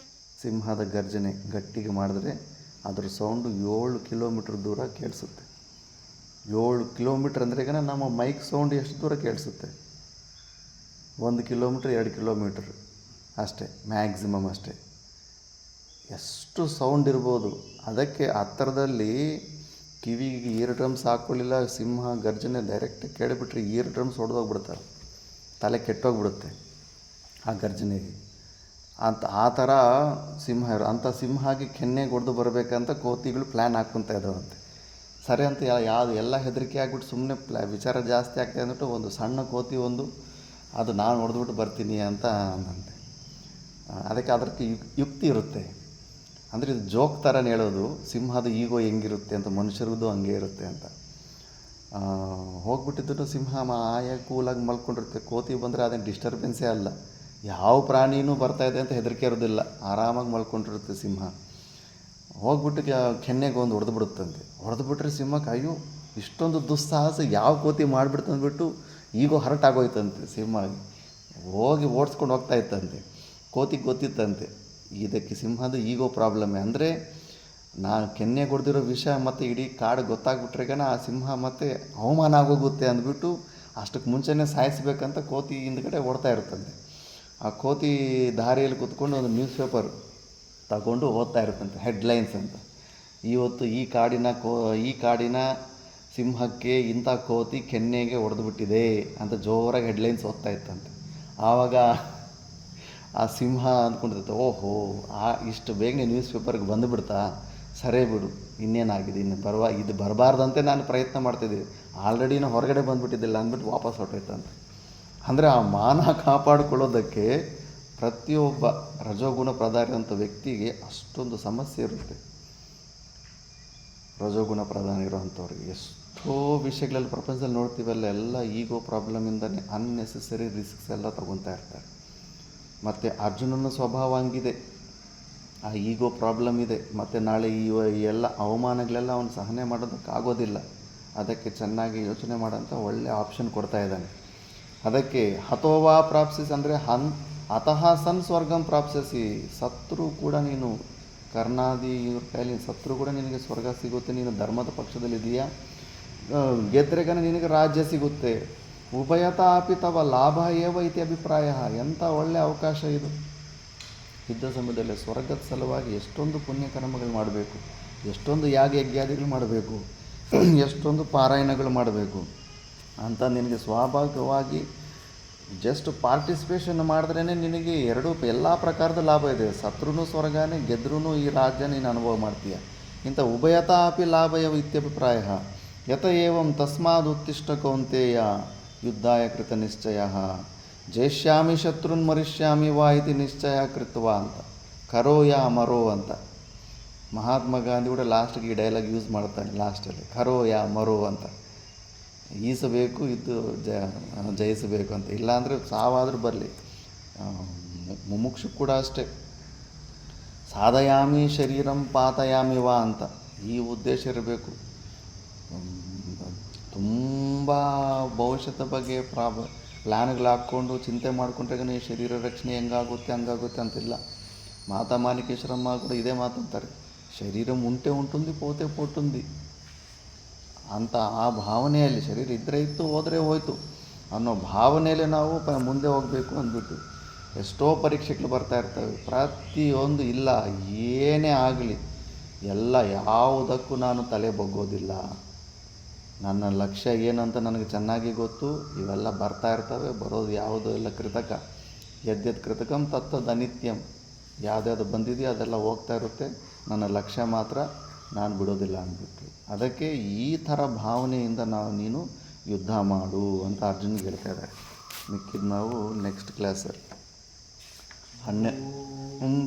ಸಿಂಹದ ಗರ್ಜನೆ ಗಟ್ಟಿಗೆ ಮಾಡಿದ್ರೆ ಅದರ ಸೌಂಡು 7 ಕಿಲೋಮೀಟ್ರ್ ದೂರ ಕೇಳಿಸುತ್ತೆ. 7 ಕಿಲೋಮೀಟ್ರ್ ಅಂದರೆ ಈಗ ನಮ್ಮ ಮೈಕ್ ಸೌಂಡ್ ಎಷ್ಟು ದೂರ ಕೇಳಿಸುತ್ತೆ? 1 ಕಿಲೋಮೀಟ್ರ್ 2 ಕಿಲೋಮೀಟ್ರ್ ಅಷ್ಟೇ, ಮ್ಯಾಕ್ಸಿಮಮ್ ಅಷ್ಟೇ. ಎಷ್ಟು ಸೌಂಡ್ ಇರ್ಬೋದು. ಅದಕ್ಕೆ ಹತ್ತಿರದಲ್ಲಿ ಕಿವಿಗೆ ಇಯರ್ ಡ್ರಮ್ಸ್ ಹಾಕ್ಕೊಳ್ಳಿಲ್ಲ, ಸಿಂಹ ಗರ್ಜನೆ ಡೈರೆಕ್ಟ್ ಕೇಳಿಬಿಟ್ರೆ ಇಯರ್ ಡ್ರಮ್ಸ್ ಹೊಡೆದೋಗ್ಬಿಡ್ತಾರೆ, ತಲೆ ಕೆಟ್ಟೋಗ್ಬಿಡುತ್ತೆ ಆ ಗರ್ಜನೆಗೆ. ಆ ಥರ ಸಿಂಹ ಅಂಥ ಸಿಂಹಾಗಿ ಕೆನ್ನೆಗೆ ಹೊಡೆದು ಬರಬೇಕಂತ ಕೋತಿಗಳು ಪ್ಲ್ಯಾನ್ ಹಾಕ್ಕೊತ ಇದ್ದಾವಂತೆ. ಸರಿ ಅಂತ ಎಲ್ಲ ಹೆದರಿಕೆ ಆಗಿಬಿಟ್ಟು ಸುಮ್ಮನೆ ವಿಚಾರ ಜಾಸ್ತಿ ಆಗ್ತಾಯಿದೆ ಅಂದ್ಬಿಟ್ಟು ಒಂದು ಸಣ್ಣ ಕೋತಿ ಅದು ನಾನು ಹೊಡೆದ್ಬಿಟ್ಟು ಬರ್ತೀನಿ ಅಂತ ಅಂದಂತೆ. ಅದಕ್ಕೆ ಅದಕ್ಕೆ ಯುಕ್ತಿ ಇರುತ್ತೆ. ಅಂದರೆ ಇದು ಜೋಕ್ ಥರನೇ ಹೇಳೋದು, ಸಿಂಹದ ಈಗೋ ಹೆಂಗಿರುತ್ತೆ ಅಂತ, ಮನುಷ್ಯರದ್ದು ಹಂಗೆ ಇರುತ್ತೆ ಅಂತ. ಹೋಗ್ಬಿಟ್ಟಿದ್ದು ಸಿಂಹ ಕೂಲಾಗಿ ಮಲ್ಕೊಂಡಿರುತ್ತೆ. ಕೋತಿ ಬಂದರೆ ಅದೇನು ಡಿಸ್ಟರ್ಬೆನ್ಸೇ ಅಲ್ಲ. ಯಾವ ಪ್ರಾಣಿನೂ ಬರ್ತಾಯಿದೆ ಅಂತ ಹೆದರಿಕೆ ಇರೋದಿಲ್ಲ, ಆರಾಮಾಗಿ ಮಲ್ಕೊಂಡಿರುತ್ತೆ ಸಿಂಹ. ಹೋಗ್ಬಿಟ್ಟು ಕೆನ್ನೆಗೆ ಒಂದು ಹೊಡೆದ್ಬಿಡುತ್ತಂತೆ. ಹೊಡೆದ್ಬಿಟ್ರೆ ಸಿಂಹಕ್ಕೆ ಅಯ್ಯೋ ಇಷ್ಟೊಂದು ದುಸ್ಸಾಹಸ ಯಾವ ಕೋತಿ ಮಾಡಿಬಿಡ್ತು ಅಂದ್ಬಿಟ್ಟು ಈಗೋ ಹರ್ಟ್ ಆಗೋಯ್ತಂತೆ ಸಿಂಹಗೆ. ಹೋಗಿ ಓಡಿಸ್ಕೊಂಡು ಹೋಗ್ತಾ ಇತ್ತಂತೆ. ಕೋತಿಗೆ ಗೊತ್ತಿತ್ತಂತೆ ಇದಕ್ಕೆ ಸಿಂಹದ ಈಗೋ ಪ್ರಾಬ್ಲಮ್ಮೆ. ಅಂದರೆ ನಾನು ಕೆನ್ನೆ ಹೊಡೆದಿರೋ ವಿಷಯ ಮತ್ತು ಇಡೀ ಕಾಡು ಗೊತ್ತಾಗ್ಬಿಟ್ರೆಗನ ಆ ಸಿಂಹ ಮತ್ತು ಅವಮಾನ ಆಗೋಗುತ್ತೆ ಅಂದ್ಬಿಟ್ಟು ಅಷ್ಟಕ್ಕೆ ಮುಂಚೆನೇ ಸಾಯಿಸ್ಬೇಕಂತ ಕೋತಿ ಹಿಂದ್ಗಡೆ ಓಡ್ತಾ ಇರುತ್ತಂತೆ. ಆ ಕೋತಿ ದಾರಿಯಲ್ಲಿ ಕೂತ್ಕೊಂಡು ಒಂದು ನ್ಯೂಸ್ ಪೇಪರ್ ತಗೊಂಡು ಓದ್ತಾ ಇರುತ್ತಂತೆ, ಹೆಡ್ಲೈನ್ಸ್ ಅಂತ. ಇವತ್ತು ಈ ಕಾಡಿನ ಸಿಂಹಕ್ಕೆ ಇಂಥ ಕೋತಿ ಕೆನ್ನೆಗೆ ಹೊಡೆದುಬಿಟ್ಟಿದೆ ಅಂತ ಜೋರಾಗಿ ಹೆಡ್ಲೈನ್ಸ್ ಓದ್ತಾ ಇತ್ತಂತೆ. ಆವಾಗ ಆ ಸಿಂಹ ಅಂದ್ಕೊಂಡಿರುತ್ತೆ, ಓಹೋ ಇಷ್ಟು ಬೇಗನೆ ನ್ಯೂಸ್ ಪೇಪರ್ಗೆ ಬಂದುಬಿಡ್ತಾ, ಸರೇ ಬಿಡು ಇನ್ನೇನಾಗಿದೆ, ಇದು ಬರಬಾರ್ದಂತೆ ನಾನು ಪ್ರಯತ್ನ ಮಾಡ್ತಿದ್ದೀವಿ, ಆಲ್ರೆಡಿ ಹೊರಗಡೆ ಬಂದುಬಿಟ್ಟಿದ್ದಿಲ್ಲ ಅಂದ್ಬಿಟ್ಟು ವಾಪಸ್ ಹೊರಟೋಯ್ತಂತೆ. ಅಂದರೆ ಆ ಮಾನ ಕಾಪಾಡಿಕೊಳ್ಳೋದಕ್ಕೆ ಪ್ರತಿಯೊಬ್ಬ ರಜೋಗುಣ ಪ್ರಧಾನ ಅಂತ ವ್ಯಕ್ತಿಗೆ ಅಷ್ಟೊಂದು ಸಮಸ್ಯೆ ಇರುತ್ತೆ. ರಜೋಗುಣ ಪ್ರಧಾನ ಇರೋವಂಥವ್ರಿಗೆ ಎಷ್ಟೋ ವಿಷಯಗಳಲ್ಲಿ ಪ್ರಪಂಚದಲ್ಲಿ ನೋಡ್ತೀವಲ್ಲ, ಎಲ್ಲ ಈಗೋ ಪ್ರಾಬ್ಲಮಿಂದನೇ ಅನ್ನೆಸೆಸರಿ ರಿಸ್ಕ್ಸ್ ಎಲ್ಲ ತೊಗೊತಾ ಇರ್ತಾರೆ. ಮತ್ತು ಅರ್ಜುನನ ಸ್ವಭಾವ ಹಂಗಿದೆ, ಆ ಈಗೋ ಪ್ರಾಬ್ಲಮ್ ಇದೆ. ಮತ್ತು ನಾಳೆ ಈ ಎಲ್ಲ ಅವಮಾನಗಳೆಲ್ಲ ಅವನು ಸಹನೆ ಮಾಡೋದಕ್ಕಾಗೋದಿಲ್ಲ. ಅದಕ್ಕೆ ಚೆನ್ನಾಗಿ ಯೋಚನೆ ಮಾಡೋಂಥ ಒಳ್ಳೆಯ ಆಪ್ಷನ್ ಕೊಡ್ತಾ ಇದ್ದಾನೆ. ಅದಕ್ಕೆ ಹತೋವಾ ಪ್ರಾಪ್ಸಿಸ್ ಅಂದರೆ ಅತಃ ಸನ್ ಸ್ವರ್ಗಂ ಪ್ರಾಪ್ಸಿಸಿ, ಸತ್ರು ಕೂಡ ನೀನು ಕರ್ಣಾದಿ ಇವ್ರ ಕೈಲಿ ಸತ್ರು ಕೂಡ ನಿನಗೆ ಸ್ವರ್ಗ ಸಿಗುತ್ತೆ, ನೀನು ಧರ್ಮದ ಪಕ್ಷದಲ್ಲಿದೆಯಾ, ಗೆದ್ರೆಗನ ನಿನಗೆ ರಾಜ್ಯ ಸಿಗುತ್ತೆ. ಉಭಯತಾ ಅಪಿ ತವ ಲಾಭ ಏವ ಇತಿ ಅಭಿಪ್ರಾಯ. ಎಂಥ ಒಳ್ಳೆಯ ಅವಕಾಶ ಇದು. ಯುದ್ಧ ಸಮಯದಲ್ಲಿ ಸ್ವರ್ಗದ ಸಲುವಾಗಿ ಎಷ್ಟೊಂದು ಪುಣ್ಯಕರ್ಮಗಳು ಮಾಡಬೇಕು, ಎಷ್ಟೊಂದು ಯಜ್ಞಾದಿಗಳು ಮಾಡಬೇಕು, ಎಷ್ಟೊಂದು ಪಾರಾಯಣಗಳು ಮಾಡಬೇಕು ಅಂತ ನಿನಗೆ ಸ್ವಾಭಾವಿಕವಾಗಿ ಜಸ್ಟ್ ಪಾರ್ಟಿಸಿಪೇಷನ್ ಮಾಡಿದ್ರೇ ನಿನಗೆ ಎಲ್ಲ ಪ್ರಕಾರದ ಲಾಭ ಇದೆ. ಸತ್ರೂ ಸ್ವರ್ಗನೇ, ಗೆದ್ರೂ ಈ ರಾಜ್ಯ ನೀನು ಅನುಭವ ಮಾಡ್ತೀಯ. ಇಂಥ ಉಭಯತಾ ಅಪಿ ಲಾಭ ಏವ ಇತ್ಯಭಿಪ್ರಾಯ. ಯತ ಏವಂ ತಸ್ಮಾದ್ ಉತ್ತಿಷ್ಠ ಕೌಂತೆಯ ಯುದ್ಧಾಯ ಕೃತ ನಿಶ್ಚಯ ಜಯಿಷ್ಯಾಮಿ ಶತ್ರುನ್ ಮರಿಷ್ಯಾಮಿ ವಾ ಇತಿ ನಿಶ್ಚಯ ಕೃತ್ವ ಅಂತ. ಕರೋ ಯಾ ಮರೋ ಅಂತ ಮಹಾತ್ಮ ಗಾಂಧಿ ಕೂಡ ಲಾಸ್ಟಿಗೆ ಈ ಡೈಲಾಗ್ ಯೂಸ್ ಮಾಡ್ತಾನೆ ಲಾಸ್ಟಲ್ಲಿ, ಕರೋ ಯಾ ಮರೋ ಅಂತ. ಈಸಬೇಕು, ಇದು ಜಯಿಸಬೇಕು ಅಂತ. ಇಲ್ಲಾಂದರೆ ಸಾವಾದರೂ ಬರಲಿ. ಮುಮುಕ್ಷು ಕೂಡ ಅಷ್ಟೇ, ಸಾಧಯಾಮಿ ಶರೀರಂ ಪಾತಯಾಮಿ ವಾ ಅಂತ ಈ ಉದ್ದೇಶ ಇರಬೇಕು. ತುಂಬ ಭವಿಷ್ಯದ ಬಗ್ಗೆ ಪ್ಲ್ಯಾನ್ಗಳು ಹಾಕ್ಕೊಂಡು ಚಿಂತೆ ಮಾಡಿಕೊಂಡ್ರೆ ಈ ಶರೀರ ರಕ್ಷಣೆ ಹಂಗಾಗುತ್ತೆ ಅಂತಿಲ್ಲ. ಮಾತಾ ಮಾಣಿಕೇಶ್ವರಮ್ಮ ಕೂಡ ಇದೇ ಮಾತಂತಾರೆ, ಶರೀರ ಉಂಟುಂದಿ ಪೋತೆ ಪೋಟುಂದಿ ಅಂತ. ಆ ಭಾವನೆಯಲ್ಲಿ ಶರೀರ ಇದ್ದರೆ ಇತ್ತು, ಹೋದರೆ ಹೋಯ್ತು ಅನ್ನೋ ಭಾವನೆಯಲ್ಲಿ ನಾವು ಮುಂದೆ ಹೋಗಬೇಕು ಅಂದ್ಬಿಟ್ಟು ಎಷ್ಟೋ ಪರೀಕ್ಷೆಗಳು ಬರ್ತಾಯಿರ್ತವೆ. ಪ್ರತಿಯೊಂದು ಇಲ್ಲ, ಏನೇ ಆಗಲಿ ಎಲ್ಲ ಯಾವುದಕ್ಕೂ ನಾನು ತಲೆ ಬಗ್ಗೋದಿಲ್ಲ. ನನ್ನ ಲಕ್ಷ್ಯ ಏನಂತ ನನಗೆ ಚೆನ್ನಾಗಿ ಗೊತ್ತು. ಇವೆಲ್ಲ ಬರ್ತಾ ಇರ್ತವೆ, ಬರೋದು ಯಾವುದು ಎಲ್ಲ ಕೃತಕ. ಯದ್ಯದ್ ಕೃತಕಂ ತತ್ತದ್ ಅನಿತ್ಯಂ. ಯಾವುದ್ಯಾವುದು ಬಂದಿದೆಯೋ ಅದೆಲ್ಲ ಹೋಗ್ತಾ ಇರುತ್ತೆ, ನನ್ನ ಲಕ್ಷ್ಯ ಮಾತ್ರ ನಾನು ಬಿಡೋದಿಲ್ಲ ಅಂದ್ಬಿಟ್ಟು. ಅದಕ್ಕೆ ಈ ಥರ ಭಾವನೆಯಿಂದ ನೀನು ಯುದ್ಧ ಮಾಡು ಅಂತ ಅರ್ಜುನ್ಗೆ ಹೇಳ್ತಾ ಇದ್ದಾರೆ. ಮಿಕ್ಕಿದ್ದು ನಾವು ನೆಕ್ಸ್ಟ್ ಕ್ಲಾಸಲ್ಲಿ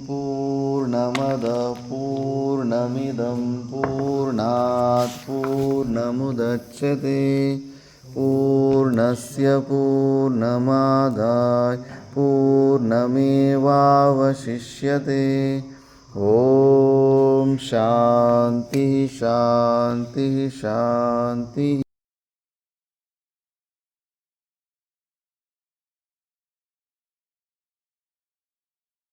पूर्णमद पूर्णमिदं पूर्णात् पूर्णमुदच्यते पूर्णस्य पूर्णमादाय पूर्णमेवावशिष्यते ॐ शान्तिः शान्तिः शान्तिः।